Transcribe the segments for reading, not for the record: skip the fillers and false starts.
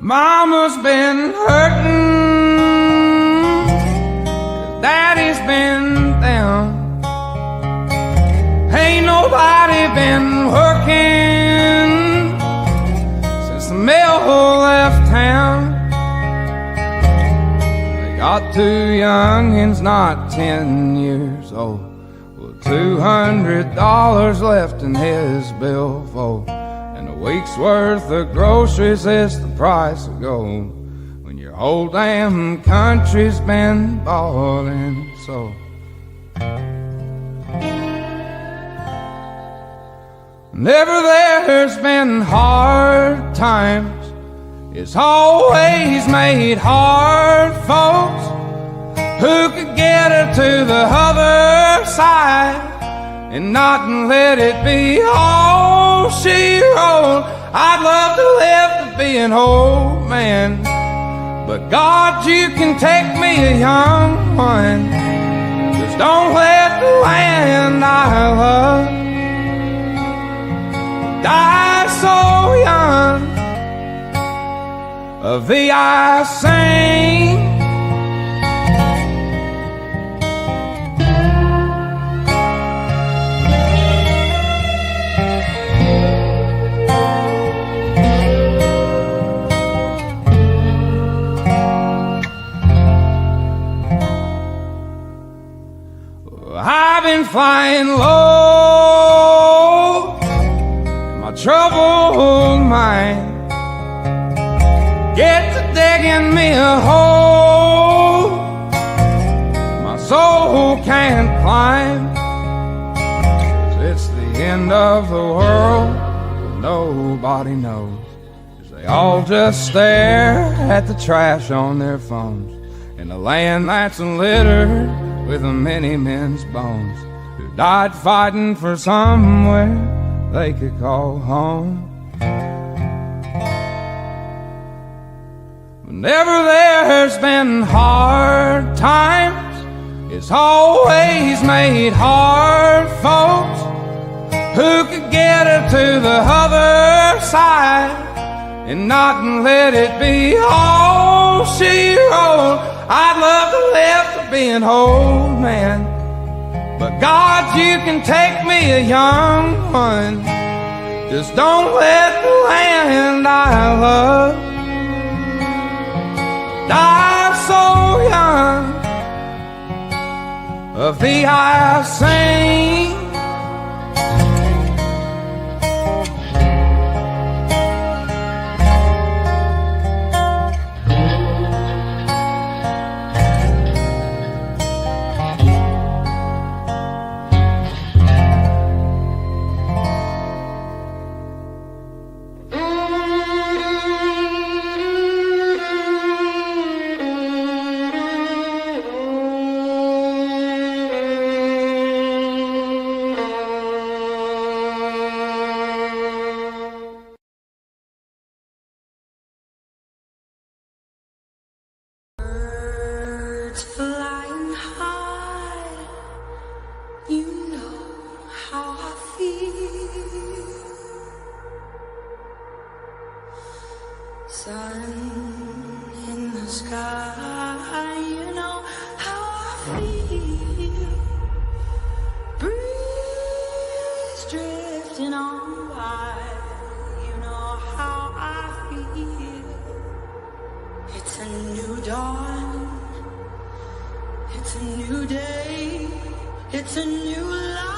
Mama's been hurting, 'cause Daddy's been down. Ain't nobody been working since the mill left town. They got two youngins not 10 years old, with $200 left in his billfold. And a week's worth of groceries is the price of gold when your whole damn country's been bought and sold. Never there's been hard times, it's always made hard folks who could get her to the other side and not let it be all she wrote. I'd love to live to be an old man, but God, you can take me a young one. Just don't let the land I love die so young. Of thee I sing, I've been flying low in my troubled mind. Get to digging me a hole my soul can't climb. It's the end of the world, but nobody knows, 'cause they all just stare at the trash on their phones in a land that's littered with many men's bones who died fighting for somewhere they could call home. Whenever there's been hard times, it's always made hard folks who could get her to the other side and not let it be all she wrote. I'd love to live to be an old man, but God, you can take me a young one. Just don't let the land I love die so young. Of thee I sing, flying high, you know how I feel. Sun in the sky, you know how I feel. Breeze drifting on by, you know how I feel. It's a new dawn, it's a new day, it's a new life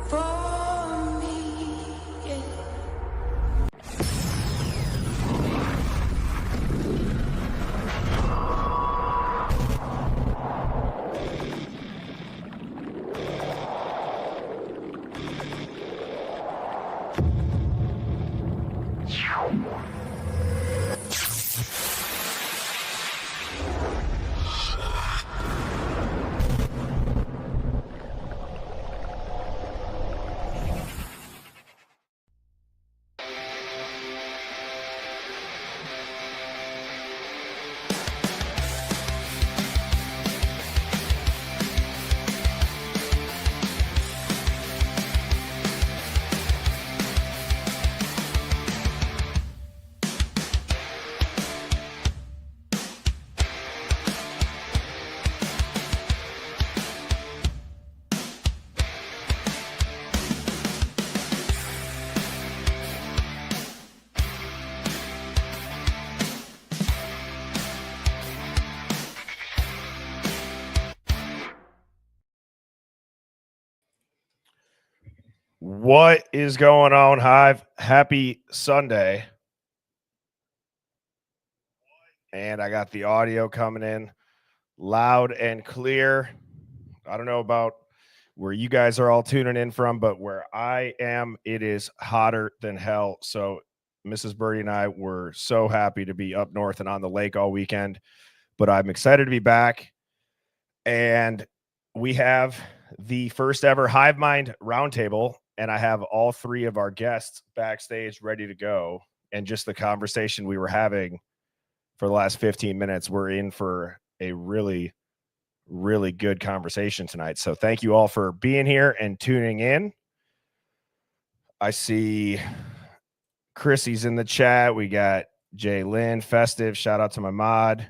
for me, yeah. What is going on, Hive? Happy Sunday. And I got the audio coming in loud and clear. I don't know about where you guys are all tuning in from, but where I am, it is hotter than hell. So Mrs. Birdie and I were so happy to be up north and on the lake all weekend, but I'm excited to be back. And we have the first ever Hive Mind Roundtable, and I have all three of our guests backstage ready to go. And just the conversation we were having for the last 15 minutes, we're in for a really, really good conversation tonight. So thank you all for being here and tuning in. I see Chrissy's in the chat. We got Jay Lynn, Festive. Shout out to my mod.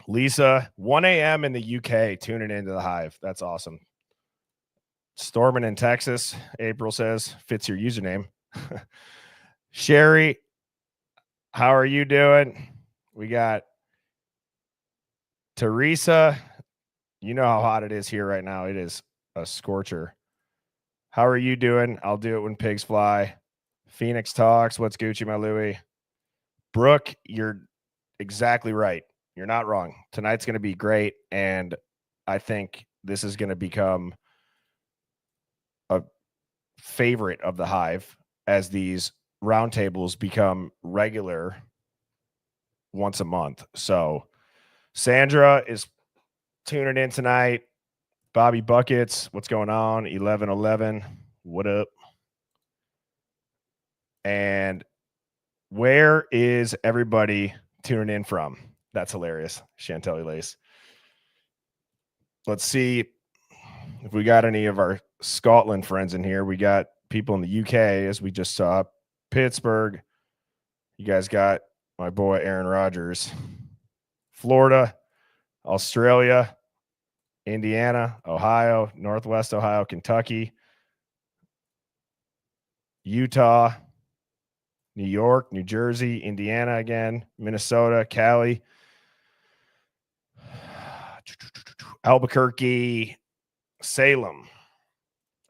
Lisa, 1 a.m. in the UK, tuning into the Hive. That's awesome. Storming in Texas, April says, fits your username. Sherry, how are you doing? We got Teresa. You know how hot it is here right now. It is a scorcher. How are you doing? I'll do it when pigs fly. Phoenix talks. What's Gucci, my Louie? Brooke, you're exactly right. You're not wrong. Tonight's going to be great, and I think this is going to become a favorite of the Hive as these roundtables become regular once a month. So Sandra is tuning in tonight. Bobby Buckets, what's going on? 1111, what up? And where is everybody tuning in from? That's hilarious. Chantelly Lace. Let's see if we got any of our Scotland friends in here. We got people in the UK, as we just saw. Pittsburgh. You guys got my boy Aaron Rodgers. Florida, Australia, Indiana, Ohio, Northwest Ohio, Kentucky, Utah, New York, New Jersey, Indiana again, Minnesota, Cali, Albuquerque, Salem.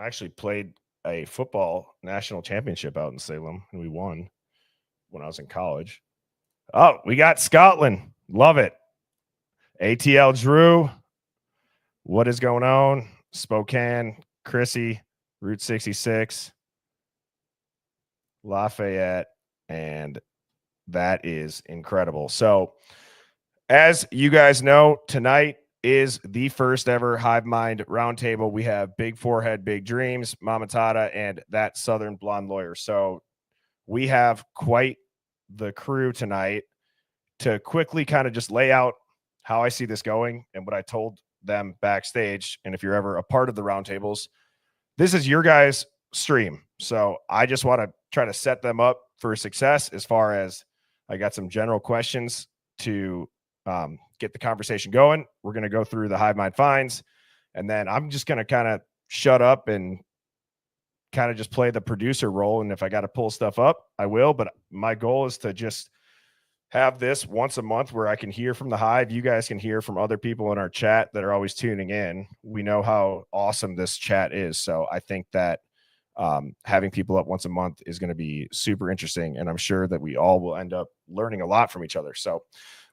I actually played a football national championship out in Salem, and we won when I was in college. Oh, we got Scotland. Love it. ATL Drew. What is going on? Spokane, Chrissy, Route 66, Lafayette, and that is incredible. So, as you guys know, tonight is the first ever Hive Mind Roundtable. We have Big Forehead, Big Dreams, Mama Tata, and that Southern Blonde Lawyer. So, we have quite the crew tonight to quickly kind of just lay out how I see this going and what I told them backstage. And if you're ever a part of the roundtables, this is your guys' stream. So I just want to try to set them up for success as far as I got some general questions to get the conversation going. We're going to go through the Hive Mind finds, and then I'm just going to kind of shut up and kind of just play the producer role. And if I got to pull stuff up, I will. But my goal is to just have this once a month where I can hear from the Hive. You guys can hear from other people in our chat that are always tuning in. We know how awesome this chat is. So I think that having people up once a month is going to be super interesting. And I'm sure that we all will end up learning a lot from each other. So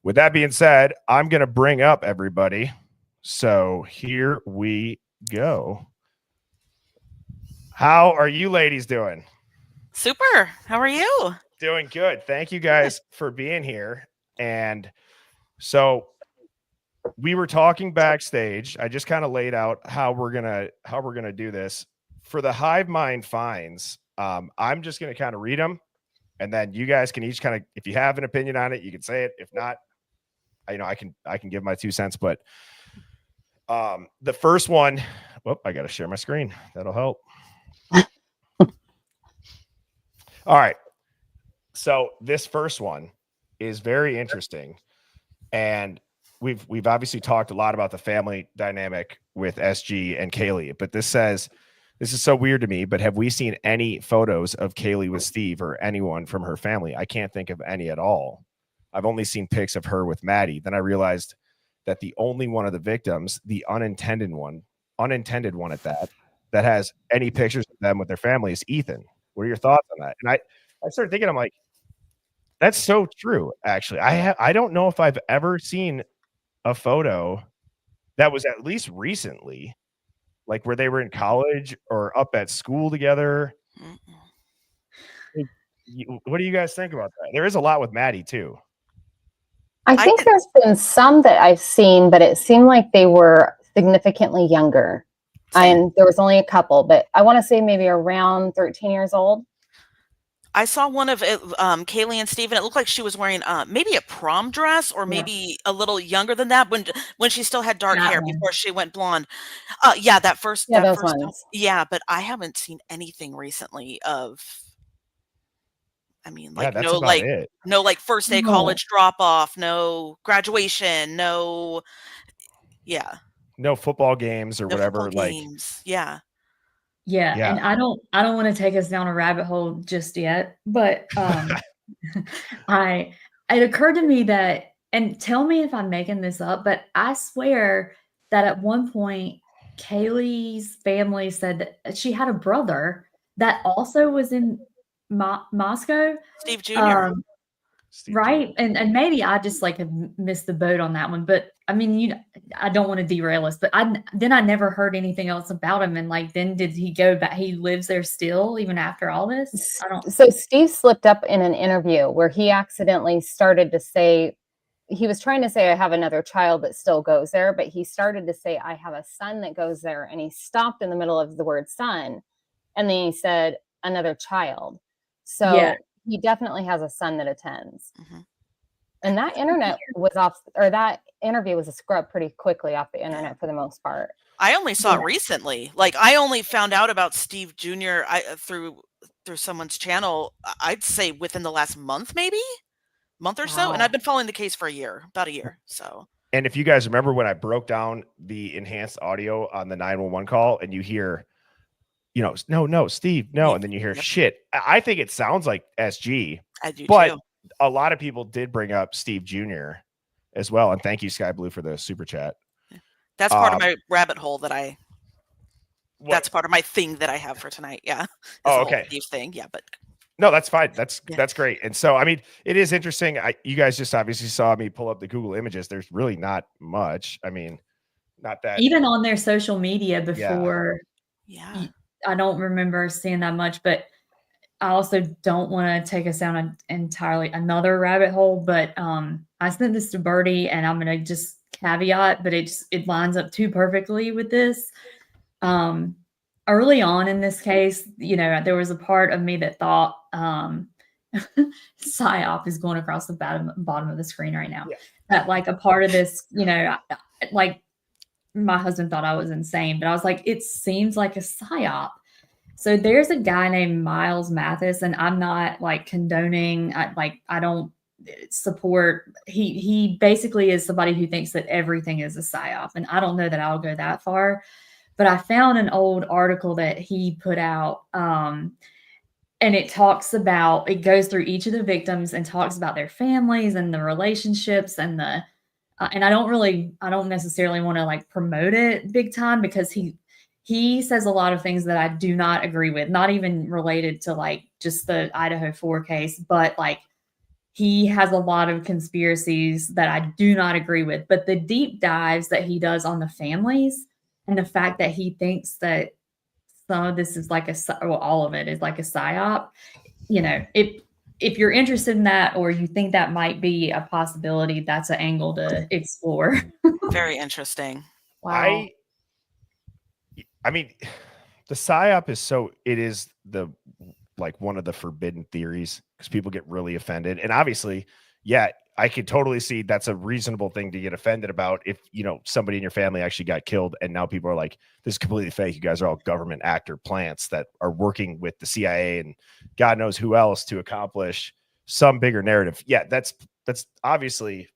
with that being said, I'm going to bring up everybody. So here we go. How are you ladies doing? Super. How are you? Doing good. Thank you guys for being here. And so we were talking backstage. I just kind of laid out how we're gonna do this for the Hive Mind finds. I'm just gonna kind of read them, and then you guys can each kind of, if you have an opinion on it, you can say it. If not, I can give my 2 cents. But the first one, I got to share my screen. That'll help. All right. So this first one is very interesting, and we've obviously talked a lot about the family dynamic with SG and Kaylee, but this says, this is so weird to me, but have we seen any photos of Kaylee with Steve or anyone from her family? I can't think of any at all. I've only seen pics of her with Maddie. Then I realized that the only one of the victims, the unintended one at that, that has any pictures of them with their family is Ethan. What are your thoughts on that? And I started thinking, I'm like, that's so true. Actually, I don't know if I've ever seen a photo that was at least recently, like where they were in college or up at school together. What do you guys think about that? There is a lot with Maddie too. I think there's been some that I've seen, but it seemed like they were significantly younger. And there was only a couple, but I want to say maybe around 13 years old. I saw one of Kaylee and Steven. It looked like she was wearing maybe a prom dress or maybe a little younger than that when she still had dark hair before she went blonde. That first ones. Yeah, but I haven't seen anything recently of, I mean, like no like first day college drop off, no graduation, no football games or whatever. Games. Yeah. And I don't want to take us down a rabbit hole just yet, but it occurred to me that, and tell me if I'm making this up, but I swear that at one point Kaylee's family said that she had a brother that also was in Moscow. Steve Jr. Right. And maybe I just like have missed the boat on that one, but I mean, I don't want to derail us, but I never heard anything else about him. And like, then did he go back? He lives there still, even after all this? So Steve slipped up in an interview where he accidentally started to say, he was trying to say, I have another child that still goes there, but he started to say, I have a son that goes there. And he stopped in the middle of the word son. And then he said, another child. So he definitely has a son that attends. Mm-hmm. And that internet was off, or that interview was a scrub pretty quickly off the internet for the most part. I only saw it recently. Like I only found out about Steve Jr. through someone's channel, I'd say within the last month or so. And I've been following the case for about a year. So. And if you guys remember when I broke down the enhanced audio on the 911 call and you hear, no, Steve, no. And then you hear shit. I think it sounds like SG. I do but too. A lot of people did bring up Steve Jr. as well. And thank you, Sky Blue, for the super chat. That's part of my rabbit hole that's part of my thing that I have for tonight. Yeah. Oh, okay. Steve thing. Yeah. But no, that's fine. That's great. And so, I mean, it is interesting. You guys just obviously saw me pull up the Google images. There's really not much. I mean, not that. Even on their social media before. Yeah. I don't remember seeing that much, but I also don't want to take us down entirely another rabbit hole. But I sent this to Birdie, and I'm going to just caveat, but it lines up too perfectly with this. Early on in this case, there was a part of me that thought PSYOP is going across the bottom of the screen right now. Yeah. That like a part of this, like my husband thought I was insane, but I was like, it seems like a PSYOP. So there's a guy named Miles Mathis, and I'm not like condoning, I don't support, he basically is somebody who thinks that everything is a PSYOP. And I don't know that I'll go that far, but I found an old article that he put out, and it goes through each of the victims and talks about their families and the relationships and and I don't necessarily want to like promote it big time, because he says a lot of things that I do not agree with, not even related to like just the Idaho 4 case, but like he has a lot of conspiracies that I do not agree with. But the deep dives that he does on the families and the fact that he thinks that some of this is like all of it is like a PSYOP, if you're interested in that, or you think that might be a possibility, that's an angle to explore. Very interesting. Wow. I mean, the PSYOP is one of the forbidden theories, because people get really offended. And obviously, I could totally see that's a reasonable thing to get offended about if, somebody in your family actually got killed and now people are like, this is completely fake. You guys are all government actor plants that are working with the CIA and God knows who else to accomplish some bigger narrative. Yeah, that's obviously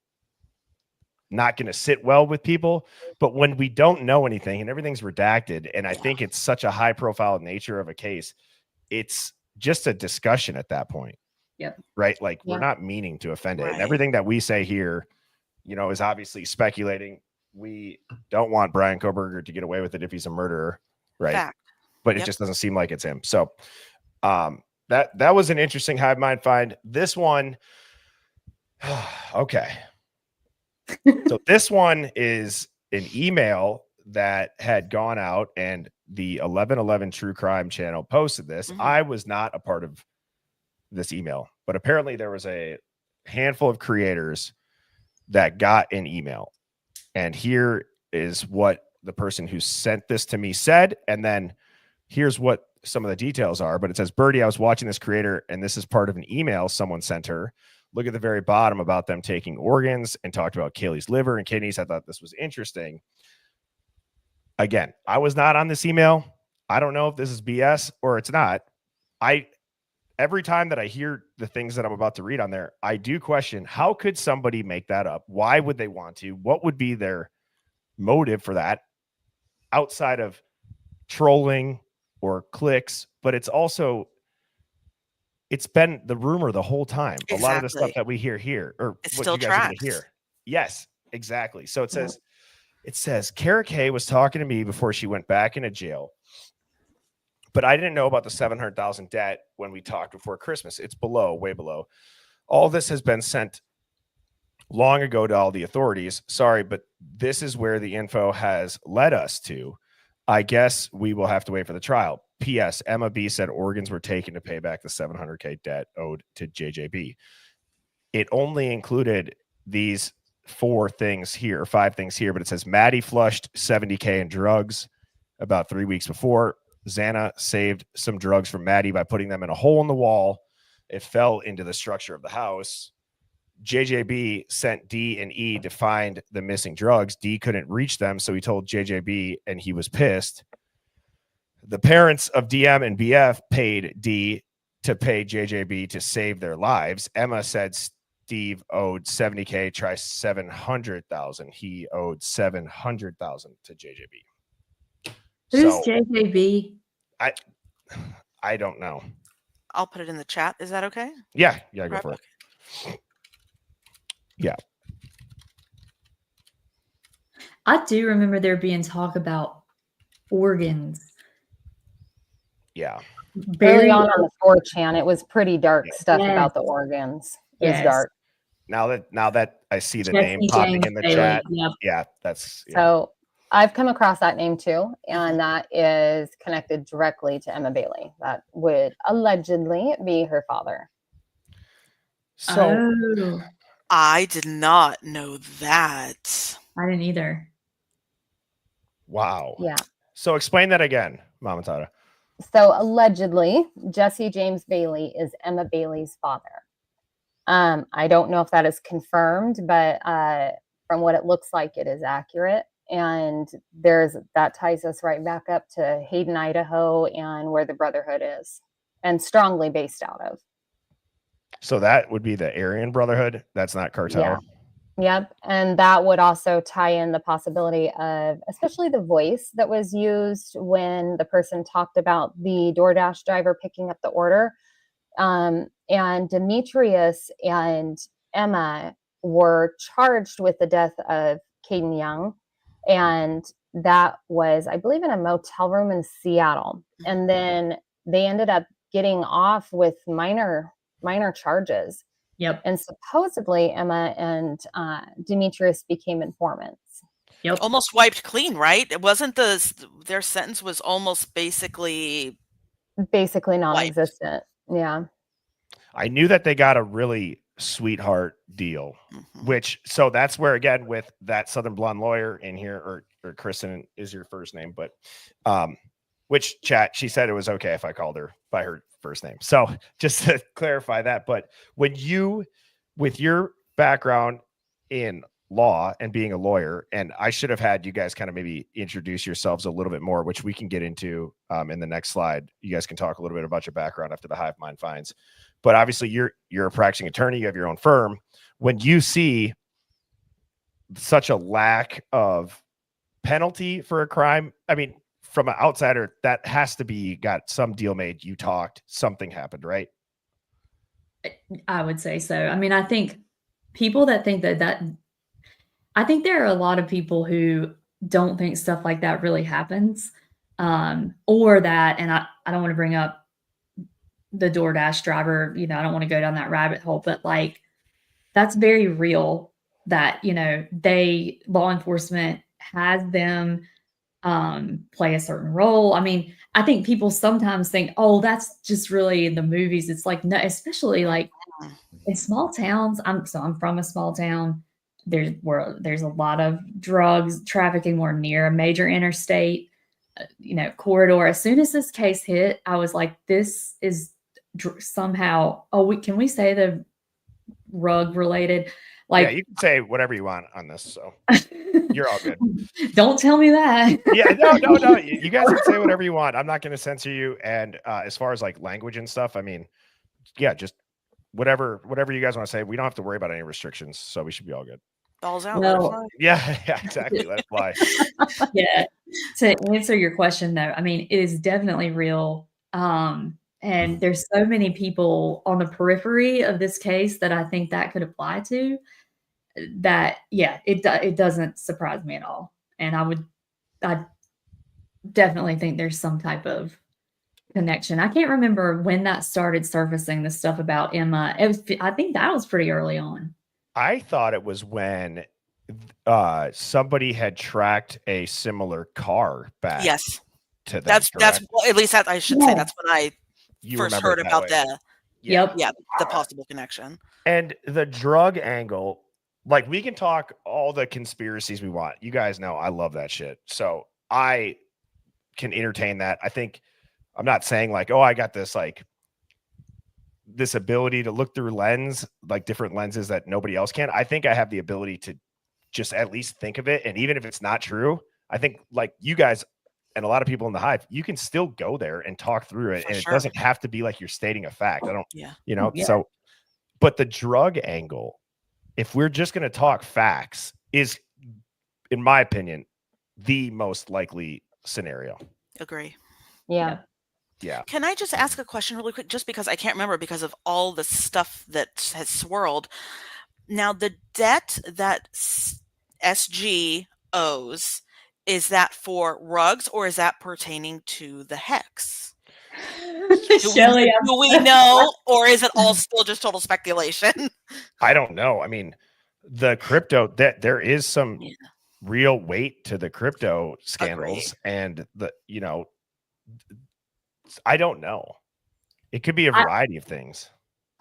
not going to sit well with people. But when we don't know anything and everything's redacted, and I think it's such a high profile nature of a case, it's just a discussion at that point. Yep. Right. Like we're not meaning to offend it. And everything that we say here, is obviously speculating. We don't want Brian Koberger to get away with it if he's a murderer. Right. Fact. but it just doesn't seem like it's him. So that was an interesting hive mind find. This one, okay. So this one is an email that had gone out, and the 1111 True Crime channel posted this. I was not a part of this email, but apparently there was a handful of creators that got an email. And here is what the person who sent this to me said. And then here's what some of the details are. But it says, Birdie, I was watching this creator, and this is part of an email someone sent her. Look at the very bottom about them taking organs and talked about Kaylee's liver and kidneys. I thought this was interesting. Again, I was not on this email. I don't know if this is BS or it's not. Every time that I hear the things that I'm about to read on there, I do question, how could somebody make that up? Why would they want to? What would be their motive for that outside of trolling or clicks? But it's been the rumor the whole time. Exactly. A lot of the stuff that we hear here, or it what still you guys are gonna tracks. hear. Yes, exactly. So it says Kara Kay was talking to me before she went back into jail, but I didn't know about the $700,000 debt when we talked before Christmas. It's below, way below. All this has been sent long ago to all the authorities. Sorry, but this is where the info has led us to. I guess we will have to wait for the trial. P.S. Emma B said organs were taken to pay back the $700K debt owed to JJB. It only included these 5 things here, but it says Maddie flushed $70K in drugs about 3 weeks before. Xana saved some drugs from Maddie by putting them in a hole in the wall. It fell into the structure of the house. JJB sent D and E to find the missing drugs. D couldn't reach them, so he told JJB, and he was pissed. The parents of DM and BF paid D to pay JJB to save their lives. Emma said Steve owed $70K, try $700,000. He owed $700,000 to JJB. Who's JJB? I don't know. I'll put it in the chat. Is that okay? Yeah, go for it. Yeah. I do remember there being talk about organs. Yeah. Early on the 4chan, it was pretty dark stuff about the organs. It was dark. Now that I see the name popping in the chat, that's so I've come across that name too, and that is connected directly to Emma Bailey. That would allegedly be her father. So I did not know that. I didn't either. Wow. Yeah. So explain that again, Mama Tata. So allegedly, Jesse James Bailey is Emma Bailey's father. I don't know if that is confirmed, but from what it looks like, it is accurate. And that ties us right back up to Hayden, Idaho, and where the Brotherhood is, and strongly based out of. So that would be the Aryan Brotherhood. That's not cartel. Yeah. Yep. And that would also tie in the possibility of, especially the voice that was used when the person talked about the DoorDash driver picking up the order. And Demetrius and Emma were charged with the death of Caden Young. And that was, I believe, in a motel room in Seattle. And then they ended up getting off with minor charges. Yep. And supposedly Emma and Demetrius became informants. Yep. Almost wiped clean, right? It wasn't their sentence was almost basically non-existent. Yeah. I knew that they got a really sweetheart deal, so that's where, again, with that Southern Blonde lawyer in here, or Kristen is your first name, but which chat, she said it was okay if I called her by her first name. So just to clarify that, but when you, with your background in law and being a lawyer, and I should have had you guys kind of maybe introduce yourselves a little bit more, which we can get into in the next slide. You guys can talk a little bit about your background after the Hive Mind finds. But obviously you're a practicing attorney, you have your own firm. When you see such a lack of penalty for a crime, I mean, from an outsider, that has to be got some deal made. You talked, something happened, right? I would say so. I mean, I think people that think I think there are a lot of people who don't think stuff like that really happens. Or that, and I don't want to bring up the DoorDash driver, I don't want to go down that rabbit hole, but like, that's very real that, law enforcement has them play a certain role. I mean, I think people sometimes think, oh, that's just really in the movies. It's like, no, especially like in small towns. I'm from a small town. There's a lot of drugs trafficking. We're near a major interstate, corridor. As soon as this case hit, I was like, this is somehow, can we say the rug related? Like, yeah, you can say whatever you want on this, so you're all good. Don't tell me that. Yeah, no. You guys can say whatever you want. I'm not going to censor you. And as far as like language and stuff, I mean, yeah, just whatever you guys want to say. We don't have to worry about any restrictions, so we should be all good. Balls out. Well, yeah, exactly. Let it fly. Yeah. To answer your question, though, I mean, it is definitely real. And there's so many people on the periphery of this case that I think that could apply to. That, yeah, it doesn't surprise me at all. And I definitely think there's some type of connection. I can't remember when that started surfacing, the stuff about Emma. I think that was pretty early on. I thought it was when somebody had tracked a similar car back. Yes. To them, that's well, at least that I should say that's when I first heard about the the possible connection. And the drug angle, like, we can talk all the conspiracies we want. You guys know I love that shit. So I can entertain that. I think I'm not saying like, oh, I got this ability to look through like different lenses that nobody else can. I think I have the ability to just at least think of it. And even if it's not true, I think like you guys and a lot of people in the Hive, you can still go there and talk through it. It doesn't have to be like you're stating a fact. So, but the drug angle, if we're just going to talk facts, is, in my opinion, the most likely scenario. Agree. Yeah. Yeah. Can I just ask a question really quick? Just because I can't remember because of all the stuff that has swirled. Now, the debt that SG owes, is that for rugs or is that pertaining to the hex? Shelly, do we know, or is it all still just total speculation? I don't know. I mean, the crypto, that there is some real weight to the crypto scandals. Agreed. And I don't know. It could be a variety of things.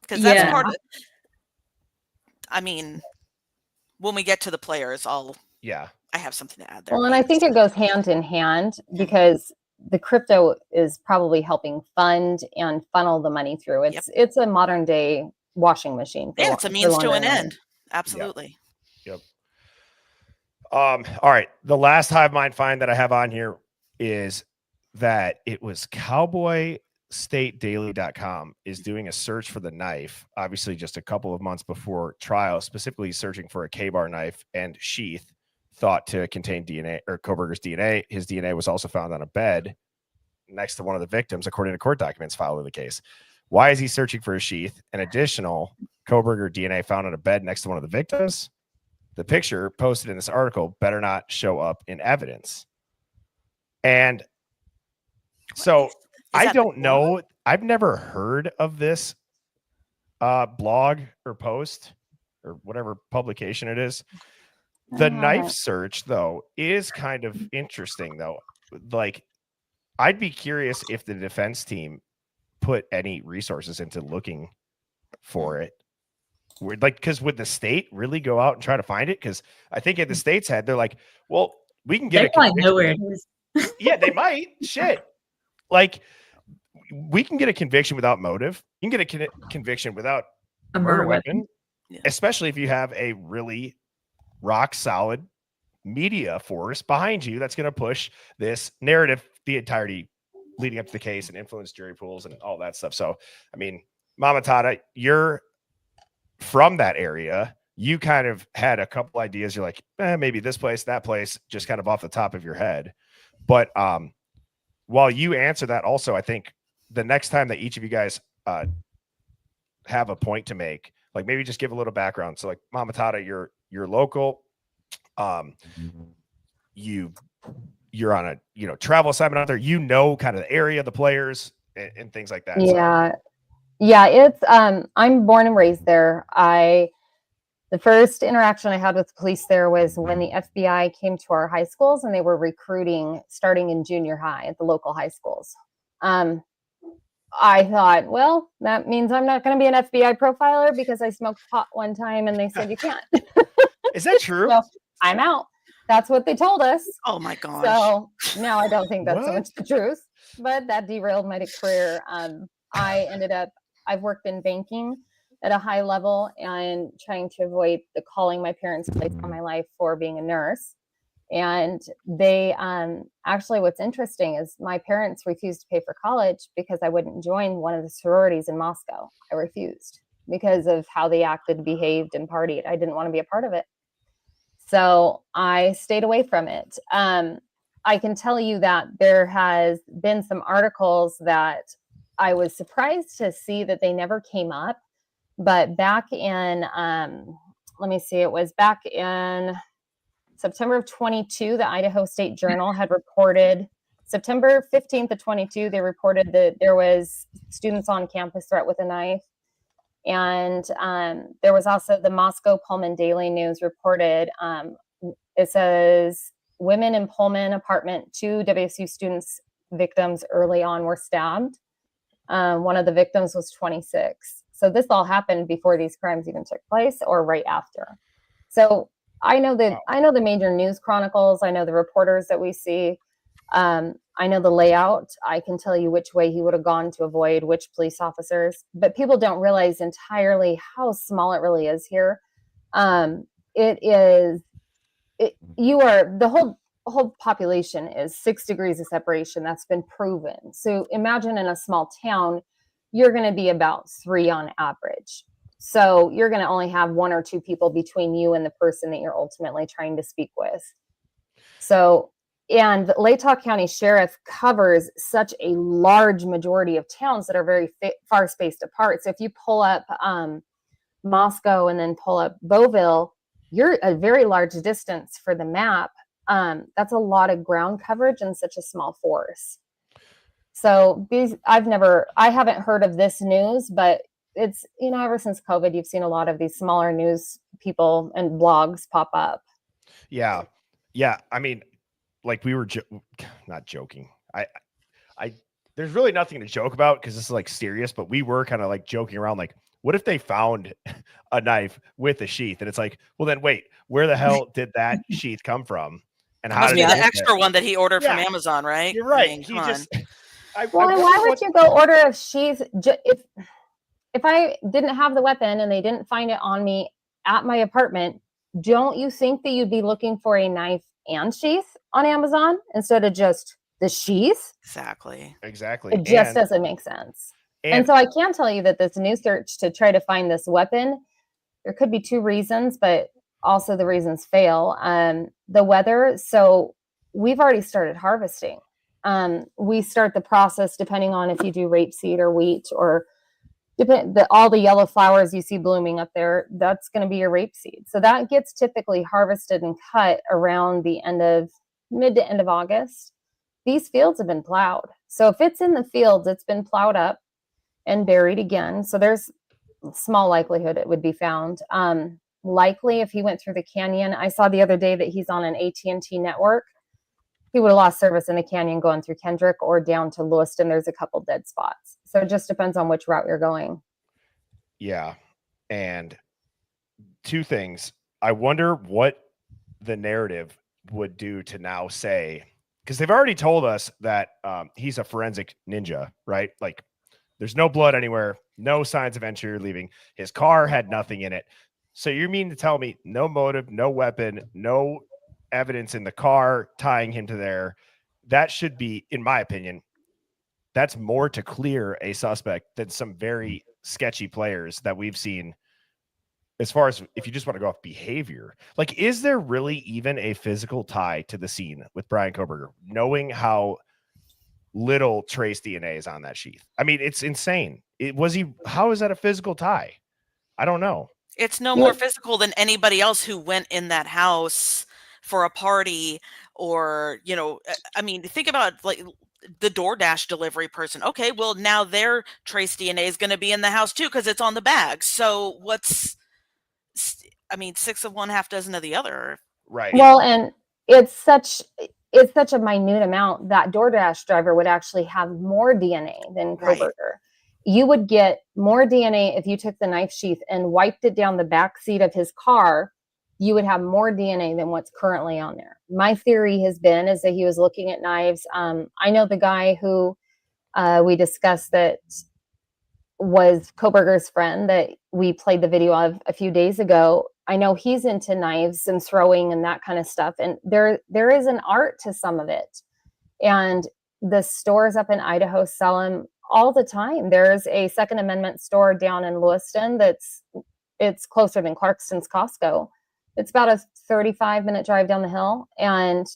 Because that's part of it. I mean, when we get to the players, I have something to add there. Well, and I think it goes hand in hand because the crypto is probably helping fund and funnel the money through. It's a modern day washing machine. It's a means to an end. Absolutely. Yep. All right. The last Hive Mind find that I have on here is that it was cowboystatedaily.com is doing a search for the knife, obviously just a couple of months before trial, specifically searching for a K-bar knife and sheath thought to contain DNA or Kohberger's DNA. His DNA was also found on a bed next to one of the victims, according to court documents filed in the case. Why is he searching for a sheath? An additional Kohberger DNA found on a bed next to one of the victims. The picture posted in this article better not show up in evidence. And so I don't know. I've never heard of this blog or post or whatever publication it is. The knife search, though, is kind of interesting, though. Like, I'd be curious if the defense team put any resources into looking for it. Because would the state really go out and try to find it? Because I think in the state's head, they're like, well, we can get it. They might know where it is. Yeah, they might. Shit. Like, we can get a conviction without motive. You can get a conviction without a murder weapon. Especially if you have a really rock solid media force behind you that's going to push this narrative the entirety leading up to the case and influence jury pools and all that stuff. So, I mean, Mama Tata, you're from that area. You kind of had a couple ideas. You're like, maybe this place, that place, just kind of off the top of your head. But while you answer that also, I think the next time that each of you guys have a point to make, like maybe just give a little background. So like Mama Tata, you're local. You you're on a travel assignment out there, kind of the area, the players, and things like that. Yeah. Yeah, it's I'm born and raised there. The first interaction I had with the police there was when the FBI came to our high schools and they were recruiting starting in junior high at the local high schools. I thought, well, that means I'm not going to be an FBI profiler because I smoked pot one time and they said you can't. Is that true? So I'm out. That's what they told us. Oh my gosh. So now I don't think that's so What? much the truth, but that derailed my career. I've worked in banking at a high level and trying to avoid the calling my parents placed on my life for being a nurse. And they actually, what's interesting is my parents refused to pay for college because I wouldn't join one of the sororities in Moscow. I refused because of how they acted, behaved, and partied. I didn't want to be a part of it. So I stayed away from it. I can tell you that there has been some articles that I was surprised to see that they never came up. But back in, let me see, it was back in September of 22, the Idaho State Journal had reported, September 15th of 22, they reported that there was students on campus threat with a knife. And there was also the Moscow Pullman Daily News reported, it says, women in Pullman apartment, 2 WSU students victims early on were stabbed. One of the victims was 26. So this all happened before these crimes even took place or right after. So I know the major news chronicles. I know the reporters that we see. I know the layout. I can tell you which way he would have gone to avoid which police officers, but people don't realize entirely how small it really is here. The whole population is 6 degrees of separation. That's been proven. So imagine in a small town, you're going to be about 3 on average. So you're going to only have 1 or 2 people between you and the person that you're ultimately trying to speak with. So, and the Latah County Sheriff covers such a large majority of towns that are very far spaced apart. So if you pull up Moscow and then pull up Beauville, you're a very large distance for the map. That's a lot of ground coverage in such a small force. So I haven't heard of this news, but it's, ever since COVID, you've seen a lot of these smaller news people and blogs pop up. Yeah. Yeah. I mean, like we were not joking. There's really nothing to joke about because this is like serious, but we were kind of like joking around. Like, what if they found a knife with a sheath? And it's like, well, then wait, where the hell did that sheath come from? And how must did be it the extra one that he ordered from Yeah. Amazon, right? You're right. I mean, He come just, on. Why would you go order a sheath? If I didn't have the weapon and they didn't find it on me at my apartment, don't you think that you'd be looking for a knife and sheath on Amazon instead of just the sheath? Exactly. It just doesn't make sense. And so I can tell you that this new search to try to find this weapon, there could be 2 reasons, but also the reasons fail. The weather. So we've already started harvesting. We start the process depending on if you do rapeseed or wheat or all the yellow flowers you see blooming up there, that's going to be your rapeseed. So that gets typically harvested and cut around the mid to end of August. These fields have been plowed. So if it's in the fields, it's been plowed up and buried again. So there's small likelihood it would be found. Likely if he went through the canyon, I saw the other day that he's on an AT&T network. He would have lost service in the canyon going through Kendrick or down to Lewiston. There's a couple dead spots. So it just depends on which route you're going. Yeah. And 2 things. I wonder what the narrative would do to now say, because they've already told us that he's a forensic ninja, right? Like there's no blood anywhere, no signs of entry or leaving. His car had nothing in it. So you mean to tell me no motive, no weapon, no evidence in the car tying him to there? That should be, in my opinion, that's more to clear a suspect than some very sketchy players that we've seen. As far as if you just want to go off behavior, like, is there really even a physical tie to the scene with Brian Koberger, knowing how little trace DNA is on that sheath? I mean, it's insane. How is that a physical tie? I don't know. It's no more physical than anybody else who went in that house for a party or, I mean, think about like the DoorDash delivery person. Okay, well now their trace DNA is going to be in the house too because it's on the bag. So I mean, 6 of one, half dozen of the other. Right. Well, and it's such a minute amount that DoorDash driver would actually have more DNA than Right. Koberger. You would get more DNA if you took the knife sheath and wiped it down the back seat of his car. You would have more DNA than what's currently on there. My theory has been is that he was looking at knives. I know the guy who we discussed that was Koberger's friend that we played the video of a few days ago. I know he's into knives and throwing and that kind of stuff. And there is an art to some of it. And the stores up in Idaho sell them all the time. There's a Second Amendment store down in Lewiston it's closer than Clarkston's Costco. It's about a 35-minute drive down the hill. And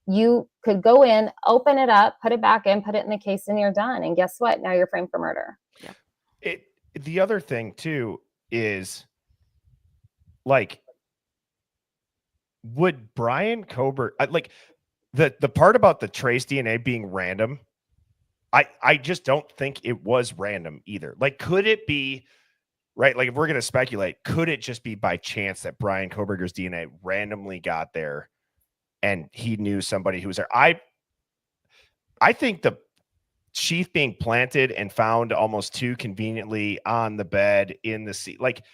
you could go in, open it up, put it back in, put it in the case, and you're done. And guess what? Now you're framed for murder. The other thing too is, like, would Brian Kober, like the part about the trace DNA being random, I just don't think it was random either. Like, could it be, right? Like, if we're going to speculate, could it just be by chance that Brian Koberger's DNA randomly got there and he knew somebody who was there? I think the sheath being planted and found almost too conveniently on the bed in the seat, like,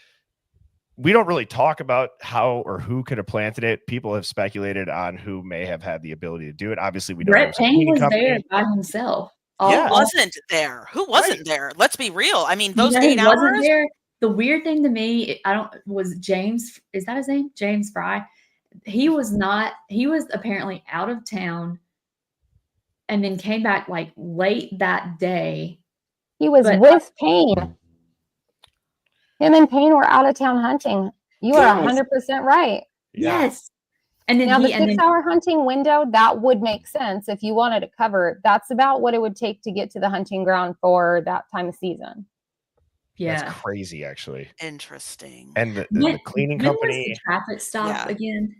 we don't really talk about how or who could have planted it. People have speculated on who may have had the ability to do it. Obviously, we know Brett there's a Payne cleaning was company. there by himself. Yeah. Who wasn't there? Who wasn't Right. there? Let's be real. I mean, those You know, 8 he hours. wasn't there. The weird thing to me, was James, is that his name? James Fry. He was apparently out of town and then came back like late that day. He was with Payne. Him and Payne were out of town hunting. You are 100% right. Yeah. Yes. And then Now the 6-hour hunting window, that would make sense if you wanted to cover. That's about what it would take to get to the hunting ground for that time of season. Yeah. That's crazy, actually. Interesting. And the cleaning when was company. the traffic stop again?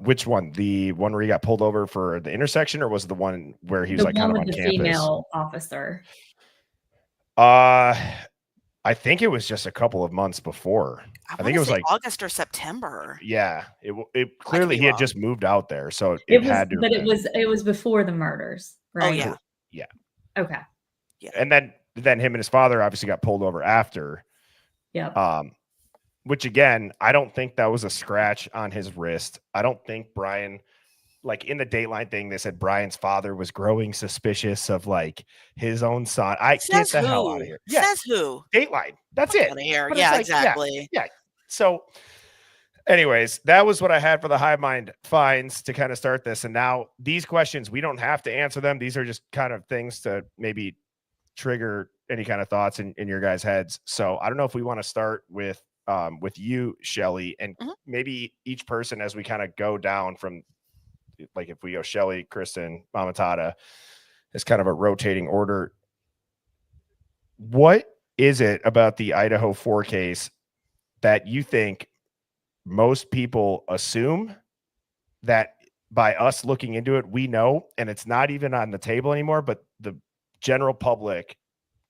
Which one? The one where he got pulled over for the intersection, or was it the one where he was The like kind one of on with the campus? female officer. I think it was just a couple of months before. I think it was like August or September. Yeah, it clearly he had just moved out there, so It had to. But it was before the murders, right? Oh yeah, yeah. Okay. Yeah, and then him and his father obviously got pulled over after. Yeah. Which again, I don't think that was a scratch on his wrist. I don't think Brian, like in the Dateline thing, they said Brian's father was growing suspicious of like his own son. Get the hell out of here. Yeah. Says who? Dateline. That's it. Out of here. But Yeah, like, exactly. Yeah. So anyways, that was what I had for the Hive Mind finds to kind of start this. And now these questions, we don't have to answer them. These are just kind of things to maybe trigger any kind of thoughts in your guys' heads. So I don't know if we want to start with you, Shelly, and maybe each person as we kind of go down from, like, if we go Shelly, Kristen, Mama Tata, as kind of a rotating order. What is it about the Idaho 4 case that you think most people assume that by us looking into it, we know, and it's not even on the table anymore, but the general public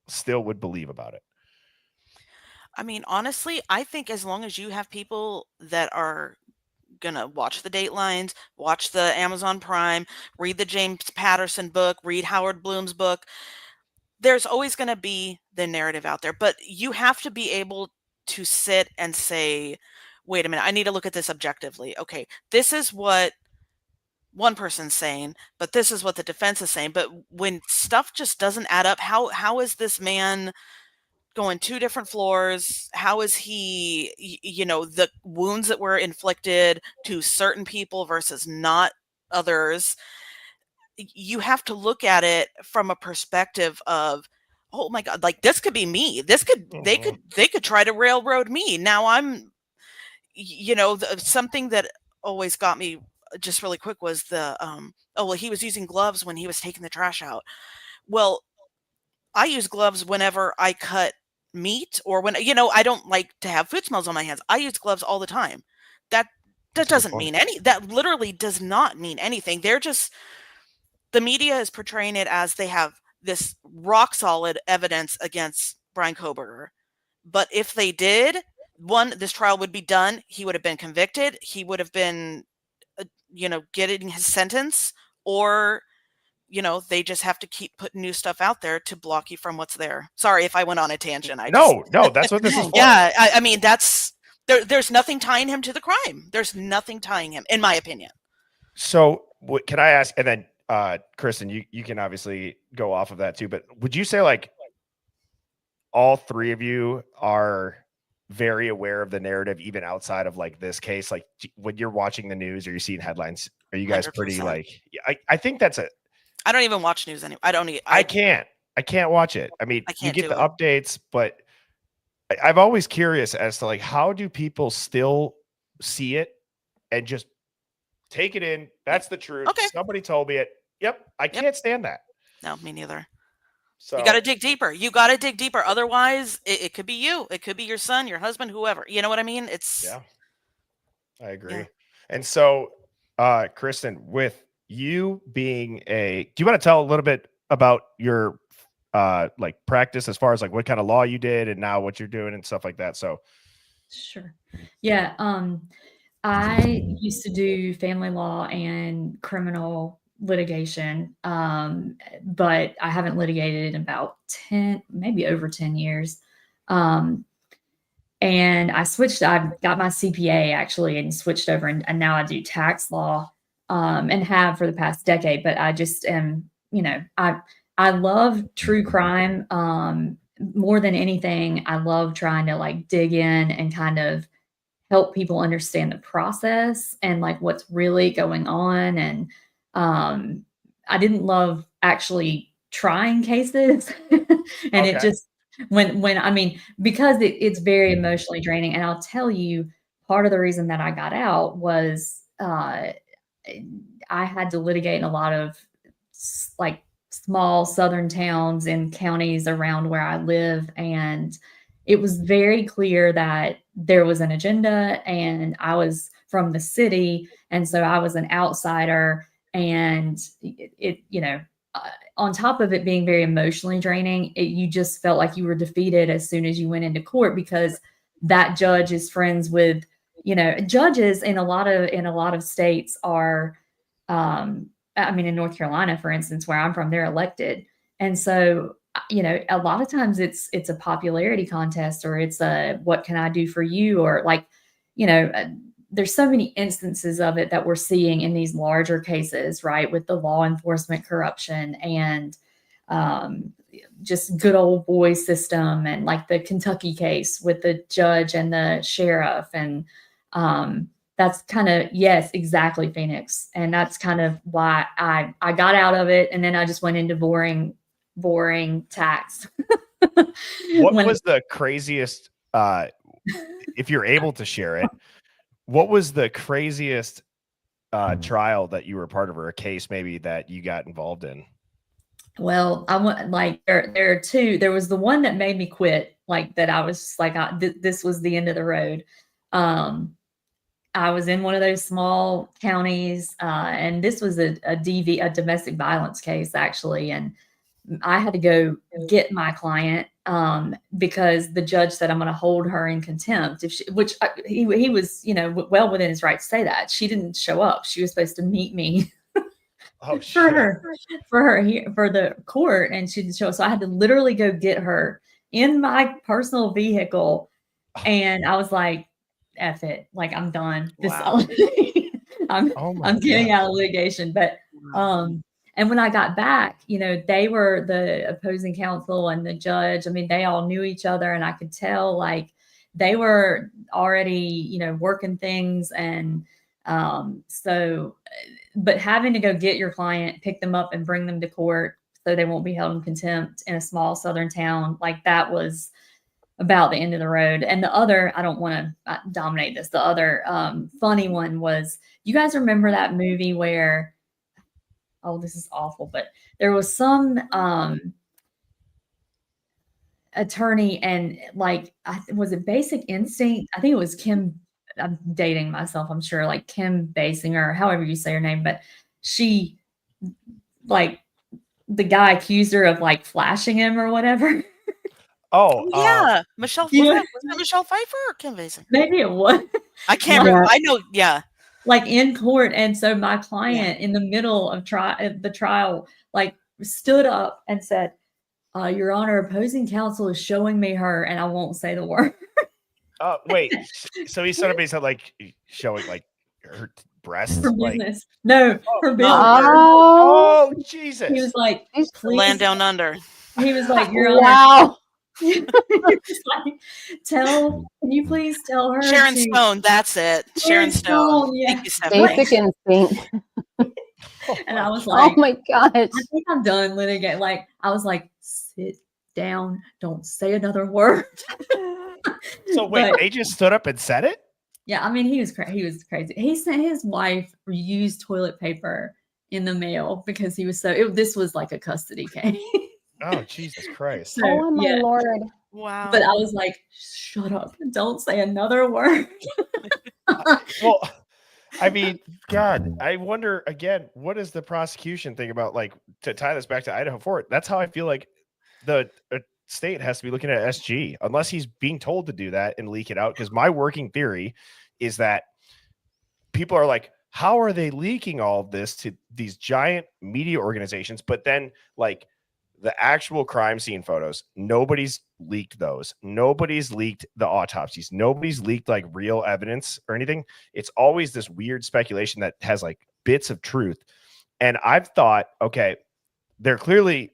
still would believe about it? I mean, honestly, I think as long as you have people that are gonna watch the Datelines, watch the Amazon Prime, read the James Patterson book, read Howard Bloom's book, there's always going to be the narrative out there. But you have to be able to sit and say, wait a minute, I need to look at this objectively. Okay, this is what one person's saying, but this is what the defense is saying. But when stuff just doesn't add up, how is this man going 2 different floors? How is he, the wounds that were inflicted to certain people versus not others? You have to look at it from a perspective of, oh my God, like this could be me. This could, they could try to railroad me. Now I'm, something that always got me just really quick was he was using gloves when he was taking the trash out. Well, I use gloves whenever I cut meat or when, I don't like to have food smells on my hands. I use gloves all the time. That That doesn't mean that literally does not mean anything. The media is portraying it as they have this rock solid evidence against Brian Koberger. But if they did, this trial would be done. He would have been convicted. He would have been, getting his sentence, or, they just have to keep putting new stuff out there to block you from what's there. Sorry if I went on a tangent. No, that's what this is for. Yeah, I mean, there's nothing tying him to the crime. There's nothing tying him, in my opinion. So can I ask, and then Kristen, you can obviously go off of that too, but would you say like all three of you are very aware of the narrative, even outside of like this case? Like when you're watching the news or you're seeing headlines, are you guys 100%. pretty like, I think that's it. I don't even watch news anymore. I can't watch it. I mean, you get the updates, but I'm always curious as to like, how do people still see it and just take it in? That's the truth. Okay. Somebody told me it. Yep. I can't stand that. No, me neither. So you got to dig deeper. Otherwise, it could be you. It could be your son, your husband, whoever. You know what I mean? Yeah, I agree. Yeah. And so, Kristen, with you being do you want to tell a little bit about your like practice as far as like what kind of law you did and now what you're doing and stuff like that? So Sure. Yeah. I used to do family law and criminal litigation, but I haven't litigated in about 10, maybe over 10 years. And I got my CPA actually and switched over, and now I do tax law, and have for the past decade. But I just am, I love true crime. More than anything, I love trying to like dig in and kind of help people understand the process and like what's really going on. And I didn't love actually trying cases. And it just because it's very emotionally draining. And I'll tell you, part of the reason that I got out was I had to litigate in a lot of like small southern towns and counties around where I live. And it was very clear that there was an agenda, and I was from the city. And so I was an outsider, and on top of it being very emotionally draining, you just felt like you were defeated as soon as you went into court, because that judge is friends with, judges in a lot of states are, in North Carolina, for instance, where I'm from, they're elected. And so, a lot of times it's a popularity contest, or it's what can I do for you? Or like, there's so many instances of it that we're seeing in these larger cases, right? With the law enforcement corruption and just good old boy system, and like the Kentucky case with the judge and the sheriff. And that's kind of, yes, exactly, Phoenix. And that's kind of why I got out of it. And then I just went into boring tax. What was the craziest, if you're able to share it, what was the craziest trial that you were part of, or a case maybe that you got involved in? Well, I went like there are two. There was the one that made me quit, like that I was like, this was the end of the road. I was in one of those small counties, and this was a domestic violence case, actually. And I had to go get my client because the judge said, I'm going to hold her in contempt. He was, well within his right to say that. She didn't show up. She was supposed to meet me for the court, and she didn't show up. So I had to literally go get her in my personal vehicle. And I was like, F it. Like, I'm done. Wow. I'm getting out of litigation. But, and when I got back, they were the opposing counsel and the judge. I mean, they all knew each other, and I could tell like they were already, working things. And but having to go get your client, pick them up and bring them to court so they won't be held in contempt in a small southern town, like that was about the end of the road. And the other, I don't want to dominate this. The other funny one was, you guys remember that movie where, oh, this is awful, but there was some attorney, and like, was it Basic Instinct? I think it was Kim I'm dating myself, I'm sure, like Kim Basinger, however you say her name, but she, like, the guy accused her of like flashing him or whatever. Oh, yeah, Michelle. you know, Was that Michelle Pfeiffer or Kim Basinger? maybe it was. I can't remember. I know. Yeah. Like in court, and so my client in the middle of the trial, like stood up and said, "Your Honor, opposing counsel is showing me her, and I won't say the word." Oh, wait. So he sort of basically like showing like her breasts, For like business. No, for business. oh Jesus. He was like, please. Land Down Under. He was like, Your Honor. Wow. He was like, can you please tell her Sharon to- Stone, that's it. Sharon Stone. Yeah. Thank you, Stephanie. Basic instinct. And I was like, Oh my gosh. I think I'm done litigating. Like, I was like, sit down, don't say another word. So wait, But- they just stood up and said it? Yeah, I mean, he was crazy. He sent his wife used toilet paper in the mail because he was this was like a custody case. Oh, Jesus Christ. So, Oh my yeah. Lord. Wow. But I was like, shut up, don't say another word. Well, I mean, God, I wonder again, what is the prosecution thing about, like, to tie this back to Idaho Fort? That's how I feel like the state has to be looking at SG, unless he's being told to do that and leak it out. Because my working theory is that people are like, how are they leaking all of this to these giant media organizations? But then, like, the actual crime scene photos, nobody's leaked those. Nobody's leaked the autopsies. Nobody's leaked like real evidence or anything. It's always this weird speculation that has like bits of truth. And I've thought, okay, they're clearly,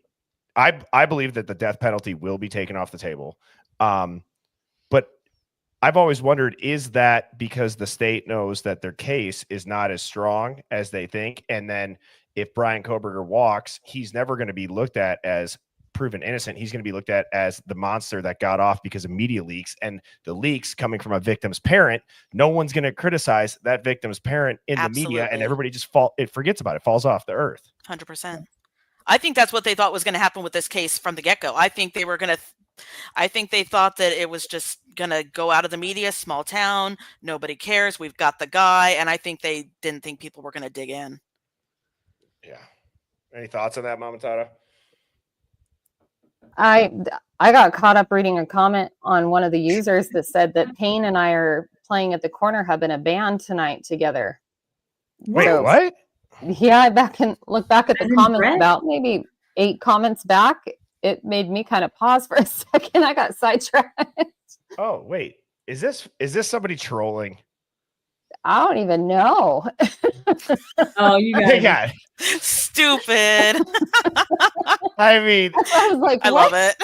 I believe that the death penalty will be taken off the table. But I've always wondered, is that because the state knows that their case is not as strong as they think? And then if Brian Koberger walks, he's never going to be looked at as proven innocent. He's going to be looked at as the monster that got off because of media leaks, and the leaks coming from a victim's parent. No one's going to criticize that victim's parent in the media, and everybody just forgets about it, falls off the earth. 100%. I think that's what they thought was going to happen with this case from the get-go. I think they thought that it was just going to go out of the media, small town, nobody cares, we've got the guy, and I think they didn't think people were going to dig in. Yeah. Any thoughts on that, Mama Tata? I got caught up reading a comment on one of the users that said that Payne and I are playing at the Corner Hub in a band tonight together. Wait, So, what? Yeah, I look back at the As in comments Brett? about maybe 8 comments back. It made me kind of pause for a second. I got sidetracked. Oh, wait. Is this somebody trolling? I don't even know. Oh, you guys. Yeah. Stupid. I mean, I was like, I what? love it.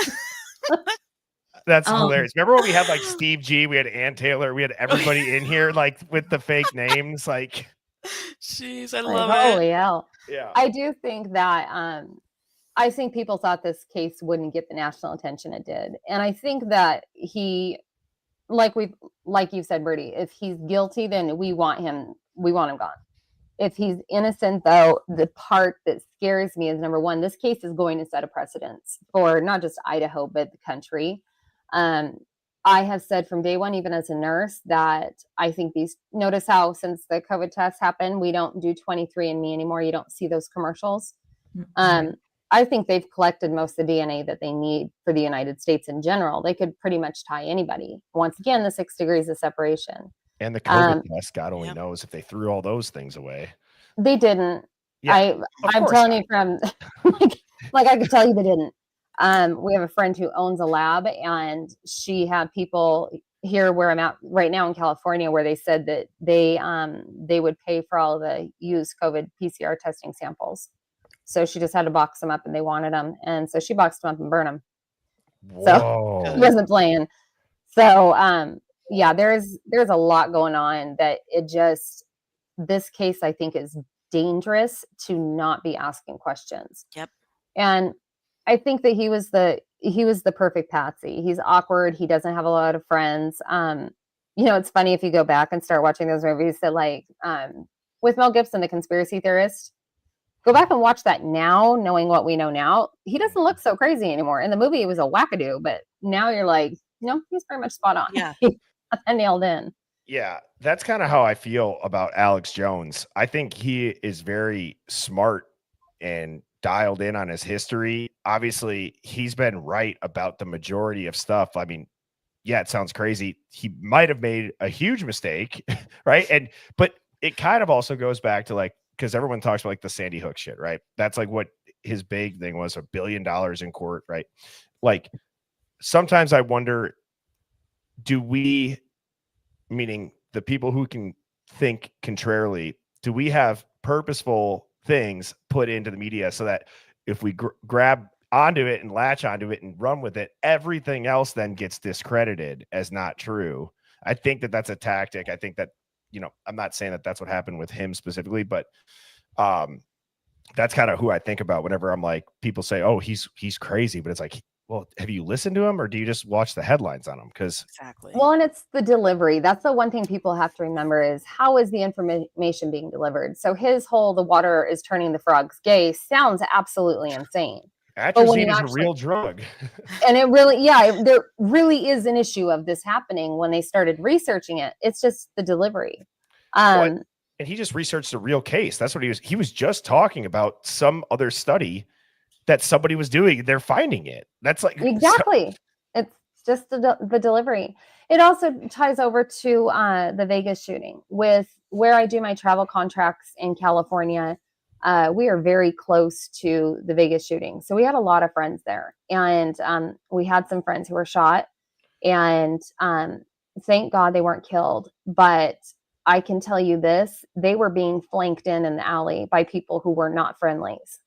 that's hilarious. Remember when we had like Steve G, we had Ann Taylor, we had everybody in here like with the fake names, like. Jeez, I Like, love holy it. hell. Yeah. I do think that I think people thought this case wouldn't get the national attention it did. And I think that he, like you said, Bertie, if he's guilty, then we want him gone. If he's innocent, though, the part that scares me is, number one, this case is going to set a precedence for not just Idaho, but the country. I have said from day one, even as a nurse, that I think notice how since the COVID tests happened, we don't do 23andMe anymore. You don't see those commercials. I think they've collected most of the DNA that they need for the United States in general. They could pretty much tie anybody. Once again, the 6 degrees of separation. And the COVID test, God only knows if they threw all those things away. They didn't. Yeah, I'm telling you from like I could tell you they didn't. We have a friend who owns a lab, and she had people here where I'm at right now in California, where they said that they would pay for all the used COVID PCR testing samples. So she just had to box them up, and they wanted them, and so she boxed them up and burned them. Whoa. So she wasn't playing. So yeah, there's a lot going on that this case I think is dangerous to not be asking questions. Yep. And I think that he was the perfect patsy. He's awkward. He doesn't have a lot of friends. It's funny if you go back and start watching those movies that with Mel Gibson, the conspiracy theorist, go back and watch that now, knowing what we know now. He doesn't look so crazy anymore. In the movie, it was a wackadoo, but now you're like, no, he's pretty much spot on. Yeah. And nailed in. Yeah, that's kind of how I feel about Alex Jones. I think he is very smart and dialed in on his history. Obviously, he's been right about the majority of stuff. I mean, yeah, it sounds crazy. He might have made a huge mistake, right? But it kind of also goes back to like, because everyone talks about like the Sandy Hook shit, right? That's like what his big thing was, $1 billion in court, right? Like sometimes I wonder, do we, meaning the people who can think contrarily, do we have purposeful things put into the media so that if we grab onto it and latch onto it and run with it, everything else then gets discredited as not true? I think that that's a tactic. I think that, I'm not saying that that's what happened with him specifically, but that's kind of who I think about whenever I'm like, people say, oh, he's crazy, but it's like, well, have you listened to him or do you just watch the headlines on him? Because Exactly. Well, and it's the delivery. That's the one thing people have to remember is how is the information being delivered? So his whole the water is turning the frogs gay sounds absolutely insane. atrazine is a real drug. And it really, there really is an issue of this happening when they started researching it. It's just the delivery. And he just researched a real case. That's what he was just talking about some other study that somebody was doing. They're finding it. That's like exactly. It's just the delivery. It also ties over to the Vegas shooting. With where I do my travel contracts in California, we are very close to the Vegas shooting. So we had a lot of friends there. And we had some friends who were shot. And thank God they weren't killed. But I can tell you this, they were being flanked in the alley by people who were not friendlies.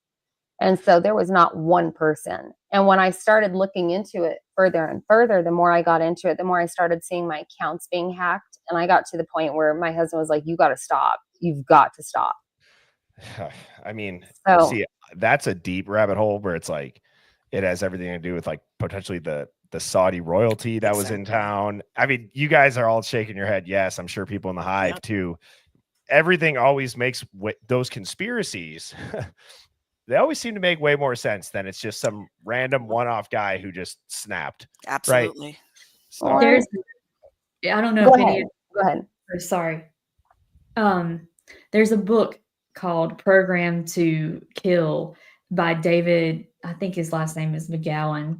And so there was not one person. And when I started looking into it further and further, the more I got into it, the more I started seeing my accounts being hacked. And I got to the point where my husband was like, you got to stop. You've got to stop. I mean, see, that's a deep rabbit hole where it's like, it has everything to do with like potentially the Saudi royalty that was in town. I mean, you guys are all shaking your head. Yes, I'm sure people in the hive too. Everything always makes those conspiracies. They always seem to make way more sense than it's just some random one-off guy who just snapped. Absolutely. Right? So, I don't know if any. Go ahead. Sorry. There's a book called Program to Kill by David. I think his last name is McGowan.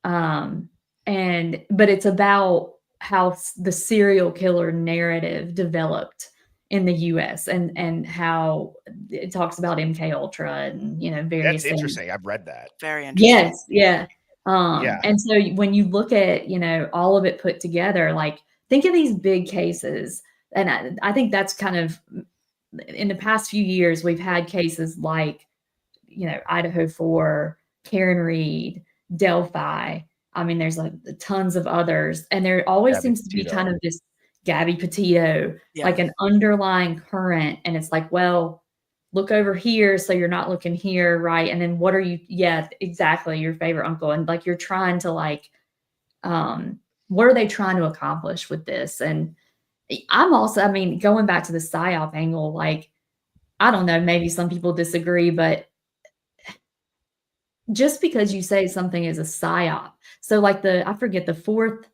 But it's about how the serial killer narrative developed in the US and how it talks about MK Ultra and, various that's interesting. things. I've read that. Very interesting. Yes. Yeah. And so when you look at, all of it put together, like think of these big cases. And I think that's kind of in the past few years, we've had cases like, Idaho 4, Karen Reed, Delphi. I mean, there's like tons of others. And there always Gabby seems to be Petito. kind of this Gabby Petito, like an underlying current. And it's like, well, look over here. So you're not looking here. Right. And then what are you? Yeah, exactly. Your favorite uncle. And like, you're trying to like, what are they trying to accomplish with this? And I'm also, going back to the PSYOP angle, like, I don't know, maybe some people disagree, but just because you say something is a PSYOP. So like I forget the Fort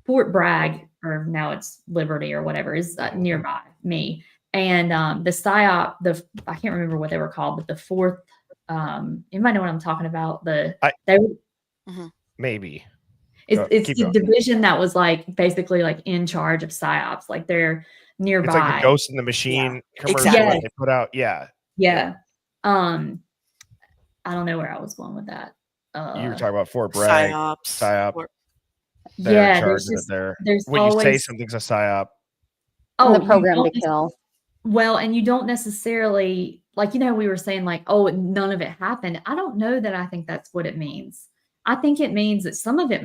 Bragg, or now it's Liberty or whatever, is nearby me. And the PSYOP, I can't remember what they were called, but the fourth, you might know what I'm talking about. Maybe. It's the division that was like basically like in charge of PSYOPs. Like they're nearby. It's like the Ghost in the Machine commercial that they put out. Yeah. Yeah. I don't know where I was going with that. You were talking about Fort Bragg. PSYOP. Yeah. There's when always, you say something's a PSYOP. Oh, the program to kill. Well, and you don't necessarily, like, we were saying like, oh, none of it happened. I don't know that I think that's what it means. I think it means that some of it,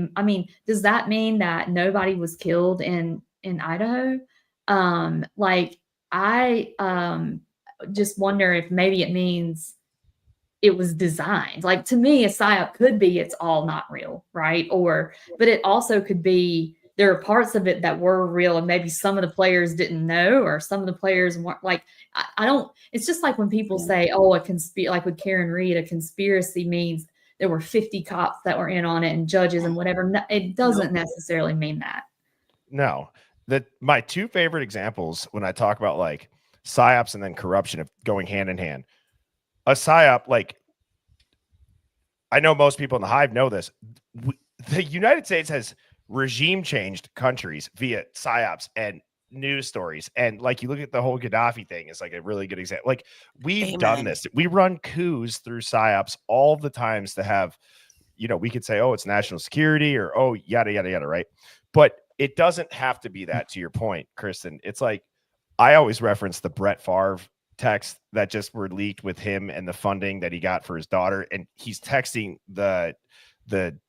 does that mean that nobody was killed in Idaho? Like I just wonder if maybe it means it was designed. Like to me, a PSYOP could be it's all not real, right? But it also could be there are parts of it that were real and maybe some of the players didn't know, or some of the players weren't. Like I don't. It's just like when people say, "Oh, like with Karen Reed, a conspiracy means there were 50 cops that were in on it and judges and whatever." No, it doesn't necessarily mean that. No. my two favorite examples when I talk about like psyops and then corruption of going hand in hand. A psyop, like I know most people in the hive know this. The United States has regime changed countries via psyops and news stories. And like you look at the whole Gaddafi thing, it's like a really good example. Like we've done this. We run coups through psyops all the times to have, you know, we could say, oh, it's national security or oh, yada, yada, yada, right? But it doesn't have to be that, to your point, Kristen. It's like I always reference the Brett Favre text that just were leaked with him and the funding that he got for his daughter. And he's texting the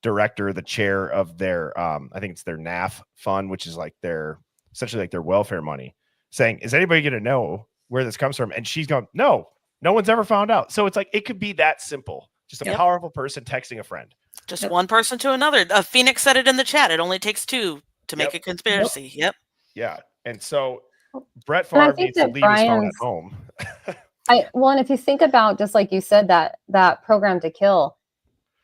director, the chair of their I think it's their NAF fund, which is like their essentially like their welfare money, saying, is anybody going to know where this comes from? And she's going, no one's ever found out. So it's like it could be that simple. Just a powerful person texting a friend. Just one person to another. Phoenix said it in the chat. It only takes two to make a conspiracy. Yep. Yeah. And so Brett Favre needs to leave his phone at home. And if you think about, just like you said, that program to kill,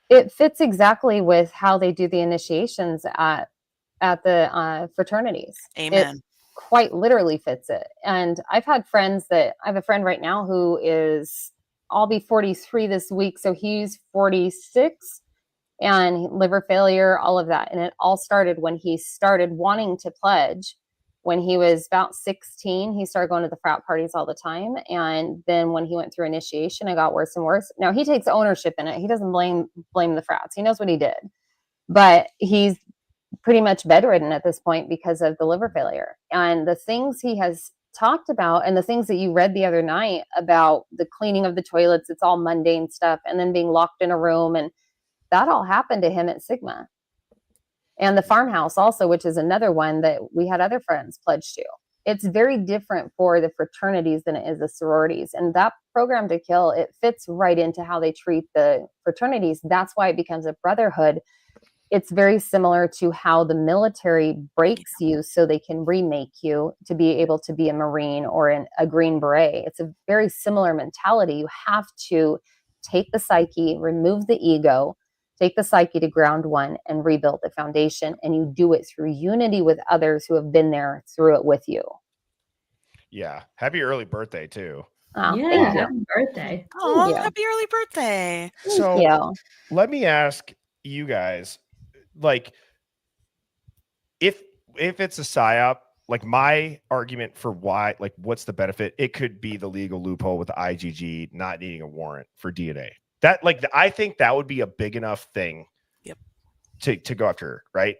it fits exactly with how they do the initiations at the fraternities. Amen. It quite literally fits it. And I've had friends I have a friend right now who I'll be 43 this week. So he's 46 and liver failure, all of that. And it all started when he started wanting to pledge. When he was about 16, he started going to the frat parties all the time. And then when he went through initiation, it got worse and worse. Now he takes ownership in it. He doesn't blame the frats. He knows what he did, but he's pretty much bedridden at this point because of the liver failure. And the things he has talked about and the things that you read the other night about the cleaning of the toilets, it's all mundane stuff. And then being locked in a room, and that all happened to him at Sigma. And the farmhouse also, which is another one that we had other friends pledge to. It's very different for the fraternities than it is the sororities. And that program to kill, it fits right into how they treat the fraternities. That's why it becomes a brotherhood. It's very similar to how the military breaks you so they can remake you to be able to be a Marine or a Green Beret. It's a very similar mentality. You have to take the psyche, remove the ego, take the psyche to ground one and rebuild the foundation. And you do it through unity with others who have been there through it with you. Yeah. Happy early birthday too. Oh, yeah. Happy birthday. Oh, happy early birthday. So let me ask you guys, like, if it's a psyop, like my argument for why, like, what's the benefit? It could be the legal loophole with the IgG not needing a warrant for DNA. That, like, I think that would be a big enough thing to go after her, right?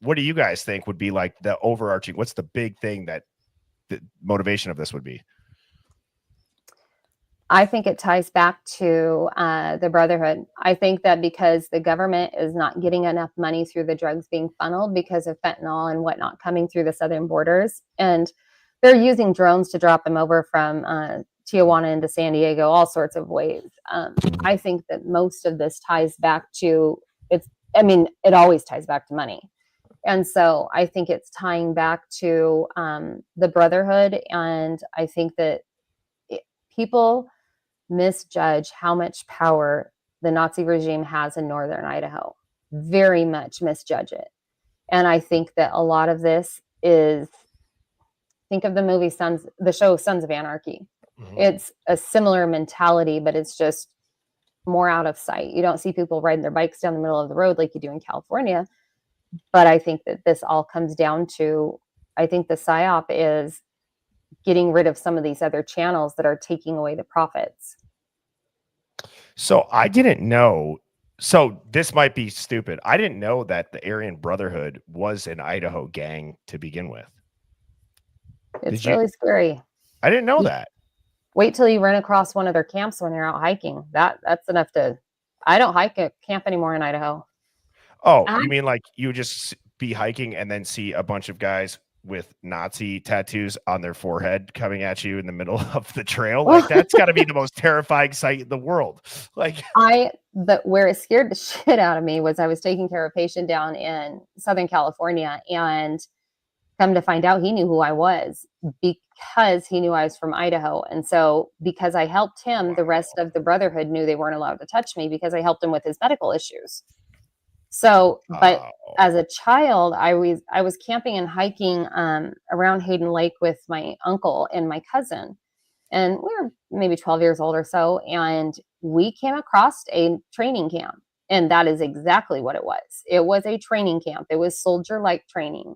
What do you guys think would be like the overarching, what's the big thing that the motivation of this would be? I think it ties back to the brotherhood. I think that because the government is not getting enough money through the drugs being funneled because of fentanyl and whatnot coming through the southern borders, and they're using drones to drop them over from Tijuana into San Diego, all sorts of ways. I think that most of this ties back to it always ties back to money. And so I think it's tying back to the brotherhood. And I think that people misjudge how much power the Nazi regime has in northern Idaho. Very much misjudge it. And I think that a lot of this is, think of the show Sons of Anarchy. Mm-hmm. It's a similar mentality, but it's just more out of sight. You don't see people riding their bikes down the middle of the road like you do in California. But I think that this all comes down to, I think the PSYOP is getting rid of some of these other channels that are taking away the profits. So I didn't know. So this might be stupid. I didn't know that the Aryan Brotherhood was an Idaho gang to begin with. It's really scary. I didn't know that. Wait till you run across one of their camps when you're out hiking. That's enough to. I don't hike at camp anymore in Idaho. Oh, you mean like you would just be hiking and then see a bunch of guys with Nazi tattoos on their forehead coming at you in the middle of the trail? Like, that's got to be the most terrifying sight in the world. Like, where it scared the shit out of me was I was taking care of a patient down in Southern California, and come to find out he knew who I was because he knew I was from Idaho. And so because I helped him, the rest of the brotherhood knew they weren't allowed to touch me because I helped him with his medical issues. So, but Oh, as a child, I was camping and hiking around Hayden Lake with my uncle and my cousin, and we were maybe 12 years old or so, and we came across a training camp, and that is exactly what it was. It was a training camp. It was soldier-like training,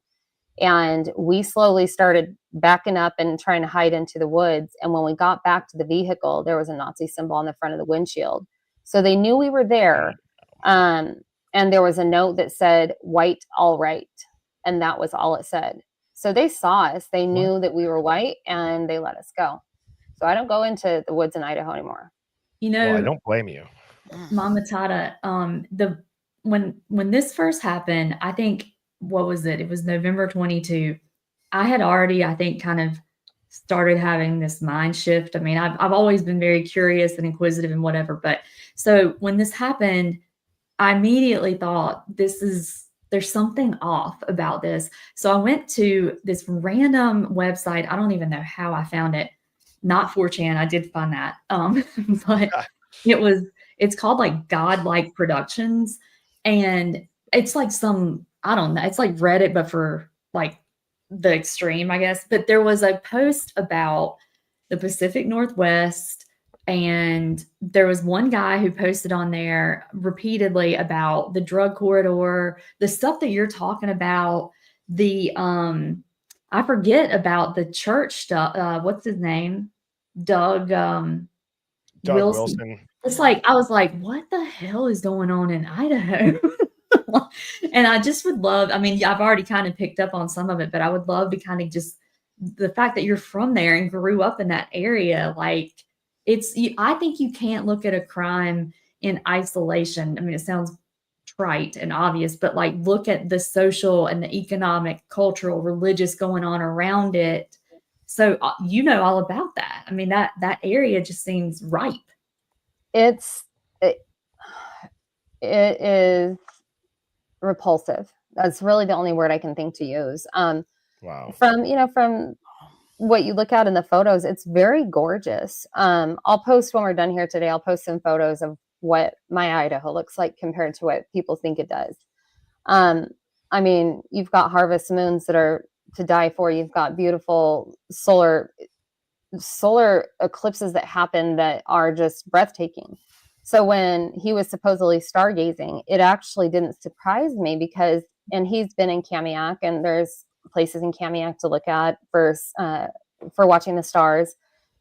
and we slowly started backing up and trying to hide into the woods. And when we got back to the vehicle, there was a Nazi symbol on the front of the windshield, so they knew we were there. And there was a note that said "white, all right," and that was all it said. So they saw us, they knew that we were white, and they let us go. So I don't go into the woods in Idaho anymore. You well, I know, don't blame you. Mama Tata, when this first happened, I think, what was it? It was November 22. I had already, I think, kind of started having this mind shift. I mean, I've always been very curious and inquisitive and whatever, but so when this happened, I immediately thought there's something off about this. So I went to this random website. I don't even know how I found it. Not 4chan. I did find that. But it's called like Godlike Productions. And it's like I don't know, it's like Reddit, but for like the extreme, I guess. But there was a post about the Pacific Northwest, and there was one guy who posted on there repeatedly about the drug corridor, the stuff that you're talking about, the I forget about the church stuff. What's his name? Doug Wilson. It's like, I was like, what the hell is going on in Idaho? And I just would love, I mean, I've already kind of picked up on some of it, but I would love to kind of just the fact that you're from there and grew up in that area. Like, I think you can't look at a crime in isolation. I mean, it sounds trite and obvious, but like, look at the social and the economic, cultural, religious going on around it. So you know all about that. I mean, that area just seems ripe. It is repulsive. That's really the only word I can think to use. Wow. From what you look at in the photos, it's very gorgeous. I'll post when we're done here today. I'll post some photos of what my Idaho looks like compared to what people think it does. I mean, you've got harvest moons that are to die for. You've got beautiful solar eclipses that happen that are just breathtaking. So when he was supposedly stargazing, it actually didn't surprise me because, and he's been in Kamiak, and there's places in Kamiak to look at for watching the stars.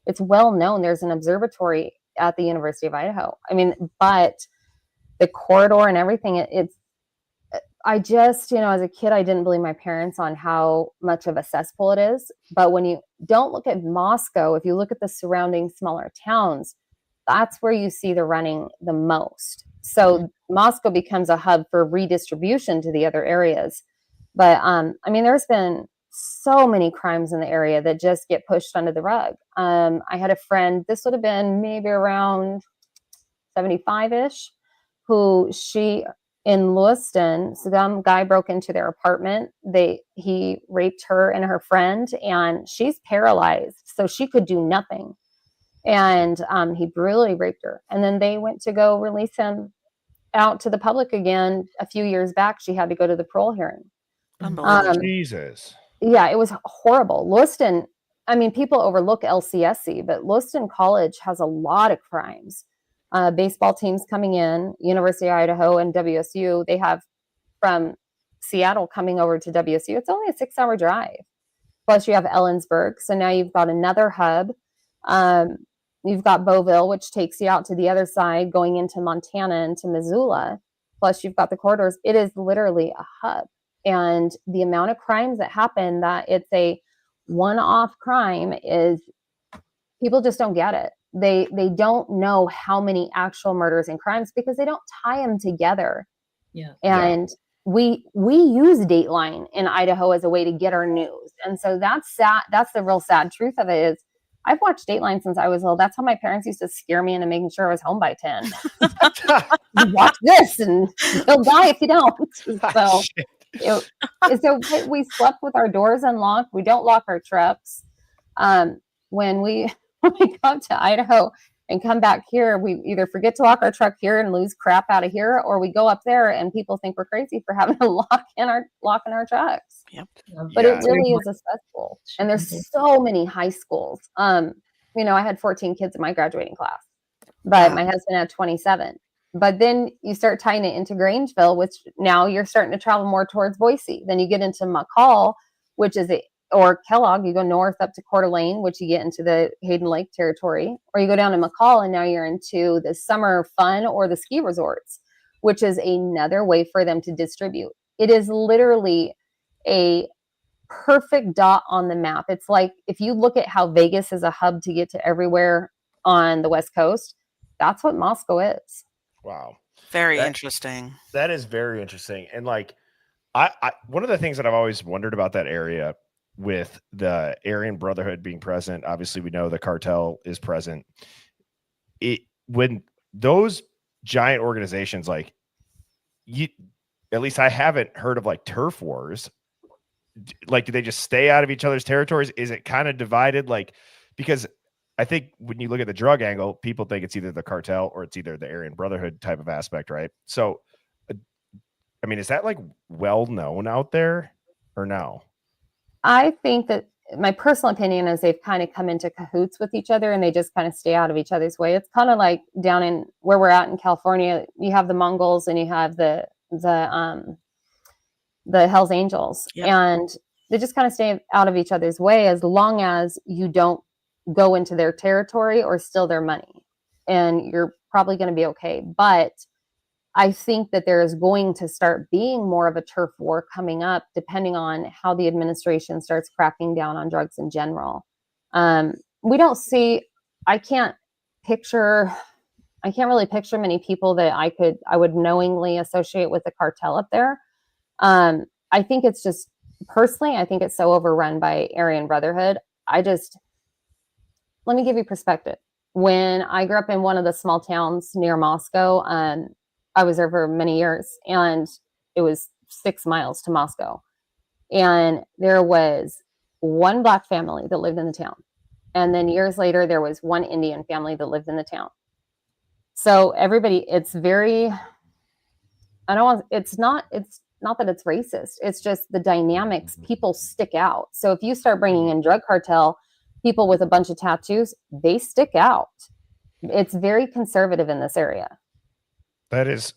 It's well known. There's an observatory at the University of Idaho. I mean, but the corridor and everything, I just, as a kid, I didn't believe my parents on how much of a cesspool it is. But when you don't look at Moscow, if you look at the surrounding smaller towns, that's where you see the running the most. So Moscow becomes a hub for redistribution to the other areas. But I mean, there's been so many crimes in the area that just get pushed under the rug. I had a friend, this would have been maybe around 75-ish, who in Lewiston, some guy broke into their apartment. He raped her and her friend, and she's paralyzed, so she could do nothing. And he brutally raped her. And then they went to go release him out to the public again. A few years back, she had to go to the parole hearing. Jesus. Yeah, it was horrible. Lewiston, I mean, people overlook LCSC, but Lewiston College has a lot of crimes. Baseball teams coming in, University of Idaho and WSU, they have from Seattle coming over to WSU. It's only a 6-hour drive. Plus you have Ellensburg. So now you've got another hub. You've got Beauville, which takes you out to the other side, going into Montana and to Missoula. Plus you've got the corridors. It is literally a hub. And the amount of crimes that happen, that it's a one-off crime, is people just don't get it. They don't know how many actual murders and crimes because they don't tie them together. Yeah. And we use Dateline in Idaho as a way to get our news. And so that's sad. That's the real sad truth of it is I've watched Dateline since I was little. That's how my parents used to scare me into making sure I was home by 10. Watch this and you'll die if you don't. So we slept with our doors unlocked. We don't lock our trucks. When we come to Idaho, and come back here. We either forget to lock our truck here and lose crap out of here, or we go up there and people think we're crazy for having to lock in our trucks. Yep. But Yeah. it really is a cesspool. And there's so many high schools. I had 14 kids in my graduating class, but Wow. my husband had 27. But then you start tying it into Grangeville, which now you're starting to travel more towards Boise. Then you get into McCall, which is or Kellogg. You go north up to Coeur d'Alene, which you get into the Hayden Lake territory, or you go down to McCall, and now you're into the summer fun or the ski resorts, which is another way for them to distribute. It is literally a perfect dot on the map. It's like if you look at how Vegas is a hub to get to everywhere on the West Coast, that's what Moscow is. Wow. Very interesting. That is very interesting. And like, I one of the things that I've always wondered about that area with the Aryan Brotherhood being present, obviously we know the cartel is present. When those giant organizations, like at least I haven't heard of like turf wars. Like, do they just stay out of each other's territories? Is it kind of divided? Like, because I think when you look at the drug angle, people think it's either the cartel or it's either the Aryan Brotherhood type of aspect, right? So, I mean, is that like well known out there or no? I think that my personal opinion is they've kind of come into cahoots with each other and they just kind of stay out of each other's way. It's kind of like down in where we're at in California, you have the Mongols and you have the Hells Angels. Yep. And they just kind of stay out of each other's way as long as you don't go into their territory or steal their money, and you're probably going to be okay. But I think that there is going to start being more of a turf war coming up, depending on how the administration starts cracking down on drugs in general. We don't see, I can't really picture many people that I would knowingly associate with the cartel up there. I think it's just, personally, I think it's so overrun by Aryan Brotherhood. Let me give you perspective. When I grew up in one of the small towns near Moscow, I was there for many years, and it was 6 miles to Moscow. And there was one Black family that lived in the town. And then years later, there was one Indian family that lived in the town. So everybody, it's not that it's racist. It's just the dynamics. People stick out. So if you start bringing in drug cartel, people with a bunch of tattoos, they stick out. It's very conservative in this area. That is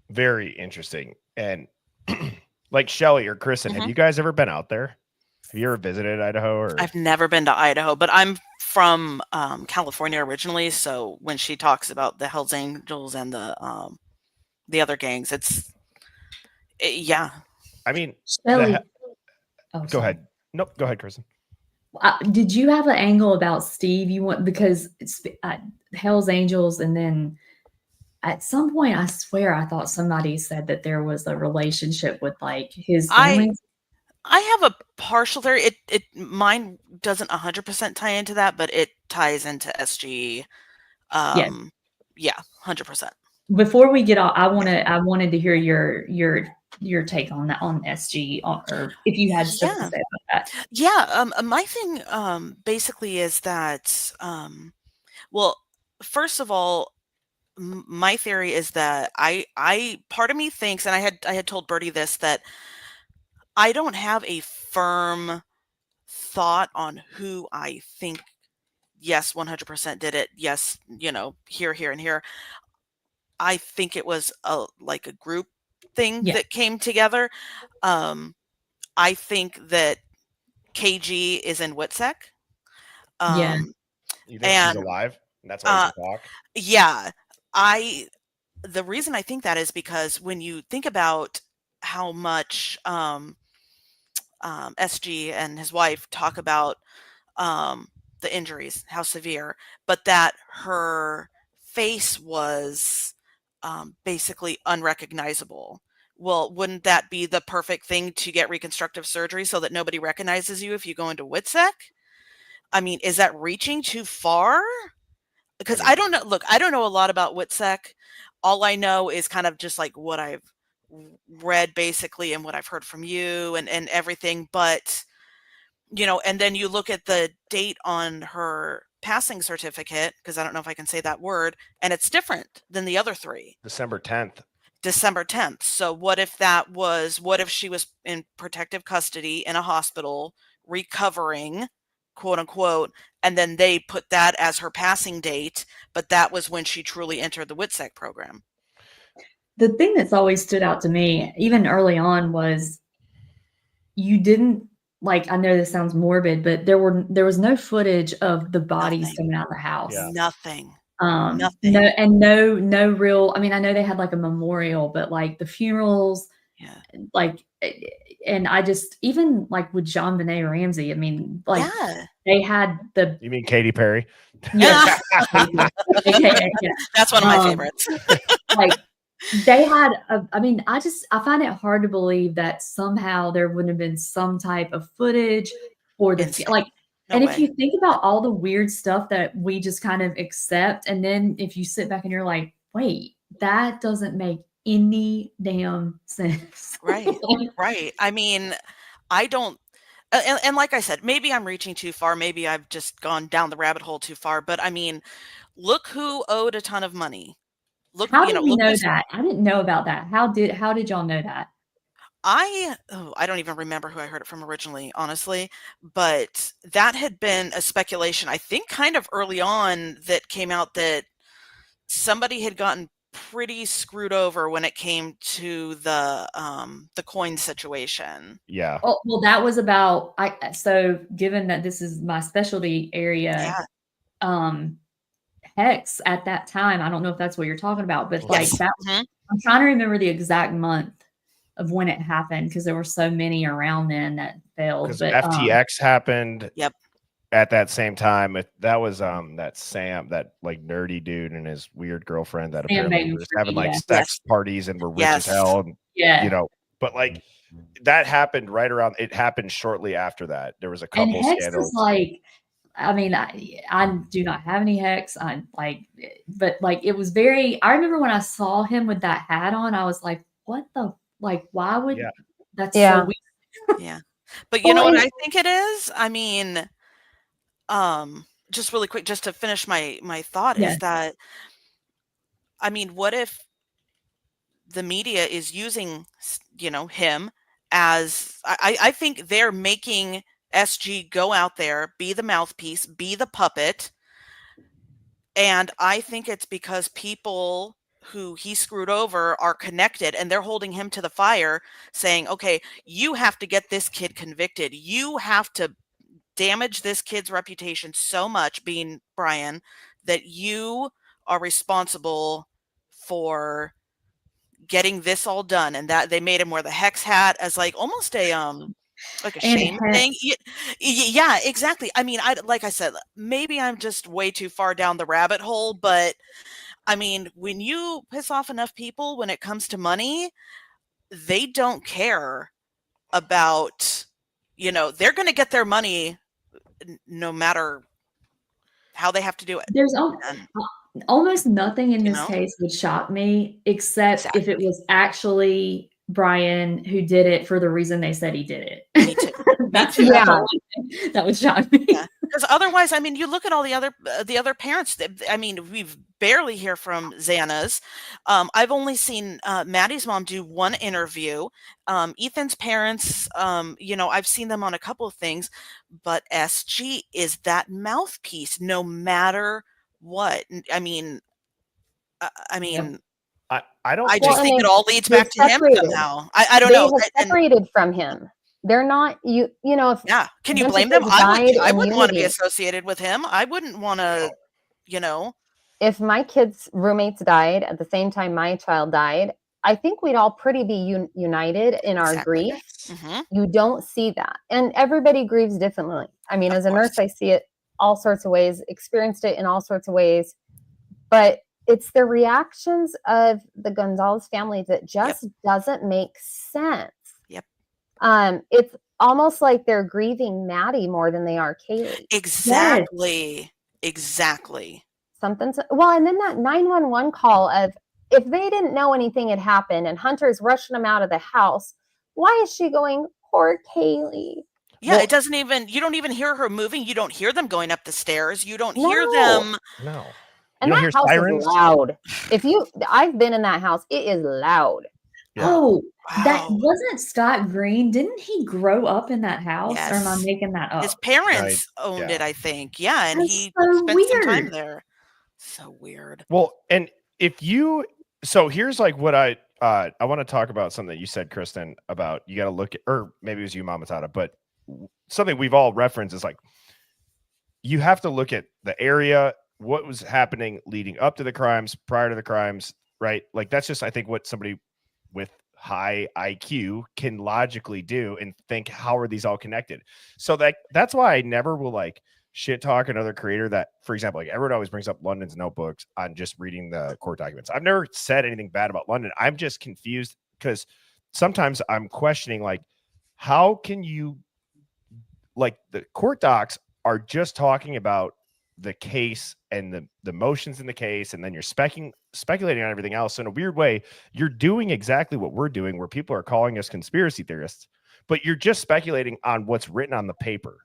very interesting. And like Shelly or Kristen, have you guys ever been out there? Have you ever visited Idaho? Or I've never been to Idaho, but I'm from California originally. So when she talks about the Hells Angels and the other gangs, yeah. I mean, Shelly, go ahead. Nope, go ahead, Kristen. Did you have an angle about Steve? Because it's Hell's Angels, and then at some point, I swear I thought somebody said that there was a relationship with like his family. I have a partial theory. Mine doesn't 100% tie into that, but it ties into SG. Yeah, 100%. Before we get off, I wanted to hear your take on that, on SG, or if you had stuff to say about that. Yeah, my thing basically is that well, first of all, my theory is that I part of me thinks, and I had told Bertie this, that I don't have a firm thought on who I think, yes, 100% did it. Yes, here, and here. I think it was like a group thing that came together. I think that KG is in WITSEC. You think she's alive? And that's why she talk? Yeah. The reason I think that is because when you think about how much SG and his wife talk about the injuries, how severe, but that her face was basically unrecognizable. Well, wouldn't that be the perfect thing to get reconstructive surgery so that nobody recognizes you if you go into WITSEC? I mean, is that reaching too far? Because I don't know. Look, I don't know a lot about WITSEC. All I know is kind of just like what I've read basically and what I've heard from you and everything. But, and then you look at the date on her passing certificate, because I don't know if I can say that word, and it's different than the other 3. December 10th. December 10th. So what if she was in protective custody in a hospital recovering, quote unquote, and then they put that as her passing date, but that was when she truly entered the WITSEC program. The thing that's always stood out to me, even early on, was you didn't, like, I know this sounds morbid, but there was no footage of the bodies Nothing. coming out of the house. Yeah. Nothing. Nothing. No real, I mean, I know they had like a memorial, but like the funerals, Yeah. like, and I just, even like with John Benet Ramsey, I mean, like they had the. You mean Katy Perry? Yes. That's one of my favorites. Like they had, I mean, I find it hard to believe that somehow there wouldn't have been some type of footage or like, and if you think about all the weird stuff that we just kind of accept, and then if you sit back and you're like, wait, that doesn't make any damn sense. Right. Right. I mean, I don't, and like I said, maybe I'm reaching too far. Maybe I've just gone down the rabbit hole too far, but I mean, look who owed a ton of money. Look, how did we know that? I didn't know about that. How did y'all know that? I don't even remember who I heard it from originally, honestly, but that had been a speculation, I think kind of early on, that came out that somebody had gotten pretty screwed over when it came to the coin situation. Yeah. Oh, well, that was about, so given that this is my specialty area, Hex at that time, I don't know if that's what you're talking about, but like that, I'm trying to remember the exact month of when it happened, because there were so many around then that failed. But FTX happened. Yep. At that same time, that was that Sam, that like nerdy dude, and his weird girlfriend that apparently was having like sex parties and were rich as hell. And, you know, but like that happened right around. It happened shortly after that. There was a couple scandals. Like, I mean, I do not have any Hex. I'm like, but like it was very. I remember when I saw him with that hat on, I was like, what the, like, why would that's so weird. Yeah, but you know what I think it is? I mean, just really quick, just to finish my thought, is that, I mean, what if the media is using, you know, him as, I think they're making SG go out there, be the mouthpiece, be the puppet. And I think it's because people who he screwed over are connected, and they're holding him to the fire, saying, okay, you have to get this kid convicted. You have to damage this kid's reputation so much, being Brian, that you are responsible for getting this all done. And that they made him wear the Hex hat as like almost a like a shame thing. Yeah, exactly. I mean, like I said, maybe I'm just way too far down the rabbit hole, but I mean, when you piss off enough people when it comes to money, they don't care about, you know, they're going to get their money no matter how they have to do it. There's almost nothing in this case would shock me, except if it was actually Brian who did it for the reason they said he did it. Me too. That would shock me. Because otherwise, I mean, you look at all the other parents. I mean, we've barely hear from Xana's. I've only seen Maddie's mom do one interview. Ethan's parents, you know, I've seen them on a couple of things, but SG is that mouthpiece no matter what. I mean, I don't. I just think it all leads back to him somehow. I don't know. They separated from him. They're not, you know, if can you blame them? I wouldn't want to be associated with him. I wouldn't want to, you know. If my kids' roommates died at the same time my child died, I think we'd all pretty be united in our grief. You don't see that. And everybody grieves differently. I mean, as a nurse, I see it all sorts of ways, experienced it in all sorts of ways. But it's the reactions of the Gonzalez family that just doesn't make sense. It's almost like they're grieving Maddie more than they are Kaylee. Exactly. Something's well, and then that 911 call of, if they didn't know anything had happened and Hunter's rushing them out of the house, why is she going, poor Kaylee? Yeah, Well, it doesn't even you don't even hear her moving. You don't hear them going up the stairs. You don't hear No. them. no. You And don't that hear house sirens? is loud. I've been in that house. It is loud. Yeah. Oh, that Wow. wasn't Scott Green. Didn't he grow up in that house? Or am I Yes. making that His up? parents owned it, yeah. I think. Yeah, and That's he so spent some time weird. there. So weird. Well, and so here's like what I want to talk about something that you said, Kristen, about you got to look at, or maybe it was you, Mama Tata, but something we've all referenced is like you have to look at the area, what was happening leading up to the crimes, prior to the crimes, right? Like that's just I think what somebody with high IQ can logically do and think how are these all connected. So that's why I never will like shit talk another creator that, for example, like everyone always brings up London's notebooks on just reading the court documents. I've never said anything bad about London. I'm just confused because sometimes I'm questioning like how can you like the court docs are just talking about the case and the motions in the case, and then you're speculating on everything else. So in a weird way, you're doing exactly what we're doing, where people are calling us conspiracy theorists, but you're just speculating on what's written on the paper,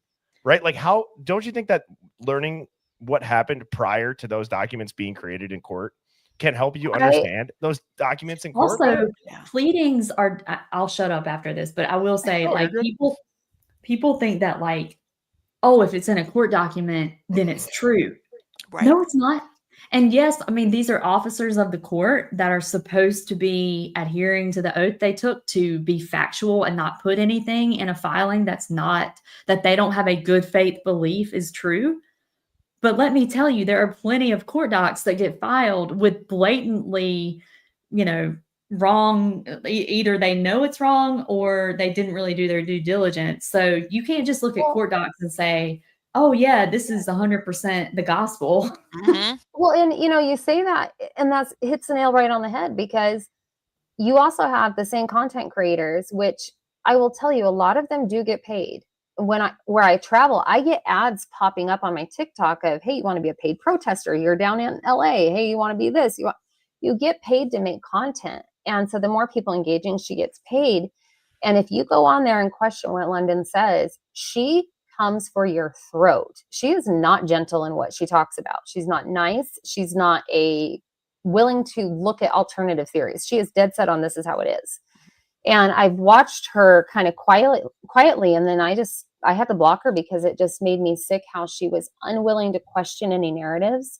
right? Like, how don't you think that learning what happened prior to those documents being created in court can help you understand those documents in court? Also, Yeah. pleadings are. I'll shut up after this, but I will say, Oh, like you're good. people think that like, oh, if it's in a court document, then it's true. Right. No, it's not. And yes, I mean, these are officers of the court that are supposed to be adhering to the oath they took to be factual and not put anything in a filing that they don't have a good faith belief is true. But let me tell you, there are plenty of court docs that get filed with blatantly, wrong. Either they know it's wrong or they didn't really do their due diligence. So you can't just look at court docs and say, oh yeah, this is 100% the gospel. Mhm. Well, and you say that, and that's hits the nail right on the head, because you also have the same content creators, which I will tell you, a lot of them do get paid. Where I travel, I get ads popping up on my TikTok of, hey, you want to be a paid protester? You're down in LA. Hey, you want to be this? You get paid to make content. And so the more people engaging, she gets paid. And if you go on there and question what London says, she comes for your throat. She is not gentle in what she talks about. She's not nice. She's not willing to look at alternative theories. She is dead set on this is how it is. And I've watched her kind of quietly, and then I had to block her because it just made me sick how she was unwilling to question any narratives.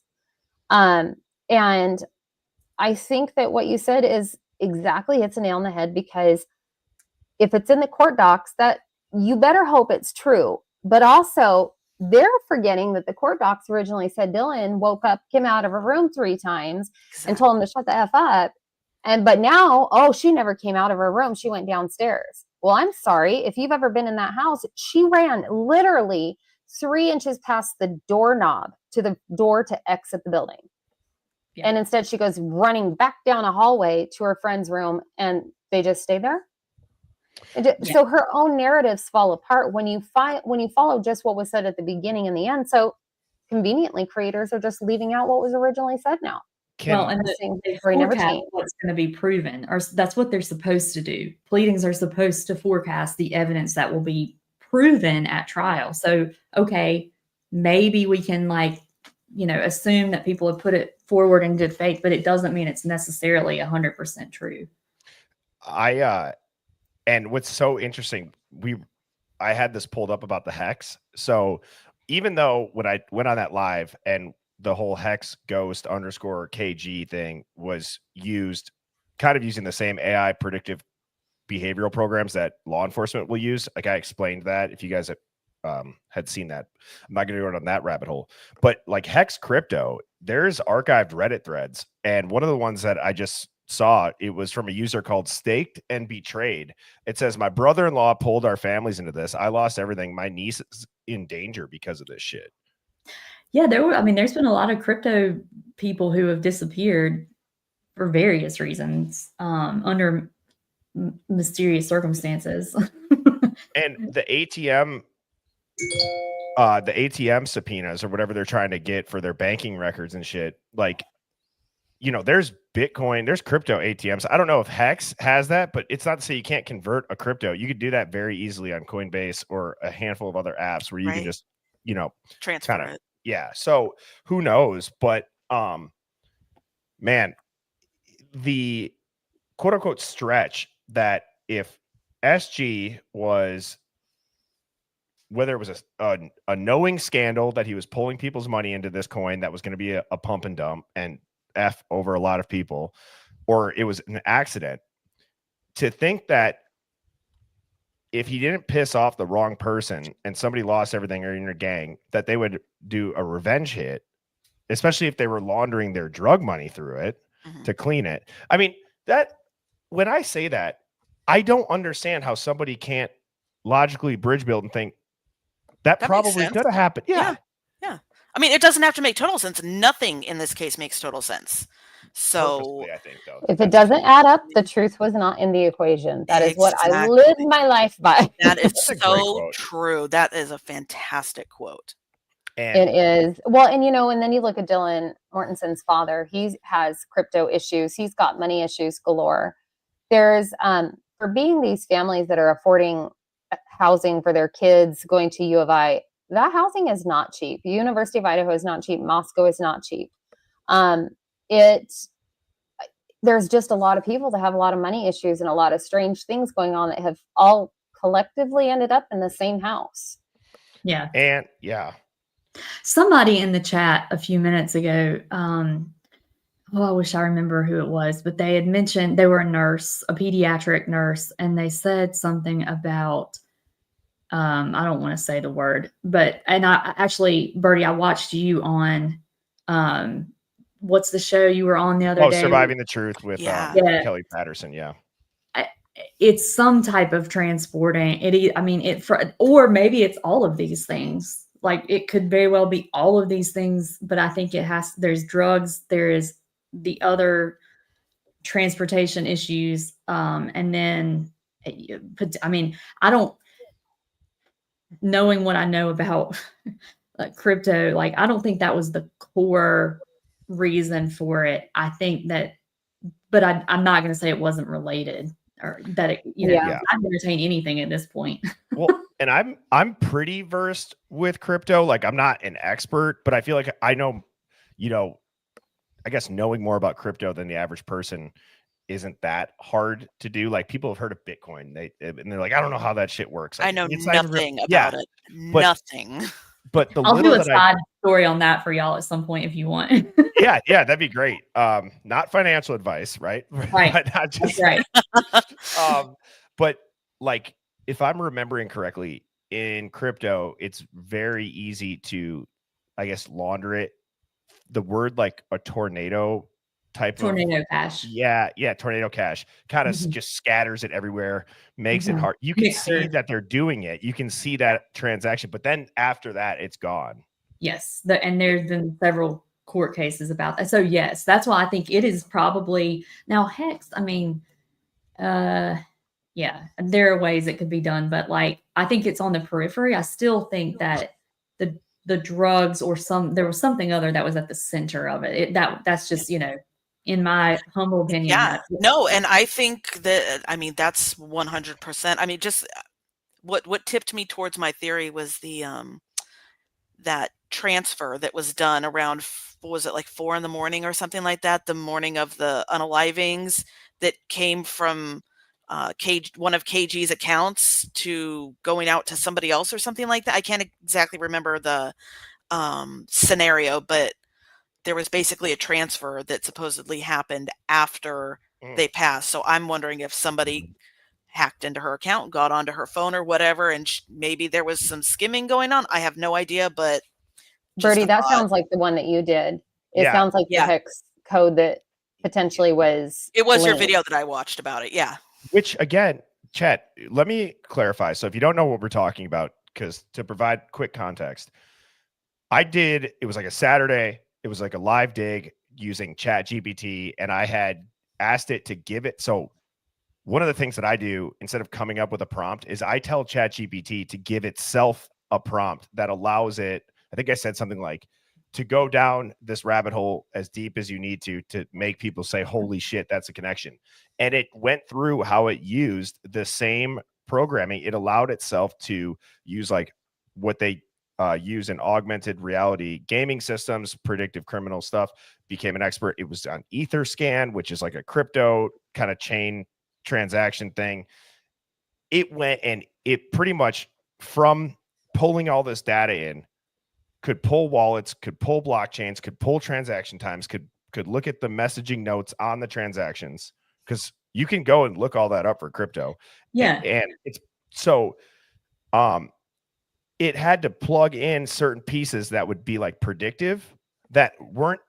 And I think that what you said is exactly hits a nail on the head, because if it's in the court docs, that you better hope it's true. But also, they're forgetting that the court docs originally said Dylan woke up, came out of her room 3 times and told him to shut the F up. But now, she never came out of her room. She went downstairs. Well, I'm sorry. If you've ever been in that house, she ran literally 3 inches past the doorknob to the door to exit the building. Yeah. And instead she goes running back down a hallway to her friend's room, and they just stay there. So her own narratives fall apart when you follow just what was said at the beginning and the end. So conveniently, creators are just leaving out what was originally said now. And they forecast what's going to be proven, or that's what they're supposed to do. Pleadings are supposed to forecast the evidence that will be proven at trial. So, okay, maybe we can assume that people have put it forward in good faith, but it doesn't mean it's necessarily 100% true. And what's so interesting, I had this pulled up about the hex. So even though when I went on that live and the whole hex ghost _KG thing was used, kind of using the same AI predictive behavioral programs that law enforcement will use. Like I explained that if you guys had seen that, I'm not going to go on that rabbit hole, but like Hex Crypto, there's archived Reddit threads. And one of the ones that I just saw, it was from a user called Staked and Betrayed. It says, my brother-in-law pulled our families into this. I lost everything. My niece is in danger because of this shit. Yeah, there's been a lot of crypto people who have disappeared for various reasons, under mysterious circumstances. And the ATM subpoenas or whatever they're trying to get for their banking records and shit, like there's Bitcoin, there's crypto ATMs. I don't know if Hex has that, but it's not to say you can't convert a crypto. You could do that very easily on Coinbase or a handful of other apps where you can just, transfer kind of, it. yeah. So who knows? But man, the quote unquote stretch that if SG was, whether it was a knowing scandal that he was pulling people's money into this coin that was going to be a pump and dump and F over a lot of people, or it was an accident, to think that if he didn't piss off the wrong person and somebody lost everything or in your gang, that they would do a revenge hit, especially if they were laundering their drug money through it to clean it. I mean, that when I say that, I don't understand how somebody can't logically bridge build and think that probably could have happened. Yeah. I mean, it doesn't have to make total sense. Nothing in this case makes total sense. So Purposely, I think, though. If it doesn't add up, the truth was not in the equation. That is what I live my life by. That is That's a great so quote. true. That is a fantastic quote. It is. Well, and and then you look at Dylan Mortenson's father. He has crypto issues. He's got money issues galore. There's for being these families that are affording housing for their kids going to U of I, that housing is not cheap. The University of Idaho is not cheap. Moscow is not cheap. There's just a lot of people that have a lot of money issues and a lot of strange things going on that have all collectively ended up in the same house. Yeah. And yeah. Somebody in the chat a few minutes ago, I wish I remember who it was, but they had mentioned they were a nurse, a pediatric nurse, and they said something about, I don't want to say the word, and I actually, Bertie, I watched you on, what's the show you were on the other day? Surviving the Truth with Kelly Patterson. Yeah. It's some type of transporting or maybe it's all of these things. Like it could very well be all of these things, but I think there's drugs, there is the other transportation issues. And then, knowing what I know about crypto, like, I don't think that was the core reason for it. I think that, but I'm not going to say it wasn't related or that it, I'd entertain anything at this point. Well, and I'm pretty versed with crypto. Like I'm not an expert, but I feel like I know, I guess knowing more about crypto than the average person isn't that hard to do. Like people have heard of Bitcoin, and they're like, I don't know how that shit works. Like, I know nothing about it. Nothing. But I'll do a side story on that for y'all at some point if you want. yeah, that'd be great. Not financial advice, right? Right. Not just, right. But like, if I'm remembering correctly, in crypto, it's very easy to, I guess, launder it. The word like a tornado type tornado cash. Yeah, tornado cash kind of just scatters it everywhere, makes it hard. You can see that they're doing it. You can see that transaction, but then after that, it's gone. Yes, and there's been several court cases about that. So yes, that's why I think it is probably now Hex. I mean, yeah, there are ways it could be done, but like I think it's on the periphery. I still think that the drugs or there was something other that was at the center of it. That's just in my humble opinion. Yeah, no, and I think that that's 100%. I mean, just what tipped me towards my theory was the that transfer that was done around, what was it, like 4 a.m. or something like that, the morning of the unalivings, that came from one of KG's accounts to going out to somebody else or something like that. I can't exactly remember the scenario, but there was basically a transfer that supposedly happened after they passed. So I'm wondering if somebody hacked into her account, got onto her phone or whatever, and maybe there was some skimming going on. I have no idea, but Bertie, that sounds like the one that you did. It sounds like the Hex code that potentially was. It was your video that I watched about it. Yeah. Which again, chat, let me clarify. So if you don't know what we're talking about, because to provide quick context, it was like a Saturday. It was like a live dig using ChatGPT, and I had asked it to give it. So one of the things that I do instead of coming up with a prompt is I tell ChatGPT to give itself a prompt that allows it. I think I said something like, to go down this rabbit hole as deep as you need to make people say, holy shit, that's a connection. And it went through how it used the same programming. It allowed itself to use like what they use in augmented reality gaming systems, predictive criminal stuff, became an expert. It was on Etherscan, which is like a crypto kind of chain transaction thing. It went and it pretty much, from pulling all this data in, could pull wallets, could pull blockchains, could pull transaction times, could look at the messaging notes on the transactions, because you can go and look all that up for crypto. Yeah. And it's so it had to plug in certain pieces that would be like predictive that weren't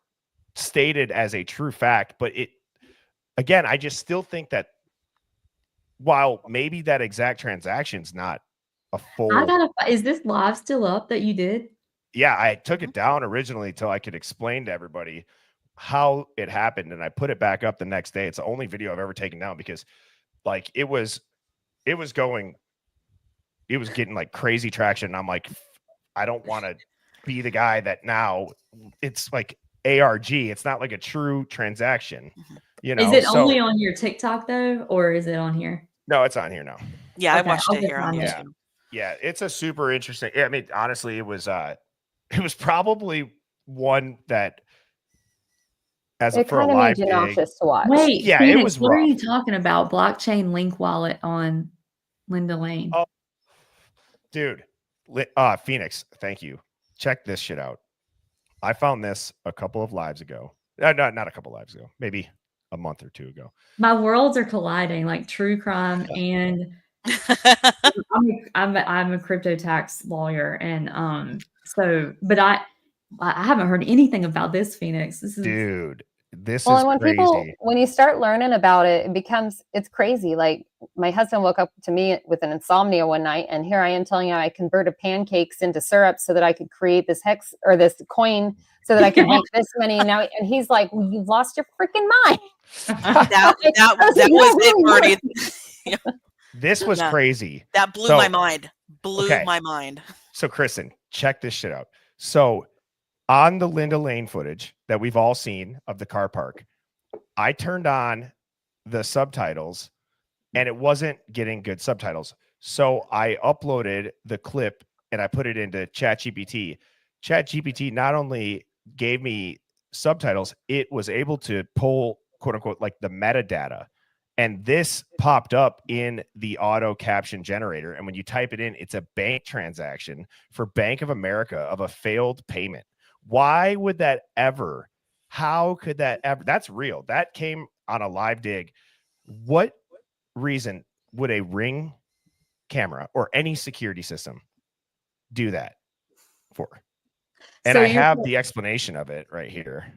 stated as a true fact. But it, again, I just still think that while maybe that exact transaction's not a full, is this live still up that you did? Yeah, I took it down originally till I could explain to everybody how it happened, and I put it back up the next day. It's the only video I've ever taken down because like it was getting like crazy traction. And I'm like, I don't want to be the guy that now it's like ARG. It's not like a true transaction. You know, is it only on your TikTok though, or is it on here? No, it's on here now. Yeah, Okay, I watched I'll it get here on on it. YouTube. Yeah, it's a super interesting. I mean, honestly, it was probably one that as It for a kind of live made you gig, nauseous to watch. Wait, Yeah, Phoenix, it was what are rough. you talking about? Blockchain link wallet on Linda Lane. Oh, dude, Phoenix, thank you. Check this shit out. I found this a couple of lives ago. Not a couple lives ago, maybe a month or two ago. My worlds are colliding, like true crime and I'm a crypto tax lawyer, and so, but I haven't heard anything about this, Phoenix. This is Dude, this Well, is and crazy. when you start learning about it, it's crazy. Like my husband woke up to me with an insomnia one night, and here I am telling you I converted pancakes into syrup so that I could create this hex or this coin so that I could make this many. Now, and he's like, well, "You've lost your freaking mind." that was it, Bernie. This was crazy. That blew my mind. My mind. So, Kristen, check this shit out. So, on the Linda Lane footage that we've all seen of the car park, I turned on the subtitles and it wasn't getting good subtitles. So I uploaded the clip and I put it into ChatGPT. ChatGPT not only gave me subtitles, it was able to pull, quote unquote, like the metadata. And this popped up in the auto caption generator. And when you type it in, it's a bank transaction for Bank of America of a failed payment. Why would that ever? How could that ever? That's real. That came on a live dig. What reason would a Ring camera or any security system do that for? And I have the explanation of it right here.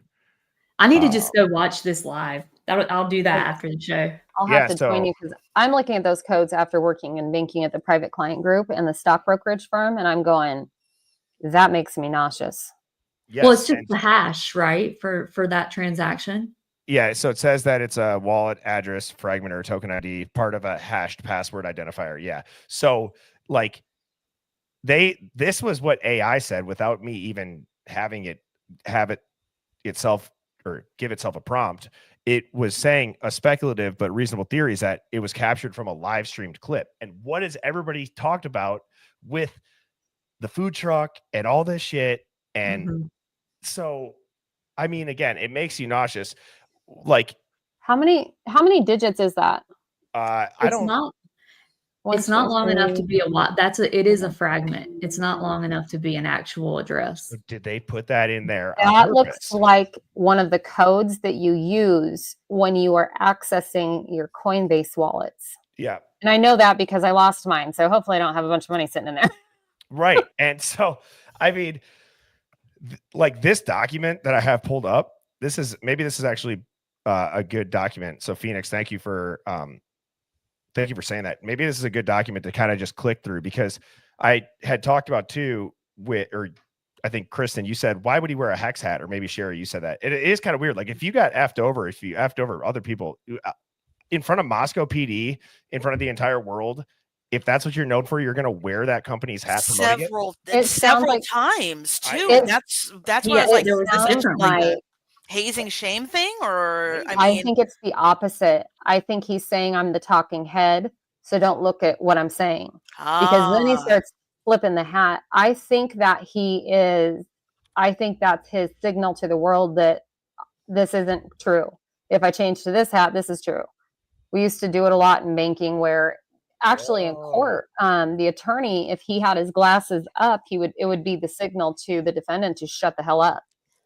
I need to just go watch this live. I'll do that after the show. I'll have to join you because I'm looking at those codes after working in banking at the private client group and the stock brokerage firm, and I'm going, that makes me nauseous. Yes, well, it's just the hash, right, for that transaction. Yeah, so it says that it's a wallet address fragment or token ID, part of a hashed password identifier. Yeah, so like this was what AI said without me even having it itself or give itself a prompt. It was saying a speculative but reasonable theory is that it was captured from a live streamed clip. And what has everybody talked about with the food truck and all this shit? And so, I mean, again, it makes you nauseous. Like, how many digits is that? It's not long enough to be a lot. It is a fragment. It's not long enough to be an actual address. Did they put that in there? That looks like one of the codes that you use when you are accessing your Coinbase wallets. Yeah. And I know that because I lost mine. So hopefully I don't have a bunch of money sitting in there. Right. And so, I mean, like this document that I have pulled up, this is actually a good document. So Phoenix, thank you for saying that. Maybe this is a good document to kind of just click through, because I had talked about too or I think Kristen, you said, why would he wear a hex hat? Or maybe Sherry, you said that. It is kind of weird. Like if you effed over other people in front of Moscow PD, in front of the entire world, if that's what you're known for, you're going to wear that company's hat promoting it? Several times too. That's where I was Yeah, like, there was is a this different like a like hazing shame thing, or I think it's the opposite. I think he's saying I'm the talking head, so don't look at what I'm saying. Because then he starts flipping the hat. I think that's his signal to the world that this isn't true. If I change to this hat, this is true. We used to do it a lot in banking where actually in court, the attorney, if he had his glasses up, it would be the signal to the defendant to shut the hell up.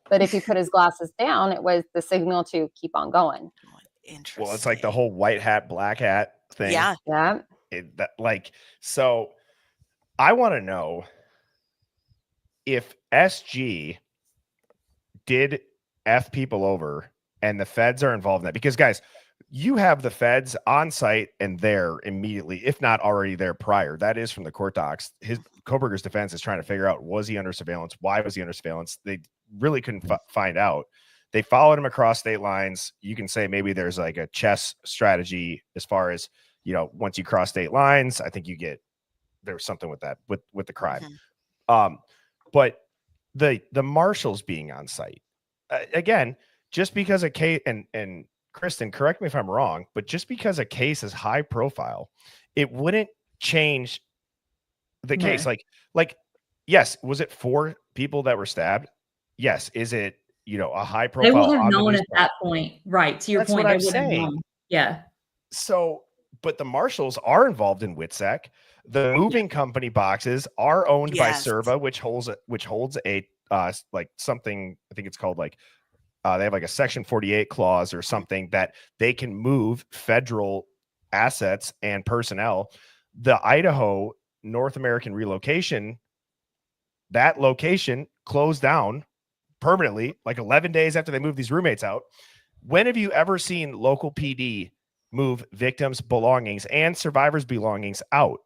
But if he put his glasses down, it was the signal to keep on going. Interesting. Well, it's like the whole white hat, black hat thing. Yeah. So I want to know if SG did F people over and the feds are involved in that. Because, guys, you have the feds on site and there immediately, if not already there prior. That is from the court docs. Koberger's defense is trying to figure out, was he under surveillance? Why was he under surveillance? They really couldn't find out. They followed him across state lines. You can say maybe there's like a chess strategy as far as, once you cross state lines, I think there's something with that, with the crime. Mm-hmm. But the marshals being on site, again, just because a case, and Kristen, correct me if I'm wrong, but just because a case is high profile, it wouldn't change the case. Like, yes, was it 4 people that were stabbed? Yes. Is it, a high profile? They would have known at that point, right? To your point, what they I'm would have saying. known. Yeah. So, but the marshals are involved in WITSEC. The moving company boxes are owned by Serva, which holds a like something, I think it's called like, they have like a Section 48 clause or something that they can move federal assets and personnel. The Idaho North American relocation, that location closed down permanently, like 11 days after they moved these roommates out. When have you ever seen local PD move victims' belongings and survivors' belongings out?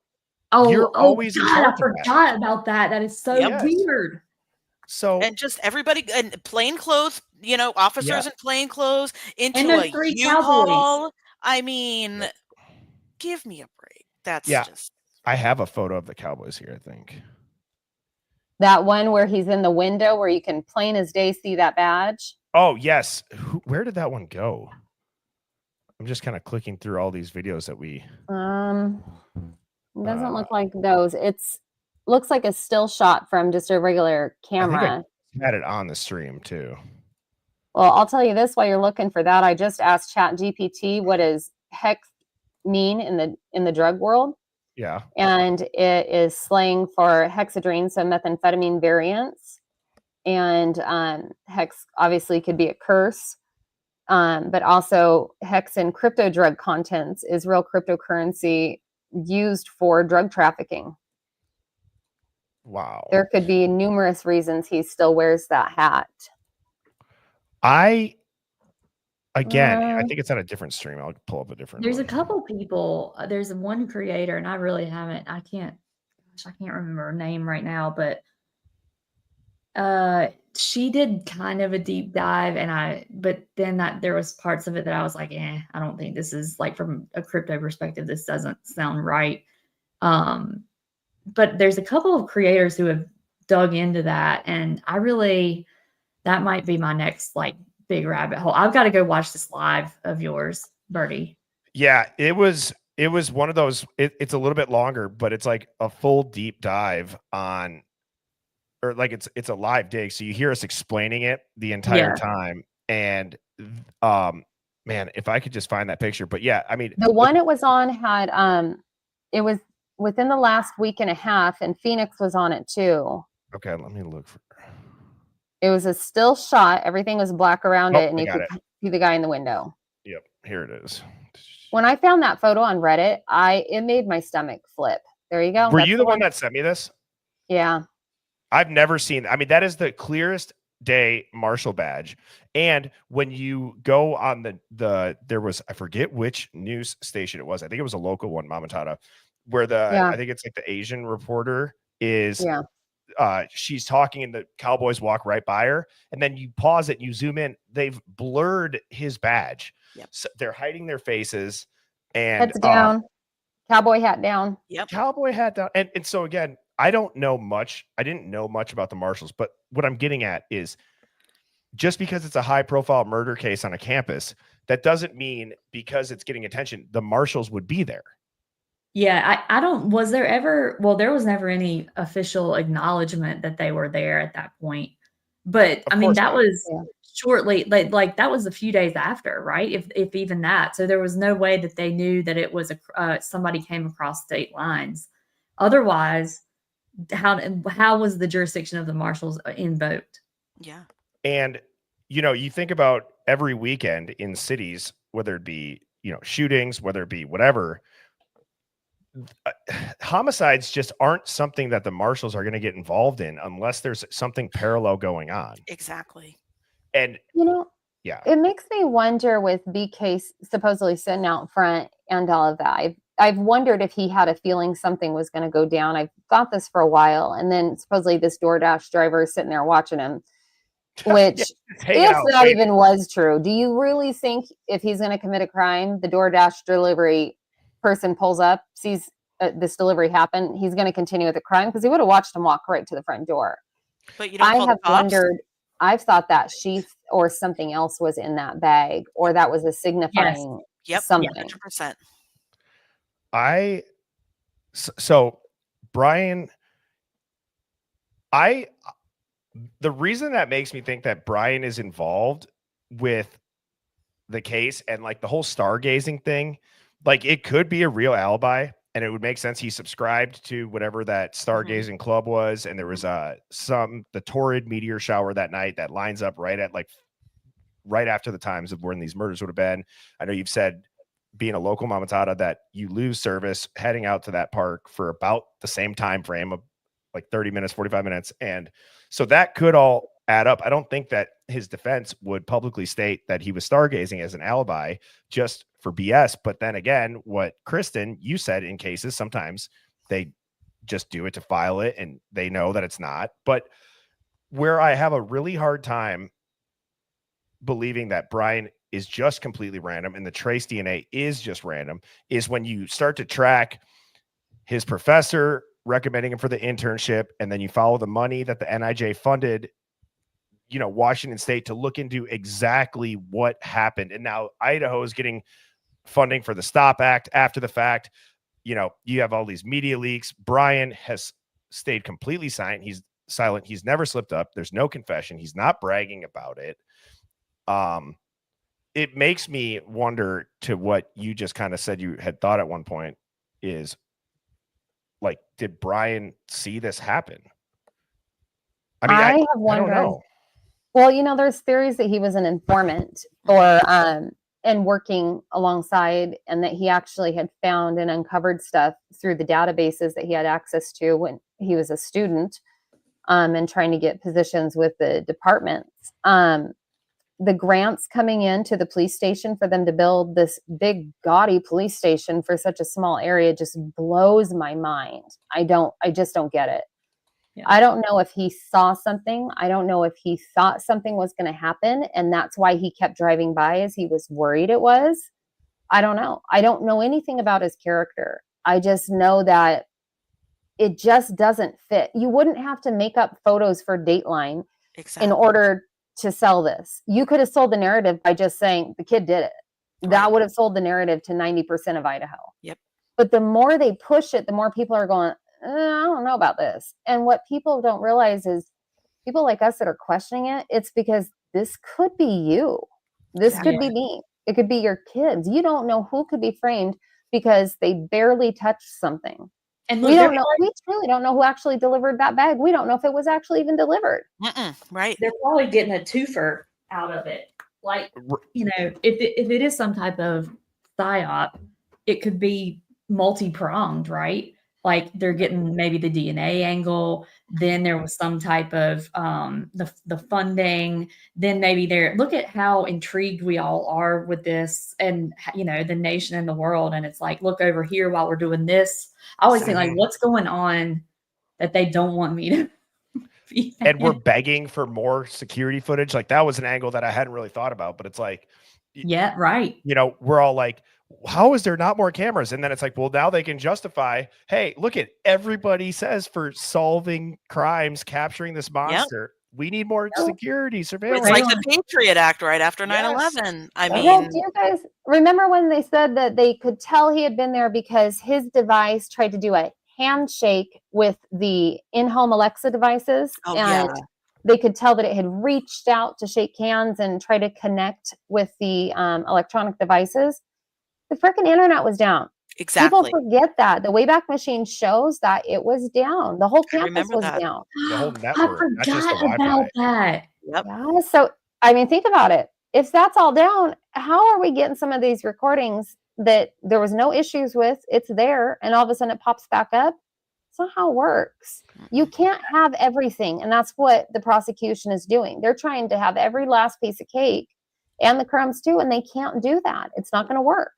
You're always in charge. I forgot about that. That is so weird. So, and just everybody in plain clothes, officers in plain clothes into a U-Haul. I mean, give me a break. That's just. I have a photo of the Cowboys here, I think. That one where he's in the window where you can plain as day see that badge. Oh, yes. Where did that one go? I'm just kind of clicking through all these videos that we. It doesn't look like those. Looks like a still shot from just a regular camera. I had it on the stream too. Well, I'll tell you this while you're looking for that. I just asked ChatGPT what does hex mean in the drug world. Yeah. And it is slang for hexadrine, so methamphetamine variants. And hex obviously could be a curse. But also hex in crypto drug contents is real cryptocurrency used for drug trafficking. Wow. There could be numerous reasons he still wears that hat. I think it's on a different stream. I'll pull up a different. There's a couple people. There's one creator, and I really haven't. I can't remember her name right now, but she did kind of a deep dive, but then there was parts of it that I was like, I don't think this is like from a crypto perspective. This doesn't sound right. But there's a couple of creators who have dug into that, and that might be my next like big rabbit hole. I've got to go watch this live of yours, Birdie. Yeah, it was one of those. It's a little bit longer, but it's like a full deep dive on, or like it's a live dig. So you hear us explaining it the entire time, and man, if I could just find that picture. But yeah, I mean, the one it was on had it was within the last week and a half, and Phoenix was on it too. Okay, let me look for. It was a still shot. Everything was black around it, and you could see the guy in the window. Yep, here it is. When I found that photo on Reddit, it made my stomach flip. There you go. Were you the one that sent me this? Yeah. I've never seen. I mean, that is the clearest day marshal badge. And when you go on there was, I forget which news station it was. I think it was a local one, Mamatata, where I think it's like the Asian reporter is. Yeah. She's talking and the Cowboys walk right by her, and then you pause it and you zoom in. They've blurred his badge. Yep. So they're hiding their faces and heads down. Cowboy hat down. Yep. Cowboy hat down. And so again, I didn't know much about the marshals, but what I'm getting at is just because it's a high profile murder case on a campus, that doesn't mean because it's getting attention, the marshals would be there. Yeah, I don't, was there ever, well, there was never any official acknowledgement that they were there at that point. But Of I mean, course that not. was Yeah. shortly, like that was a few days after, right? If even that. So there was no way that they knew that it was somebody came across state lines. Otherwise, how was the jurisdiction of the marshals invoked? Yeah. And, you know, you think about every weekend in cities, whether it be, you know, shootings, whether it be whatever, homicides just aren't something that the marshals are going to get involved in unless there's something parallel going on. Exactly. And, You know, yeah, it makes me wonder with BK supposedly sitting out front and all of that. I've wondered if he had a feeling something was going to go down. I've thought this for a while. And then supposedly this DoorDash driver is sitting there watching him, which if that even was true, do you really think if he's going to commit a crime, the DoorDash delivery person pulls up, sees this delivery happen, he's going to continue with the crime? Because he would have watched him walk right to the front door. But you don't I call have the cops? wondered, I've thought that sheath or something else was in that bag, or that was a signifying Yep. something. 100%. So Brian, the reason that makes me think that Brian is involved with the case and like the whole stargazing thing, like it could be a real alibi and it would make sense. He subscribed to whatever that stargazing club was. And there was the torrid meteor shower that night that lines up right after the times of when these murders would have been. I know you've said, being a local Mamatata, that you lose service heading out to that park for about the same time frame of like 30 minutes, 45 minutes. And so that could all add up. I don't think that his defense would publicly state that he was stargazing as an alibi just for BS. But then again, what Kristen, you said in cases, sometimes they just do it to file it and they know that it's not. But where I have a really hard time believing that Brian is just completely random and the trace DNA is just random is when you start to track his professor recommending him for the internship, and then you follow the money that the NIJ funded, you know, Washington State to look into exactly what happened. And now Idaho is getting funding for the STOP Act after the fact. You know, you have all these media leaks. Brian has stayed completely silent. He's never slipped up. There's no confession. He's not bragging about it. It makes me wonder to what you just kind of said you had thought at one point is like, did Brian see this happen? I mean, I have wondered. I don't know. Well, you know, there's theories that he was an informant or and working alongside, and that he actually had found and uncovered stuff through the databases that he had access to when he was a student, and trying to get positions with the departments. The grants coming into the police station for them to build this big gaudy police station for such a small area just blows my mind. I just don't get it. Yeah. I don't know if he saw something. I don't know if he thought something was going to happen, and that's why he kept driving by as he was worried it was. I don't know. I don't know anything about his character. I just know that it just doesn't fit. You wouldn't have to make up photos for Dateline in order to sell this. You could have sold the narrative by just saying the kid did it. Right. That would have sold the narrative to 90% of Idaho. Yep. But the more they push it, the more people are going, I don't know about this. And what people don't realize is people like us that are questioning it, it's because this could be you. This could be me. It could be your kids. You don't know who could be framed because they barely touched something. And we don't know. We truly don't know who actually delivered that bag. We don't know if it was actually even delivered. Right. They're probably getting a twofer out of it. Like, you know, if it is some type of psyop, it could be multi-pronged, right? Like they're getting maybe the DNA angle. Then there was some type of the funding. Then maybe look at how intrigued we all are with this, and you know, the nation and the world. And it's like, look over here while we're doing this. I always think like, what's going on that they don't want me to? And we're begging for more security footage. Like that was an angle that I hadn't really thought about, but it's like, yeah, right. You know, we're all like, how is there not more cameras? And then it's like, well, now they can justify, hey, look at everybody says for solving crimes, capturing this monster, we need more security surveillance. It's like the Patriot Act right after 9/11. I Well, mean, do you guys remember when they said that they could tell he had been there because his device tried to do a handshake with the in-home Alexa devices, oh and yeah, they could tell that it had reached out to shake hands and try to connect with the electronic devices. The freaking internet was down. exactly. People forget that. The Wayback Machine shows that it was down. The whole I campus remember was that. down. The whole I network, not just the forgot Wi-Fi. about that. Yep. Yeah. So, I mean, think about it. If that's all down, how are we getting some of these recordings that there was no issues with? It's there, and all of a sudden it pops back up. That's not how it works. You can't have everything, and that's what the prosecution is doing. They're trying to have every last piece of cake and the crumbs too, and they can't do that. It's not going to work.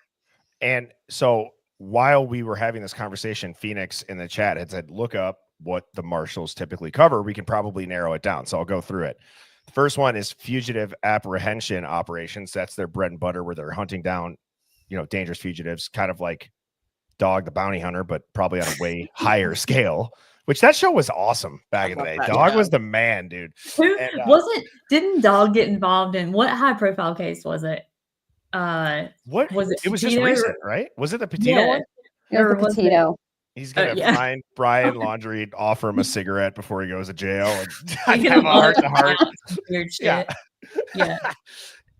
And so while we were having this conversation, Phoenix in the chat had said, look up what the marshals typically cover. We can probably narrow it down. So I'll go through it. The first one is fugitive apprehension operations. That's their bread and butter, where they're hunting down, dangerous fugitives, kind of like Dog the Bounty Hunter, but probably on a way higher scale. Which that show was awesome back in the day. Dog was the man, dude. Didn't Dog get involved in what high profile case was it? What was it? It was just Petito? recent, right? Was it the Petito one? It was the Petito. He's gonna find Brian Laundrie, offer him a cigarette before he goes to jail, and He's have a gonna heart to heart. Weird shit. Yeah.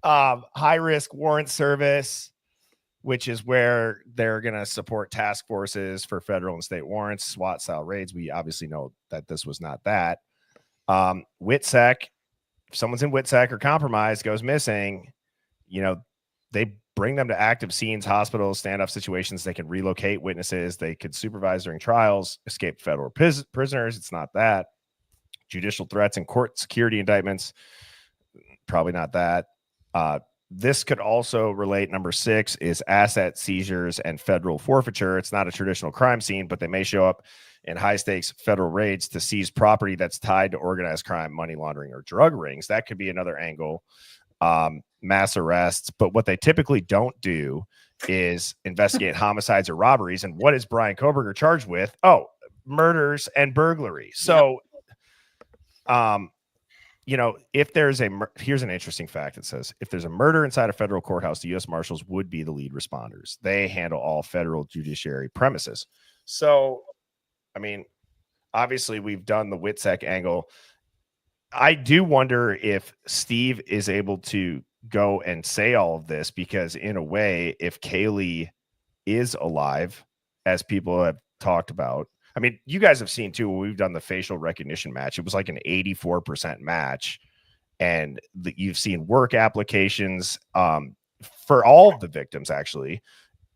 High risk warrant service, which is where they're gonna support task forces for federal and state warrants, SWAT style raids. We obviously know that this was not that. WITSEC, if someone's in WITSEC or compromised, goes missing, they bring them to active scenes, hospitals, standoff situations. They can relocate witnesses. They could supervise during trials, escape federal prisoners. It's not that. Judicial threats and court security indictments. Probably not that. This could also relate. Number 6 is asset seizures and federal forfeiture. It's not a traditional crime scene, but they may show up in high stakes federal raids to seize property that's tied to organized crime, money laundering, or drug rings. That could be another angle. Mass arrests, but what they typically don't do is investigate homicides or robberies. And what is Brian Koberger charged with? Oh, murders and burglary. So, if there's here's an interesting fact. It says if there's a murder inside a federal courthouse, the U.S. Marshals would be the lead responders. They handle all federal judiciary premises. So, I mean, obviously we've done the WITSEC angle. I do wonder if Steve is able to go and say all of this, because in a way, if Kaylee is alive, as people have talked about, I mean, you guys have seen too, when we've done the facial recognition match, it was like an 84% match. And you've seen work applications for all of the victims, actually.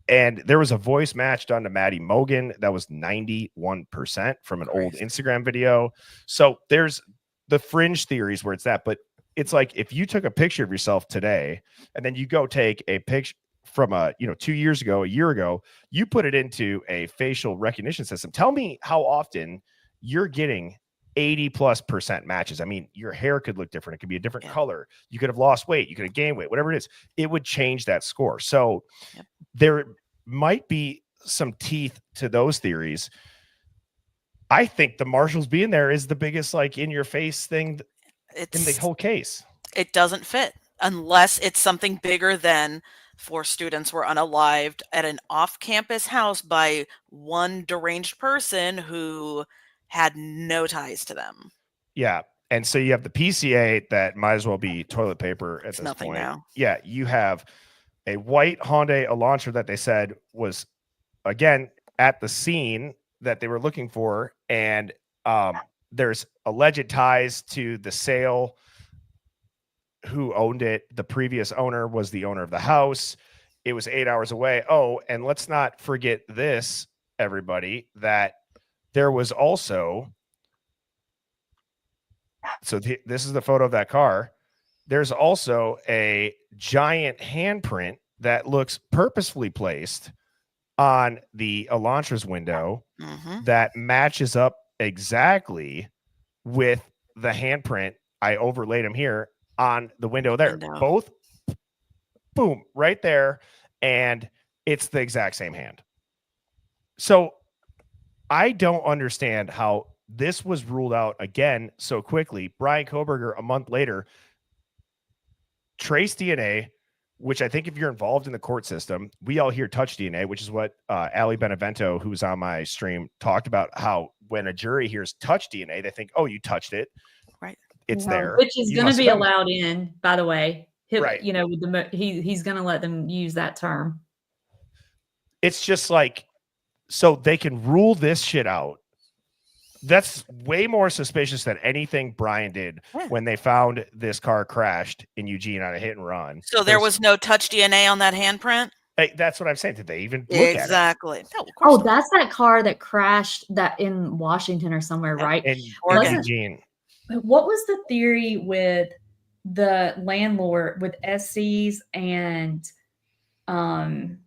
And there was a voice match done to Maddie Mogan that was 91% from an old Instagram video. So there's the fringe theories where it's that, but it's like if you took a picture of yourself today and then you go take a picture from 2 years ago, a year ago, you put it into a facial recognition system. Tell me how often you're getting 80+% matches. I mean, your hair could look different. It could be a different color. You could have lost weight. You could have gained weight, whatever it is. It would change that score. So there might be some teeth to those theories. I think the marshals being there is the biggest, in your face thing in the whole case. It doesn't fit unless it's something bigger than 4 students were unalived at an off-campus house by one deranged person who had no ties to them. Yeah. And so you have the PCA that might as well be toilet paper at this point. Now. Yeah. You have a white Hyundai Elantra that they said was, again, at the scene that they were looking for. And there's alleged ties to the sale. Who owned it? The previous owner was the owner of the house. It was 8 hours away. Oh, and let's not forget this, everybody, that there was also, this is the photo of that car. There's also a giant handprint that looks purposefully placed on the Elantra's window that matches up exactly with the handprint. I overlaid them here on the window there. Both, boom, right there. And it's the exact same hand. So I don't understand how this was ruled out again so quickly. Brian Koberger, a month later, trace DNA, which I think if you're involved in the court system, we all hear touch DNA, which is what Ali Benevento, who's on my stream, talked about, how when a jury hears touch DNA, they think, oh, you touched it. Right. It's there. Which is You going to must be have done allowed in, by the way. Right. You know, with he's going to let them use that term. It's just like, so they can rule this shit out. That's way more suspicious than anything Brian did when they found this car crashed in Eugene on a hit and run. So there was no touch DNA on that handprint? Hey, that's what I'm saying. Did they even look at it? Exactly. No, of course not. That's that car that crashed that in Washington or somewhere, right? In Eugene. What was the theory with the landlord with SCs and the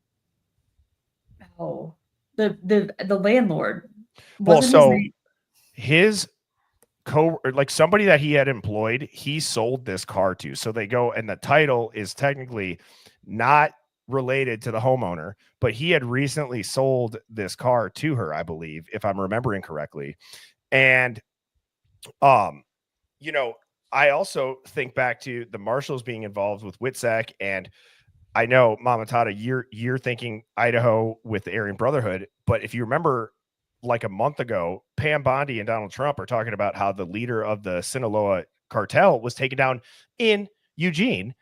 landlord? Well, so his like somebody that he had employed, he sold this car to. So they go, and the title is technically not related to the homeowner, but he had recently sold this car to her, I believe, if I'm remembering correctly. And you know, I also think back to the marshals being involved with Witsack, and I know, Mama Tata, you're thinking Idaho with the Aryan Brotherhood, but if you remember, like a month ago, Pam Bondi and Donald Trump are talking about how the leader of the Sinaloa cartel was taken down in Eugene.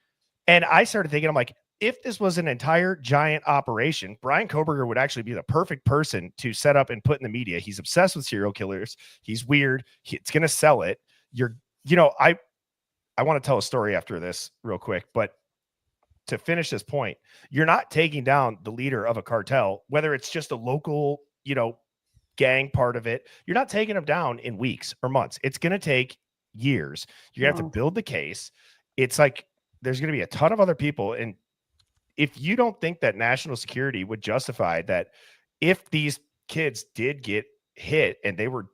And I started thinking, I'm like, if this was an entire giant operation, Brian Koberger would actually be the perfect person to set up and put in the media. He's obsessed with serial killers. He's weird. It's going to sell it. I want to tell a story after this real quick, but to finish this point, you're not taking down the leader of a cartel, whether it's just a local, gang part of it. You're not taking them down in weeks or months. It's going to take years. You're going to have to build the case. It's like there's going to be a ton of other people. And if you don't think that national security would justify that, if these kids did get hit and they were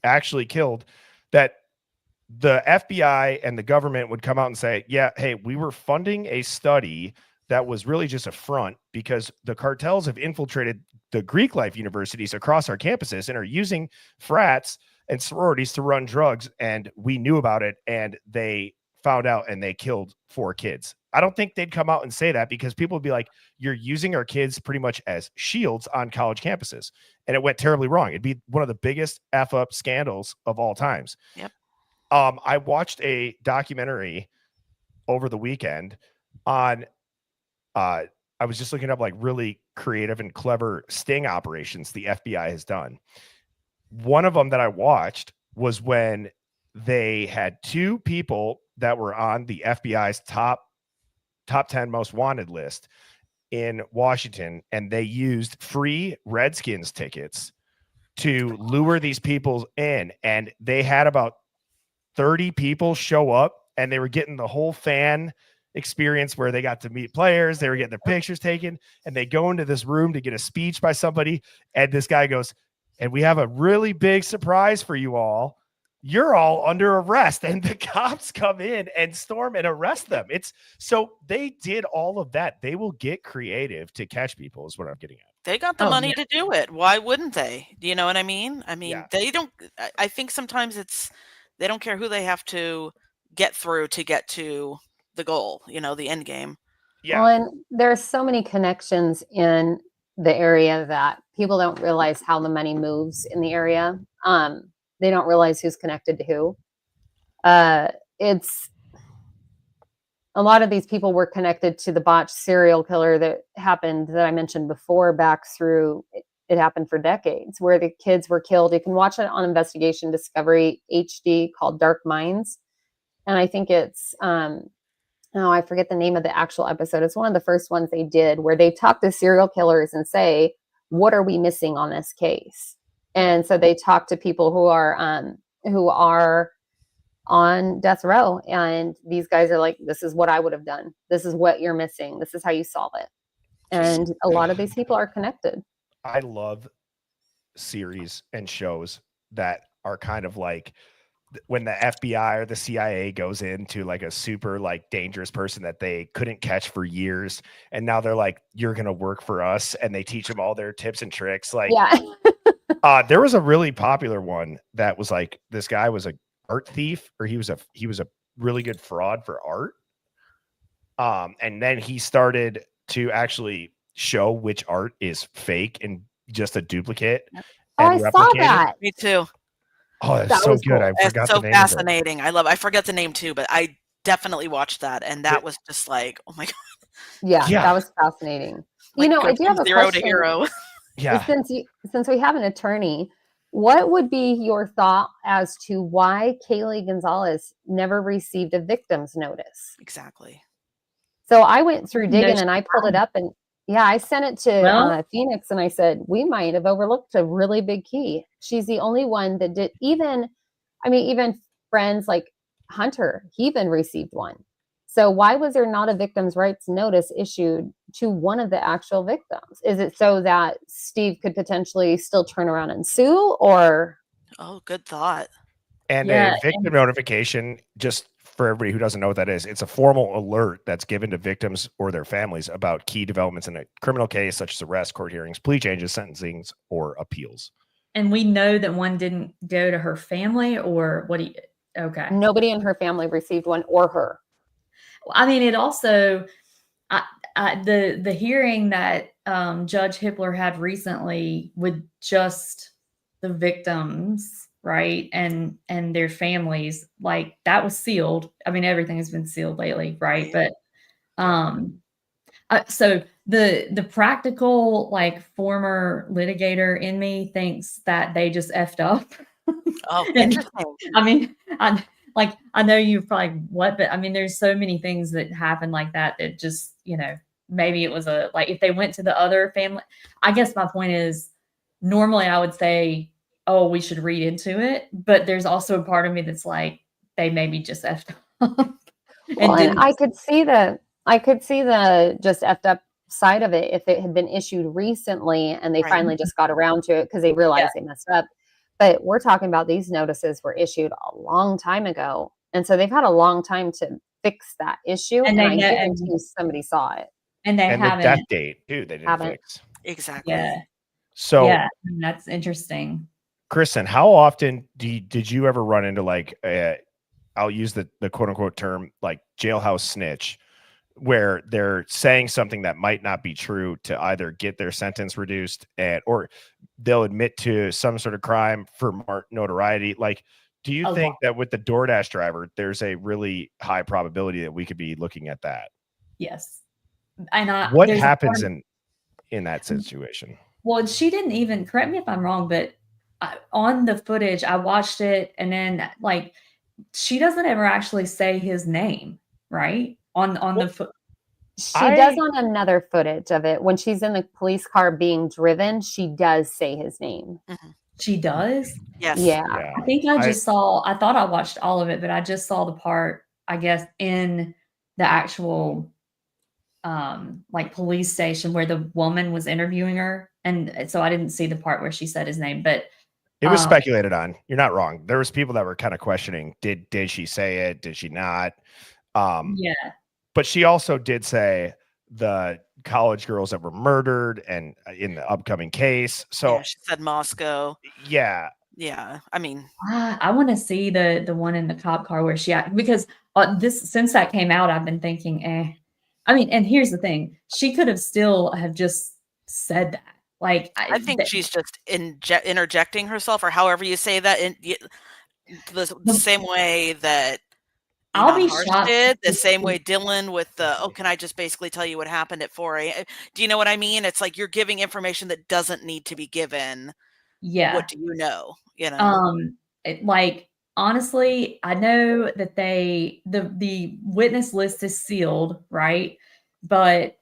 actually killed, that the FBI and the government would come out and say, yeah, hey, we were funding a study that was really just a front because the cartels have infiltrated the Greek life universities across our campuses and are using frats and sororities to run drugs. And we knew about it, and they found out and they killed 4 kids. I don't think they'd come out and say that, because people would be like, you're using our kids pretty much as shields on college campuses. And it went terribly wrong. It'd be one of the biggest F up scandals of all times. Yep. I watched a documentary over the weekend on, I was just looking up like really creative and clever sting operations the FBI has done. One of them that I watched was when they had 2 people that were on the FBI's top 10 most wanted list in Washington, and they used free Redskins tickets to lure these people in, and they had about 30 people show up, and they were getting the whole fan experience where they got to meet players, they were getting their pictures taken, and they go into this room to get a speech by somebody, and this guy goes, and we have a really big surprise for you all. You're all under arrest. And the cops come in and storm and arrest them. So they did all of that. They will get creative to catch people, is what I'm getting at. They got the money to do it. Why wouldn't they? Do you know what I mean? They don't. I think sometimes they don't care who they have to get through to get to the goal, the end game. Yeah. Well, and there's so many connections in the area that people don't realize how the money moves in the area. They don't realize who's connected to who. It's a lot of these people were connected to the botched serial killer that I mentioned before, back through, it happened for decades, where the kids were killed. You can watch it on Investigation Discovery HD called Dark Minds. And I think it's, I forget the name of the actual episode. It's one of the first ones they did, where they talk to serial killers and say, what are we missing on this case? And so they talk to people who are on death row. And these guys are like, this is what I would have done. This is what you're missing. This is how you solve it. And a lot of these people are connected. I love series and shows that are kind of like when the FBI or the CIA goes into like a super like dangerous person that they couldn't catch for years, and now they're like, you're gonna work for us, and they teach them all their tips and tricks. Like, Yeah. there was a really popular one that was like, this guy was a art thief, or he was a really good fraud for art. And then he started to actually show which art is fake and just a duplicate. Oh, And I saw replicate it. that. Me too. Oh, that's That so was good. cool. I It's forgot so the name of it. fascinating. I forget the name too, but I definitely watched that, and that was just like, oh my god. Yeah, Yeah. that was fascinating. Like, I going do have from a zero question. to hero. Yeah. Since we have an attorney, what would be your thought as to why Kaylee Gonzalez never received a victim's notice? Exactly. So I went through No, digging she and I pulled it up, and yeah, I sent it to Well- Phoenix, and I said, we might have overlooked a really big key. She's the only one that did. Even friends like Hunter, he even received one. So why was there not a victim's rights notice issued to one of the actual victims? Is it so that Steve could potentially still turn around and sue, or? Oh, good thought. And Yeah, a victim notification, just for everybody who doesn't know what that is, it's a formal alert that's given to victims or their families about key developments in a criminal case, such as arrests, court hearings, plea changes, sentencings, or appeals. And we know that one didn't go to her family, or what do you, okay. Nobody in her family received one, or her. I mean, it also, the hearing that Judge Hippler had recently with just the victims, right, and their families, like, that was sealed. I mean, everything has been sealed lately, right? Right. But so the practical, like, former litigator in me thinks that they just effed up. Oh, And, interesting. I mean, I know you're probably what, but I mean, there's so many things that happen like that just, maybe it was if they went to the other family. I guess my point is, normally I would say, oh, we should read into it, but there's also a part of me that's like, they maybe just effed up. And I could see the just effed up side of it if it had been issued recently and they Right. finally just got around to it because they realized they messed up. But we're talking about these notices were issued a long time ago. And so they've had a long time to fix that issue. And And they I know- guarantee you somebody saw it. and they And the haven't. death date, too, they didn't Haven't. fix. Exactly. Yeah. So, Yeah, that's interesting. Kristen, how often did you ever run into like I'll use the quote unquote term like jailhouse snitch, where they're saying something that might not be true to either get their sentence reduced or they'll admit to some sort of crime for notoriety? Like, do you think that with the DoorDash driver, there's a really high probability that we could be looking at that? Yes. And what there's a happens part- in that situation? Well, she didn't even, correct me if I'm wrong, but on the footage, I watched it, and then like she doesn't ever actually say his name, right? On the foot. She does on another footage of it. When she's in the police car being driven, she does say his name. Mm-hmm. She does? Yes. Yeah. I think I thought I watched all of it, but I just saw the part, I guess, in the actual like police station where the woman was interviewing her. And so I didn't see the part where she said his name, but it was speculated on. You're not wrong. There was people that were kind of questioning, did she say it? Did she not? Yeah. But she also did say the college girls that were murdered and in the upcoming case. So yeah, she said Moscow. Yeah. Yeah. I mean, I want to see the one in the cop car where because since that came out, I've been thinking, I mean, and here's the thing. She could have still have just said that. Like, I think she's just interjecting herself, or however you say that, in the same way that I'll be Harsh shocked. did, the same way Dylan with can I just basically tell you what happened at 4 a.m.? Do you know what I mean? It's like you're giving information that doesn't need to be given. Yeah. What do you know? Like, honestly, I know that the witness list is sealed, right? But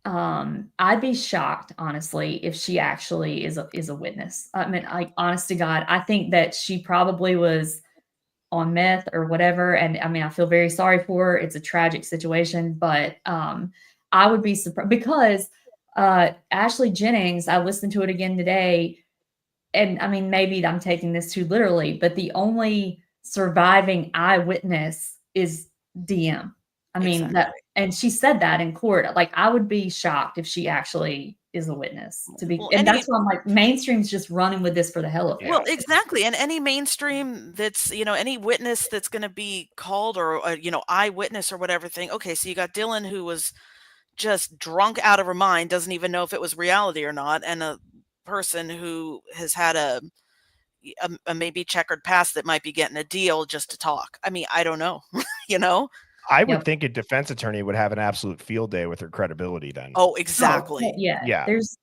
I'd be shocked, honestly, if she actually is a witness. I mean, like, honest to God, I think that she probably was on meth or whatever. And I mean, I feel very sorry for her. It's a tragic situation, but I would be surprised because Ashley Jennings, I listened to it again today. And I mean, maybe I'm taking this too literally, but the only surviving eyewitness is DM. I mean, Exactly. and she said that in court. Like, I would be shocked if she actually is a witness to be. Well, and any- that's why I'm like, mainstream's just running with this for the hell of it. Well, exactly. And any mainstream that's, any witness that's going to be called or, eyewitness or whatever thing. Okay, so you got Dylan, who was just drunk out of her mind, doesn't even know if it was reality or not, and a person who has had a maybe checkered past that might be getting a deal just to talk. I mean, I don't know, I would Yep. think a defense attorney would have an absolute field day with her credibility then. Oh, exactly. Yeah. Yeah. There's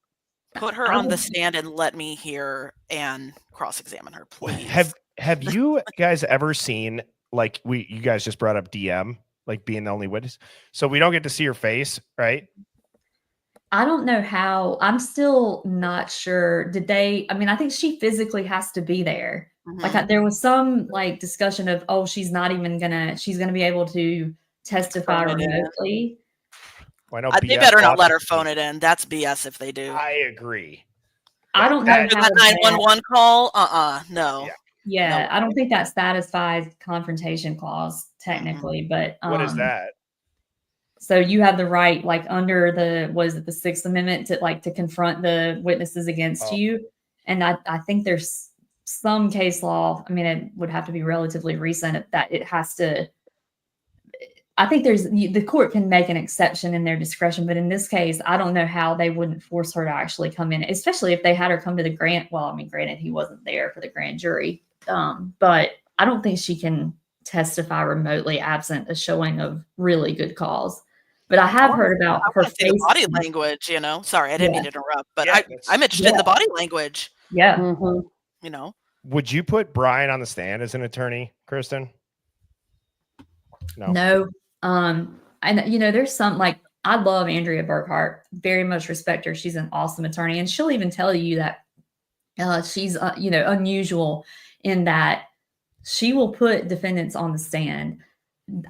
Put her I on the would- stand and let me hear and cross-examine her, please. Have you guys ever seen, like, you guys just brought up DM, like being the only witness, so we don't get to see her face, right? I don't know how. I'm still not sure. I mean, I think she physically has to be there. Mhm. Like, there was some like discussion of, oh, she's gonna be able to testify Phone it in. remotely. Well, I know They BS better not wants let her to- phone it in. That's BS if they do. I agree. I don't know That- how That that- 911 call? No. Yeah. Yeah, No. I don't think that satisfies confrontation clause technically, but What is that? So you have the right, like under the Sixth Amendment, to confront the witnesses against Oh. you. And I think there's some case law. I mean, it would have to be relatively recent that it has to. I think the court can make an exception in their discretion, but in this case, I don't know how they wouldn't force her to actually come in, especially if they had her come to the grand. Well, I mean, granted, he wasn't there for the grand jury, but I don't think she can testify remotely absent a showing of really good cause. But I have heard about I her want to see the face. body language, Sorry, I didn't mean to interrupt, but Yeah, that's- I'm interested in the body language, Yeah. Mhm. Would you put Brian on the stand as an attorney, Kristen? No. And there's some, like, I love Andrea Burkhart, very much respect her. She's an awesome attorney, and she'll even tell you that she's unusual in that she will put defendants on the stand.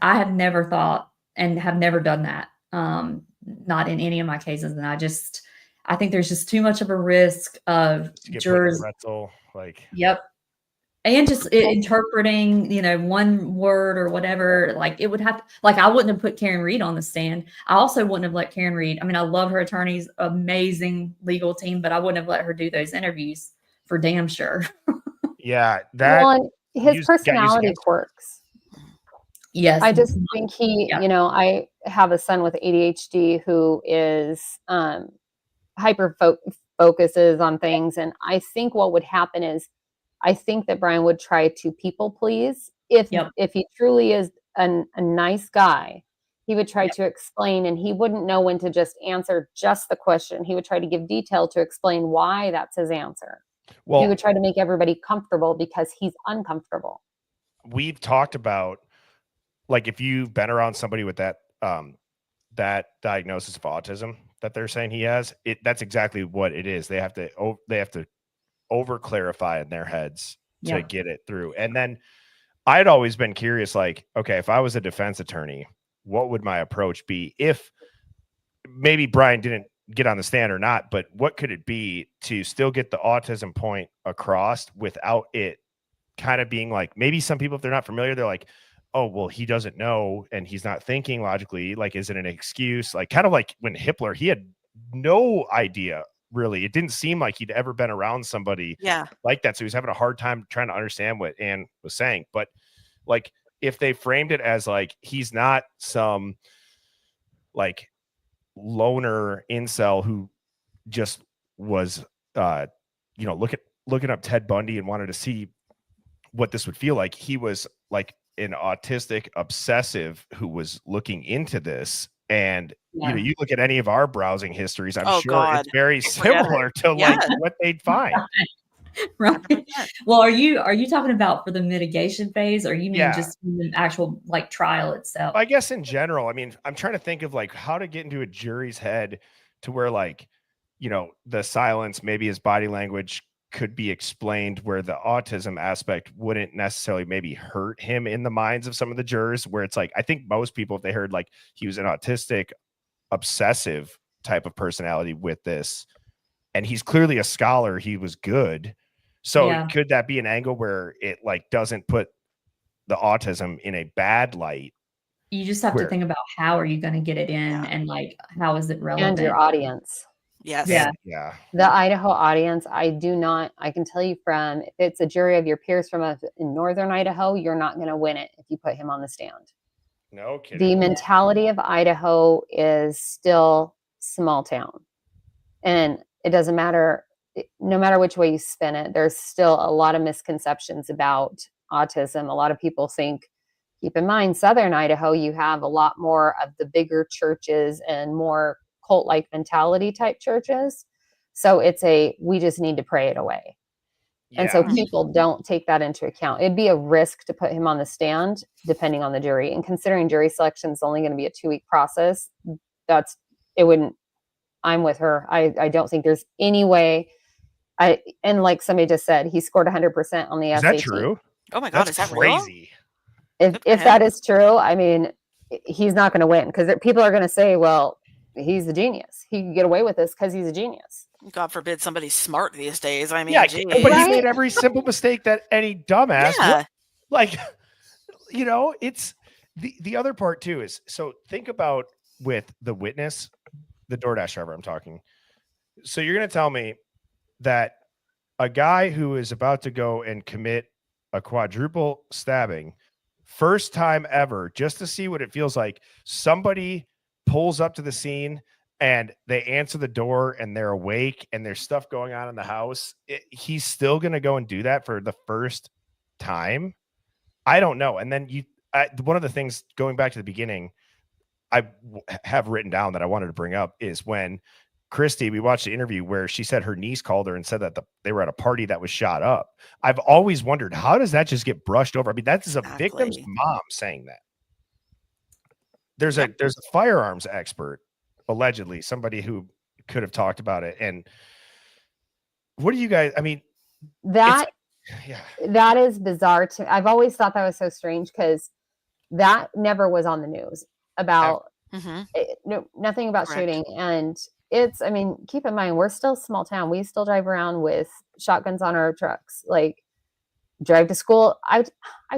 I have never thought and have never done that. Not in any of my cases, and I think there's just too much of a risk of To get put in a jurors. pretzel, like, Yep. And just interpreting, one word or whatever, like it would have to, like, I wouldn't have put Karen Reed on the stand. I also wouldn't have let Karen Reed. I mean, I love her attorney's amazing legal team, but I wouldn't have let her do those interviews for damn sure. yeah, that Well, and his used- got used personality against- quirks. Yes. I just think Yeah. I have a son with ADHD who is hyper focuses on things. And I think what would happen is, I think that Brian would try to people please. If he truly is a nice guy, he would try to explain, and he wouldn't know when to just answer just the question. He would try to give detail to explain why that's his answer. He well, would try to make everybody comfortable because he's uncomfortable. we've talked about, like, if you've been around somebody with that diagnosis of autism that they're saying he has, that's exactly what it is. They have to over clarify in their heads to get it through. And then I'd always been curious, like, okay, if I was a defense attorney, what would my approach be? If maybe Brian didn't get on the stand or not, but what could it be to still get the autism point across without it kind of being like, maybe some people, if they're not familiar, they're like, oh, well, he doesn't know and he's not thinking logically. Like, is it an excuse? Like, kind of like when Hitler, he had no idea, really. It didn't seem like he'd ever been around somebody like that. So he was having a hard time trying to understand what Anne was saying. But like, if they framed it as like, he's not some like loner incel who just was, looking up Ted Bundy and wanted to see what this would feel like. He was like an autistic obsessive who was looking into this. And you look at any of our browsing histories, I'm sure it's very similar to like what they'd find. Right. Well, are you talking about for the mitigation phase, or you mean just the actual like trial itself? I guess in general, I mean, I'm trying to think of like how to get into a jury's head to where, like, the silence, maybe his body language could be explained, where the autism aspect wouldn't necessarily maybe hurt him in the minds of some of the jurors, where it's like, I think most people, if they heard like he was an autistic obsessive type of personality with this, and he's clearly a scholar, he was good. So could that be an angle where it like doesn't put the autism in a bad light. You just have to think about how are you going to get it in, and like how is it relevant? And your audience. Yes. Yeah. Yeah. The Idaho audience, I can tell you from, if it's a jury of your peers from in northern Idaho, you're not going to win it if you put him on the stand. No kidding. The mentality of Idaho is still small town. And it doesn't matter, no matter which way you spin it, there's still a lot of misconceptions about autism. A lot of people think, keep in mind, southern Idaho, you have a lot more of the bigger churches and more cult-like mentality type churches. So it's we just need to pray it away. Yeah. And so people don't take that into account. It'd be a risk to put him on the stand, depending on the jury. And considering jury selection is only going to be a 2-week process, I'm with her. I don't think there's any way. And like somebody just said, he scored 100% on the SAT. Is that true? Oh my God, That's is that real? crazy. If that is true, I mean, he's not going to win, because people are going to say, well, he's a genius. He can get away with this because he's a genius. God forbid somebody's smart these days. I mean, Yeah, geez. but he made every simple mistake that any dumbass Yeah. would. Like, it's the other part too is, so think about with the witness, the DoorDash driver I'm talking. So you're going to tell me that a guy who is about to go and commit a quadruple stabbing, first time ever, just to see what it feels like, somebody pulls up to the scene and they answer the door and they're awake and there's stuff going on in the house, he's still going to go and do that for the first time? I don't know. And then one of the things, going back to the beginning, I have written down that I wanted to bring up is when Christy, we watched the interview where she said her niece called her and said that they were at a party that was shot up. I've always wondered, how does that just get brushed over? I mean, that is a victim's mom saying that. There's a firearms expert, allegedly, somebody who could have talked about it. And what do you guys, I mean, that is bizarre to me. I've always thought that was so strange, because that never was on the news about nothing about shooting. And I mean, keep in mind, we're still a small town. We still drive around with shotguns on our trucks, like drive to school. I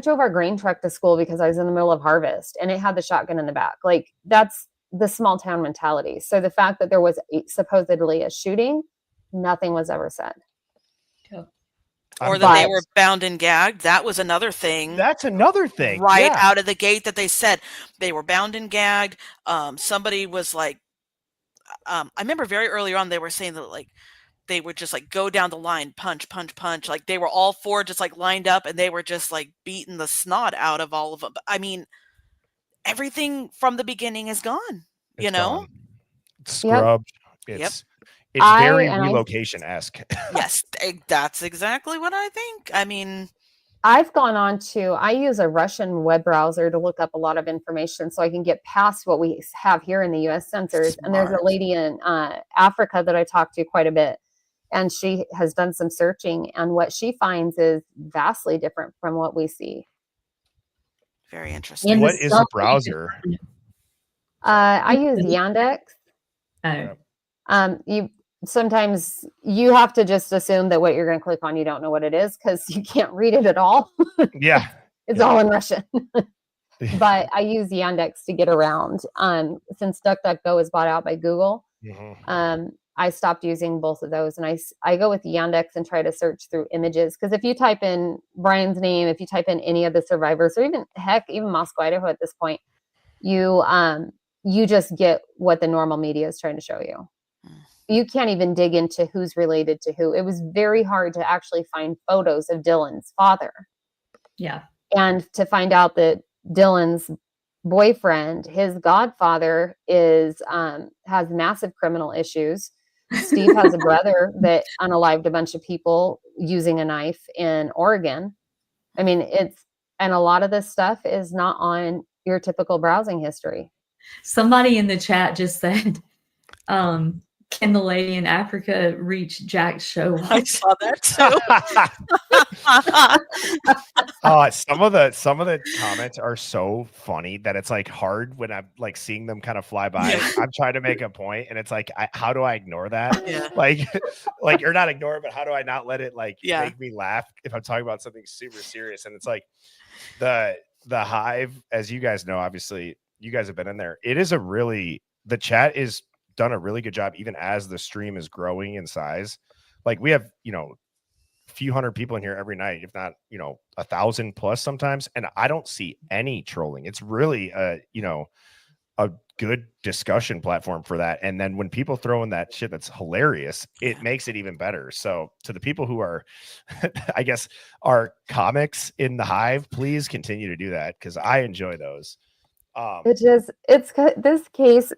drove our grain truck to school because I was in the middle of harvest and it had the shotgun in the back. Like, that's the small town mentality. So the fact that there was supposedly a shooting, nothing was ever said. Or that they were bound and gagged. That was another thing. That's another thing. Right out of the gate, that they said they were bound and gagged. Somebody was like, I remember very early on, they were saying that, like, they would just like go down the line, punch, punch, punch. Like, they were all four just like lined up and they were just like beating the snot out of all of them. But, I mean, everything from the beginning is gone, Gone. Scrubbed. It's very relocation-esque. Yes, that's exactly what I think. I mean, I've gone on I use a Russian web browser to look up a lot of information so I can get past what we have here in the US censors. And there's a lady in Africa that I talk to quite a bit, and she has done some searching, and what she finds is vastly different from what we see. Very interesting. What is the browser? I use Yandex. Sometimes you have to just assume that what you're going to click on, you don't know what it is, because you can't read it at all. Yeah. It's all in Russian. But I use Yandex to get around. Since DuckDuckGo was bought out by Google, I stopped using both of those. And I go with Yandex and try to search through images. Because if you type in Brian's name, if you type in any of the survivors, or even Moscow, Idaho at this point, you just get what the normal media is trying to show you. You can't even dig into who's related to who. It was very hard to actually find photos of Dylan's father. Yeah. And to find out that Dylan's boyfriend, his godfather, has massive criminal issues. Steve has a brother that unalived a bunch of people using a knife in Oregon. I mean, and a lot of this stuff is not on your typical browsing history. Somebody in the chat just said, can the lady in Africa reach Jack's show? I saw that too. Some of the comments are so funny that it's like hard when I'm like seeing them kind of fly by. Yeah. I'm trying to make a point, and it's like, how do I ignore that? Yeah. Like you're not ignoring, but how do I not let it like Yeah. make me laugh if I'm talking about something super serious? And it's like the Hive, as you guys know, obviously you guys have been in there. It is the chat is done a really good job, even as the stream is growing in size. Like we have, a few hundred people in here every night, if not, 1,000 plus sometimes. And I don't see any trolling. It's really a good discussion platform for that. And then when people throw in that shit that's hilarious, it makes it even better. So to the people who are, I guess, are comics in the Hive, please continue to do that because I enjoy those. This case,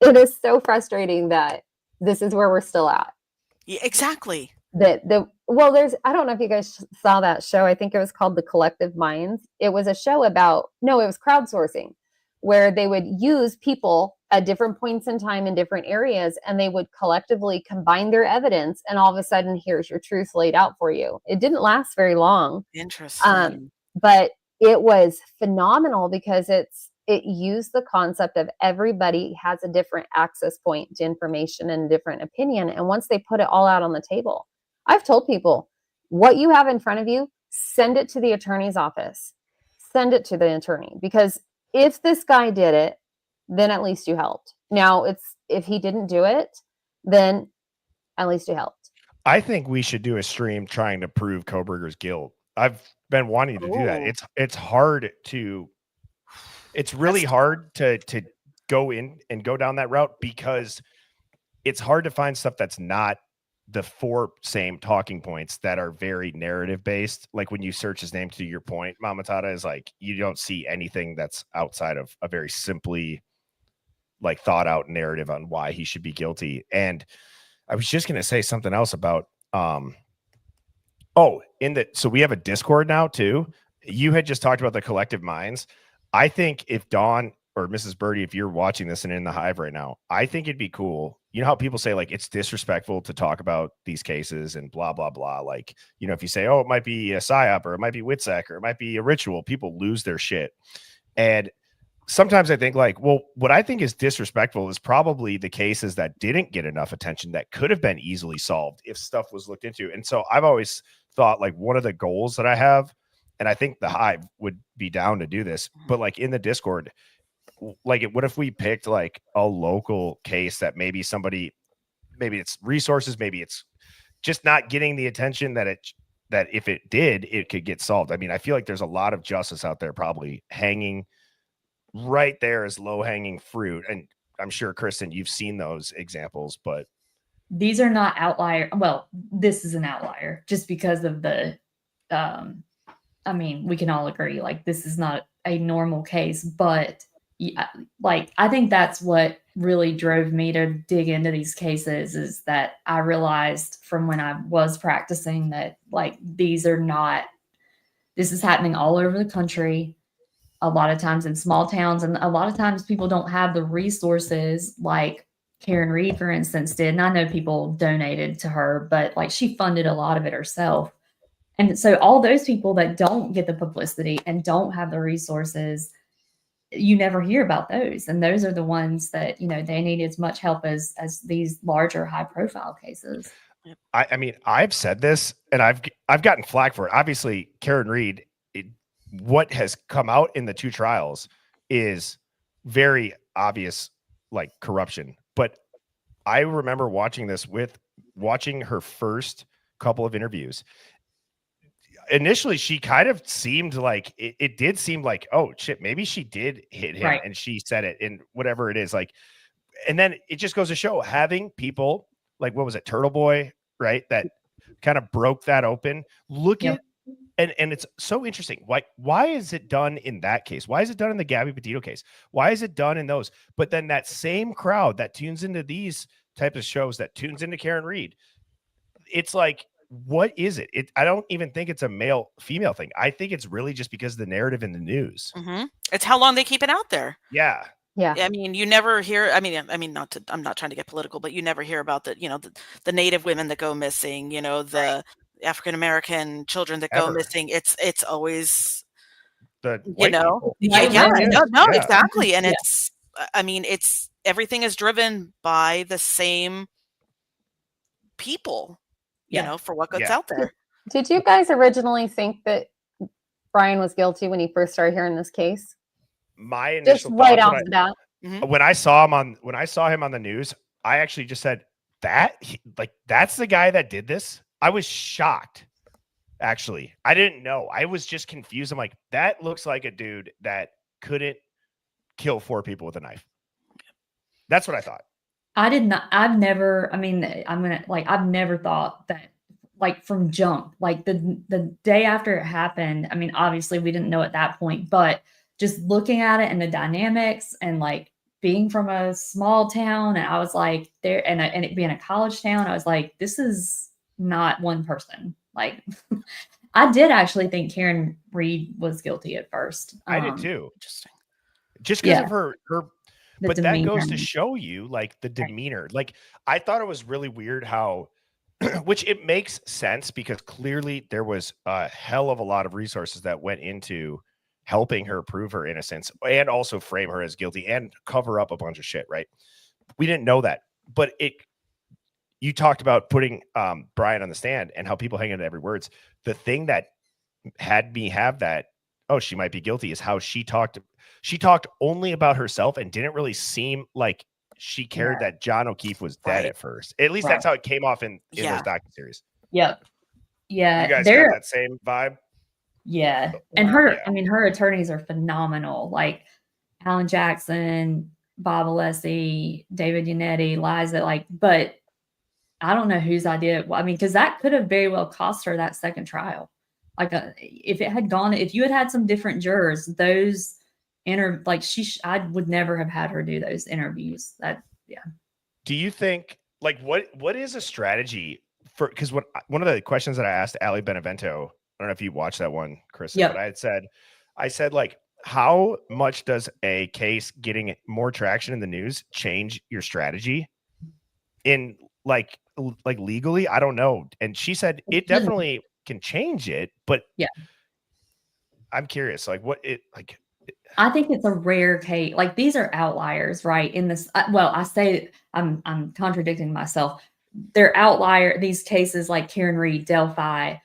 it is so frustrating that this is where we're still at. Yeah, exactly. I don't know if you guys saw that show. I think it was called The Collective Minds. It was a show it was crowdsourcing, where they would use people at different points in time in different areas, and they would collectively combine their evidence, and all of a sudden, here's your truth laid out for you. It didn't last very long. Interesting. But it was phenomenal because it used the concept of everybody has a different access point to information and a different opinion. And once they put it all out on the table, I've told people, what you have in front of you, send it to the attorney's office. Send it to the attorney, because if this guy did it, then at least you helped. Now, if he didn't do it, then at least you helped. I think we should do a stream trying to prove Kohberger's guilt. I've been wanting to do that. It's really hard to go in and go down that route because it's hard to find stuff that's not the four same talking points that are very narrative based. Like when you search his name, to your point, Mamatata, is like, you don't see anything that's outside of a very simply like thought out narrative on why he should be guilty. And I was just going to say something else about, so we have a Discord now too. You had just talked about the Collective Minds. I think if Dawn or Mrs. Birdie, if you're watching this and in the Hive right now, I think it'd be cool. You know how people say like it's disrespectful to talk about these cases and blah, blah, blah. Like, if you say, oh, it might be a psyop or it might be WITSEC or it might be a ritual, people lose their shit. And sometimes I think like, well, what I think is disrespectful is probably the cases that didn't get enough attention that could have been easily solved if stuff was looked into. And so I've always thought like one of the goals that I have, and I think the Hive would be down to do this, but like in the Discord, like what if we picked like a local case that maybe it's resources, maybe it's just not getting the attention that if it did, it could get solved. I mean, I feel like there's a lot of justice out there probably hanging right there as low-hanging fruit. And I'm sure, Kristen, you've seen those examples, but these are not outlier. Well, this is an outlier just because of the, I mean, we can all agree, like, this is not a normal case, but like, I think that's what really drove me to dig into these cases, is that I realized from when I was practicing that like, this is happening all over the country. A lot of times in small towns, and a lot of times people don't have the resources like Karen Reed, for instance, did. And I know people donated to her, but like she funded a lot of it herself. And so all those people that don't get the publicity and don't have the resources, you never hear about those. And those are the ones that, they need as much help as these larger high profile cases. I mean, I've said this and I've gotten flack for it. Obviously, Karen Reed, what has come out in the two trials is very obvious, like corruption. But I remember watching her first couple of interviews. Initially, she kind of seemed like it did seem like, oh shit, maybe she did hit him, right, and she said it, and whatever it is, like, and then it just goes to show having people like, what was it, Turtle Boy, right? That kind of broke that open. Look at, and it's so interesting. Why is it done in that case? Why is it done in the Gabby Petito case? Why is it done in those? But then that same crowd that tunes into these types of shows, that tunes into Karen Reed, it's like, what is it? I don't even think it's a male female thing. I think it's really just because of the narrative in the news. Mm-hmm. It's how long they keep it out there. Yeah. Yeah. I mean, you never hear. I mean, not to. I'm not trying to get political, but you never hear about the Native women that go missing. The African American children that go Ever. missing. It's always The white people. yeah, White yeah, women. no, Yeah. exactly, and Yeah. it's. I mean, it's everything is driven by the same people. Yeah. For what gets Yeah. out there. Did you guys originally think that Brian was guilty when he first started hearing this case? My Just initial right thoughts off the bat. when I saw him on the news, I actually just said that's the guy that did this. I was shocked. Actually, I didn't know. I was just confused. I'm like, that looks like a dude that couldn't kill 4 people with a knife. That's what I thought. I've never thought that, like, from jump, like the day after it happened. I mean, obviously we didn't know at that point, but just looking at it and the dynamics and like being from a small town, and I was like there, and it being a college town, I was like, this is not one person. Like, I did actually think Karen Reed was guilty at first. I did too. Interesting. Just because Yeah. of her The but that goes to demeanor. show you like the demeanor. Like, I thought it was really weird how which it makes sense because clearly there was a hell of a lot of resources that went into helping her prove her innocence and also frame her as guilty and cover up a bunch of shit, right? We didn't know that. But you talked about putting Brian on the stand and how people hang on to every words. The thing that had me have that, oh, she might be guilty, is how she talked only about herself and didn't really seem like she cared that John O'Keefe was dead at first. At least that's how it came off in those docuseries. Yep. Yeah. You guys got that same vibe? Yeah. And her attorneys are phenomenal. Like Alan Jackson, Bob Alessi, David Yannetti, Liza, but I don't know whose idea. I mean, because that could have very well cost her that second trial. Like, if you had had some different jurors, those I would never have had her do those interviews. Do you think, what is a strategy for, because one of the questions that I asked Ali Benevento, I don't know if you watched that one, Chris, but I said, how much does a case getting more traction in the news change your strategy in legally? I don't know. And she said it definitely can change it, but I'm curious, I think it's a rare case. Like, these are outliers, right? In this, I say I'm contradicting myself. They're outlier. These cases like Karen Reed, Delphi,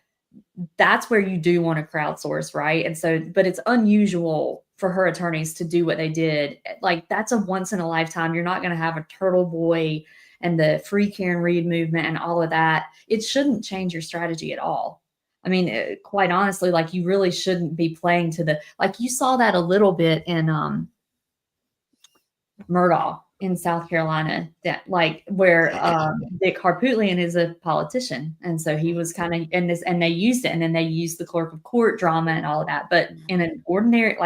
that's where you do want to crowdsource, right? And so, but it's unusual for her attorneys to do what they did. Like, that's a once in a lifetime. You're not going to have a Turtle Boy and the Free Karen Reed movement and all of that. It shouldn't change your strategy at all. I mean, quite honestly, you really shouldn't be playing to you saw that a little bit in Murdaugh in South Carolina, that where Dick Harpootlian is a politician. And so he was kind of in this, and they used it, and then they used the clerk of court drama and all of that. But in an ordinary,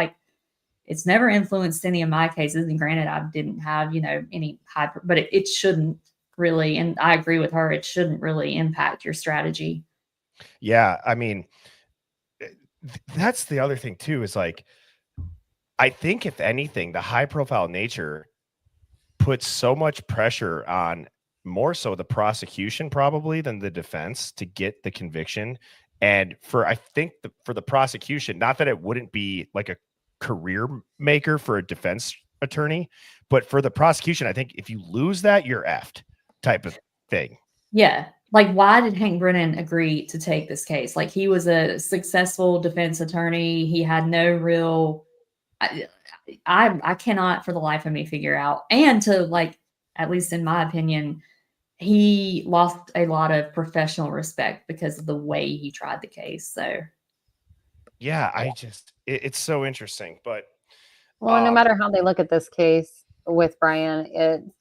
it's never influenced any of my cases. And granted, I didn't have, any high, but it shouldn't really, and I agree with her, it shouldn't really impact your strategy. Yeah, I mean, that's the other thing too, is I think if anything, the high profile nature puts so much pressure on more so the prosecution probably than the defense to get the conviction. And I think for the prosecution, not that it wouldn't be like a career maker for a defense attorney, but for the prosecution, I think if you lose that, you're effed type of thing. Yeah. Why did Hank Brennan agree to take this case? He was a successful defense attorney. He had no real, I cannot for the life of me figure out. And at least in my opinion, he lost a lot of professional respect because of the way he tried the case. So yeah, it's so interesting, but no matter how they look at this case with Brian,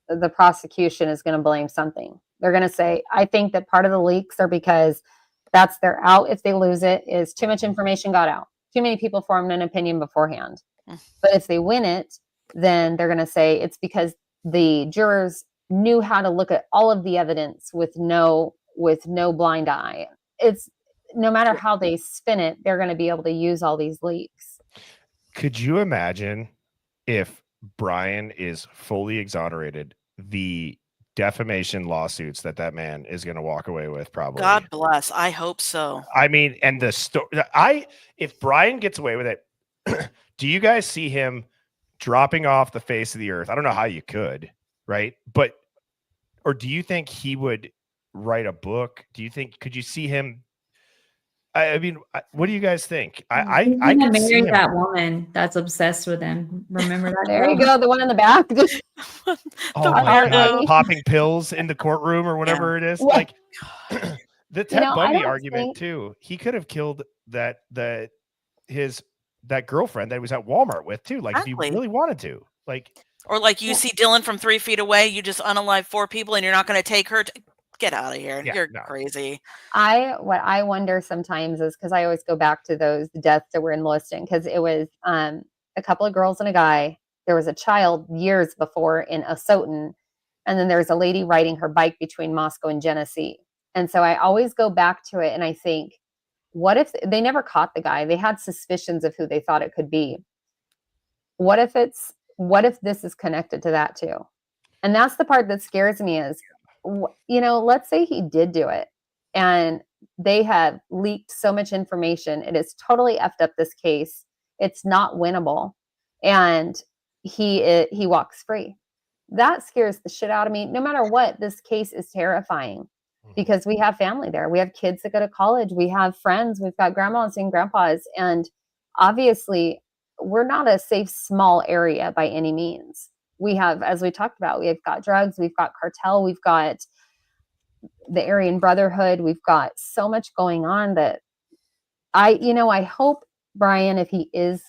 the prosecution is going to blame something. They're going to say, I think that part of the leaks are because that's their out. If they lose it, is too much information got out. Too many people formed an opinion beforehand. But if they win it, then they're going to say it's because the jurors knew how to look at all of the evidence with no blind eye. It's no matter how they spin it, they're going to be able to use all these leaks. Could you imagine if Brian is fully exonerated, the defamation lawsuits that man is going to walk away with, probably. God bless. I hope so. I mean, and the story, if Brian gets away with it, do you guys see him dropping off the face of the earth? I don't know how you could, right? But, or do you think he would write a book? Could you see him? I mean, what do you guys think? I can see him. That woman that's obsessed with him. Remember that? There you go, the one in the back. Oh my God, popping pills in the courtroom or whatever it is. Yeah. Like the Ted Bundy argument too. He could have killed that girlfriend that he was at Walmart with too. Like if he really wanted to. Like, or like you see Dylan from 3 feet away, you just unalive 4 people and you're not going to take her. Get out of here. You're crazy. What I wonder sometimes is, because I always go back to those deaths that were in the listing, because it was a couple of girls and a guy. There was a child years before in Osoton, and then there's a lady riding her bike between Moscow and Genesee. And so I always go back to it and I think, what if they never caught the guy? They had suspicions of who they thought it could be. What if this is connected to that too? And that's the part that scares me is, let's say he did do it and they have leaked so much information. It has totally effed up this case. It's not winnable. And he walks free. That scares the shit out of me. No matter what, this case is terrifying because we have family there. We have kids that go to college. We have friends. We've got grandmas and grandpas. And obviously we're not a safe, small area by any means. We have, as we talked about, we've got drugs, we've got cartel, we've got the Aryan Brotherhood, we've got so much going on that I hope Brian, if he is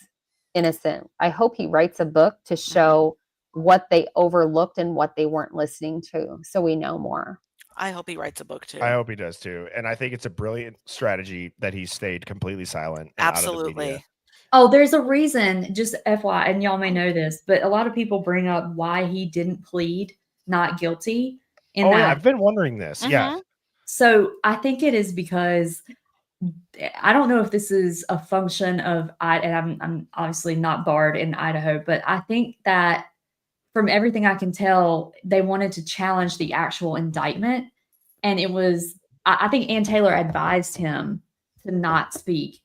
innocent, I hope he writes a book to show what they overlooked and what they weren't listening to, so we know more. I hope he writes a book too. I hope he does too. And I think it's a brilliant strategy that he stayed completely silent. Absolutely. Oh, there's a reason, just FYI, and y'all may know this, but a lot of people bring up why he didn't plead not guilty. Yeah, I've been wondering this. Mm-hmm. Yeah. So I think it is because I don't know if this is a function of, and I'm obviously not barred in Idaho, but I think that from everything I can tell, they wanted to challenge the actual indictment. And it was, I think Ann Taylor advised him to not speak.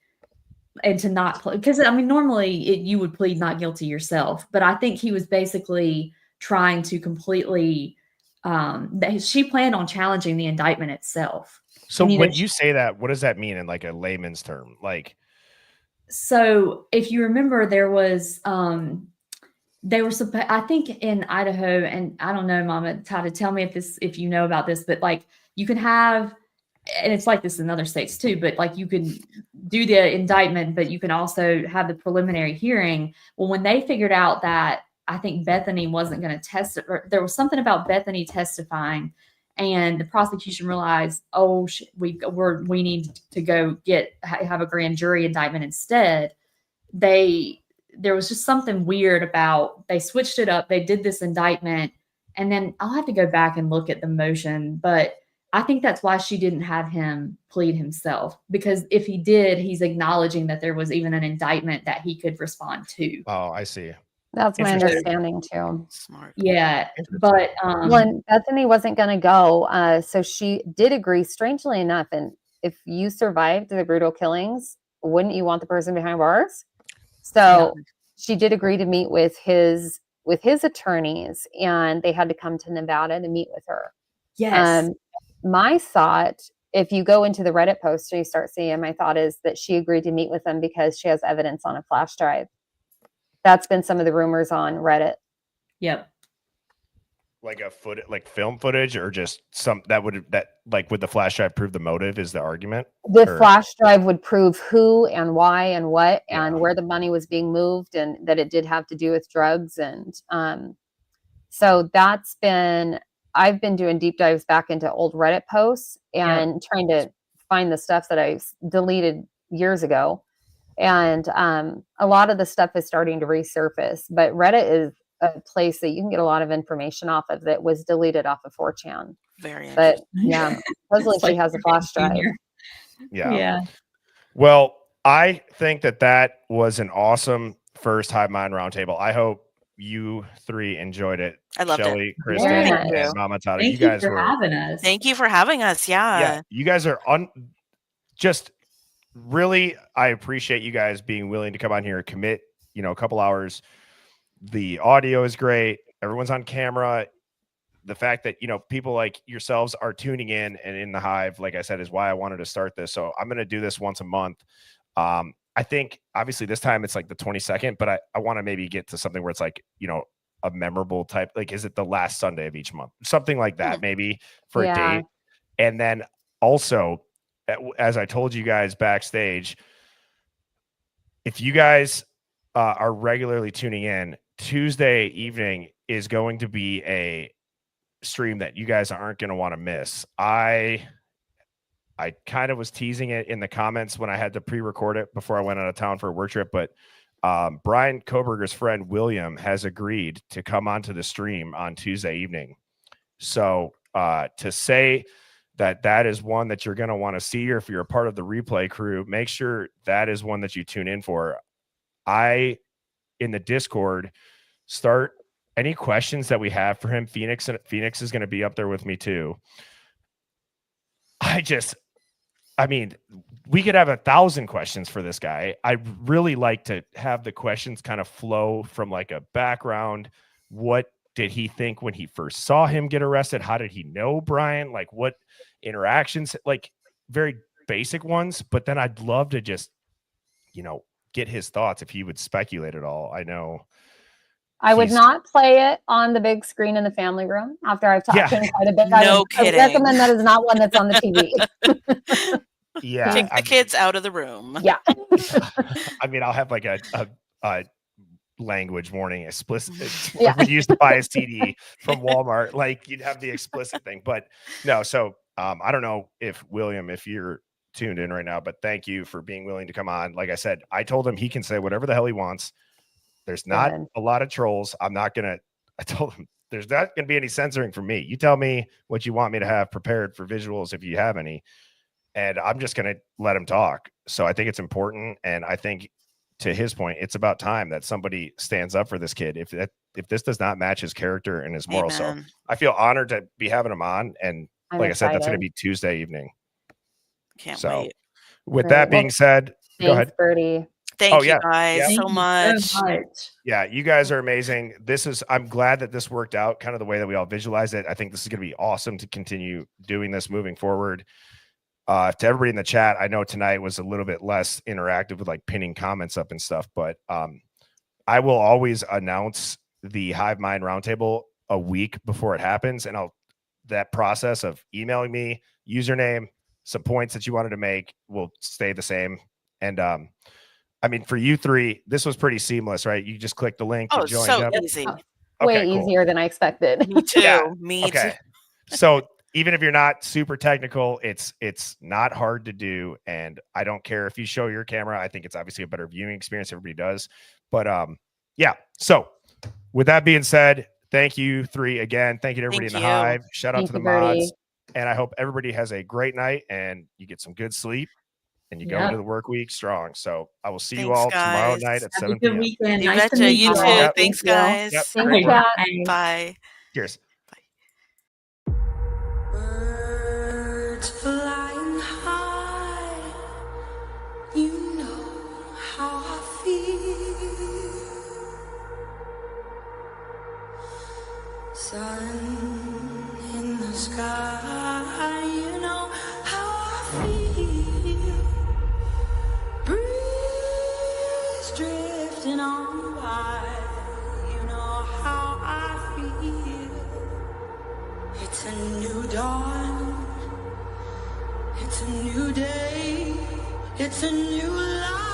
And to not, because I mean, normally you would plead not guilty yourself, but I think he was basically trying to completely, she planned on challenging the indictment itself. So when you say that, what does that mean in like a layman's term? Like, so if you remember, there was, I think in Idaho, and I don't know, Mama, to tell me if you know about this, but like you can have, and it's like this in other states too, but like you can do the indictment, but you can also have the preliminary hearing. Well, when they figured out that I think Bethany wasn't going to there was something about Bethany testifying, and the prosecution realized, we need to go have a grand jury indictment instead. There was just something weird about, they switched it up. They did this indictment, and then I'll have to go back and look at the motion, but I think that's why she didn't have him plead himself, because if he did, he's acknowledging that there was even an indictment that he could respond to. Oh, I see. That's my understanding too. Smart. Yeah. But when Bethany wasn't going to go, so she did agree, strangely enough. And if you survived the brutal killings, wouldn't you want the person behind bars? So she did agree to meet with his attorneys, and they had to come to Nevada to meet with her. Yes. My thought, if you go into the Reddit post and you start seeing, my thought is that she agreed to meet with them because she has evidence on a flash drive. That's been some of the rumors on Reddit. Yep. Like film footage, or just would the flash drive prove the motive is the argument? The flash drive would prove who and why and what and where the money was being moved, and that it did have to do with drugs. And so I've been doing deep dives back into old Reddit posts and trying to find the stuff that I deleted years ago. And a lot of the stuff is starting to resurface, but Reddit is a place that you can get a lot of information off of that was deleted off of 4chan. Very interesting. But yeah, supposedly she has a flash drive. Yeah. Well, I think that was an awesome first Hive Mind Roundtable. I hope you three enjoyed it. I loved Shelley, it. Kristen, Very and nice. Mama Tata. Thank You guys for were having us. Thank you for having us. yeah, you guys are just really, I appreciate you guys being willing to come on here and commit, a couple hours. The audio is great. Everyone's on camera. The fact that, people like yourselves are tuning in and in the hive, like I said, is why I wanted to start this. So I'm going to do this once a month. I think obviously this time it's like the 22nd, but I want to maybe get to something where it's like, a memorable type, like, is it the last Sunday of each month? Something like that, maybe for a date. And then also, as I told you guys backstage, if you guys are regularly tuning in, Tuesday evening is going to be a stream that you guys aren't going to want to miss. I kind of was teasing it in the comments when I had to pre-record it before I went out of town for a work trip, but Brian Koberger's friend William has agreed to come onto the stream on Tuesday evening. So to say that is one that you're going to want to see, or if you're a part of the replay crew, make sure that is one that you tune in for. In the Discord, start any questions that we have for him. Phoenix is going to be up there with me too. I mean, we could have 1,000 questions for this guy. I really like to have the questions kind of flow from like a background. What did he think when he first saw him get arrested? How did he know Brian? Like, what interactions, like very basic ones. But then I'd love to just, get his thoughts if he would speculate at all. I know. I would not play it on the big screen in the family room after I've talked to him quite a bit. No I would recommend that is not one that's on the TV. Yeah. Take the kids out of the room. Yeah. I mean, I'll have like a language warning, explicit. I would use to buy a CD from Walmart. Like, you'd have the explicit thing, but no. So I don't know if William, if you're tuned in right now, but thank you for being willing to come on. Like I said, I told him he can say whatever the hell he wants. There's not a lot of trolls. I told him there's not going to be any censoring from me. You tell me what you want me to have prepared for visuals, if you have any, and I'm just going to let him talk. So I think it's important. And I think, to his point, it's about time that somebody stands up for this kid. If this does not match his character and his morals. So I feel honored to be having him on. And like I said, that's going to be Tuesday evening. Can't wait. With that being said, go ahead. Birdie. Thank you guys so much. Yeah, you guys are amazing. I'm glad that this worked out kind of the way that we all visualized it. I think this is going to be awesome to continue doing this moving forward. To everybody in the chat, I know tonight was a little bit less interactive with like pinning comments up and stuff, but I will always announce the Hive Mind Roundtable a week before it happens. And that process of emailing me, username, some points that you wanted to make will stay the same. And I mean, for you three, this was pretty seamless, right? You just click the link. Oh, joined so up. easy. Way easier than I expected. Me too. Me too. So even if you're not super technical, it's not hard to do. And I don't care if you show your camera. I think it's obviously a better viewing experience. Everybody does. But yeah. So with that being said, thank you three again. Thank you to everybody in the hive. Shout out to the mods. And I hope everybody has a great night and you get some good sleep and you go into the work week strong. So I will see you all tomorrow night at 7 p.m. Weekend. You nice betcha. You too. Yep. Thanks, guys. Yep. Thank you. Bye. Cheers. Birds flying high, you know how I feel. Sun in the sky, you know how I feel. Breeze drifting on by, you know how I feel. It's a new dawn, it's a new day, it's a new life.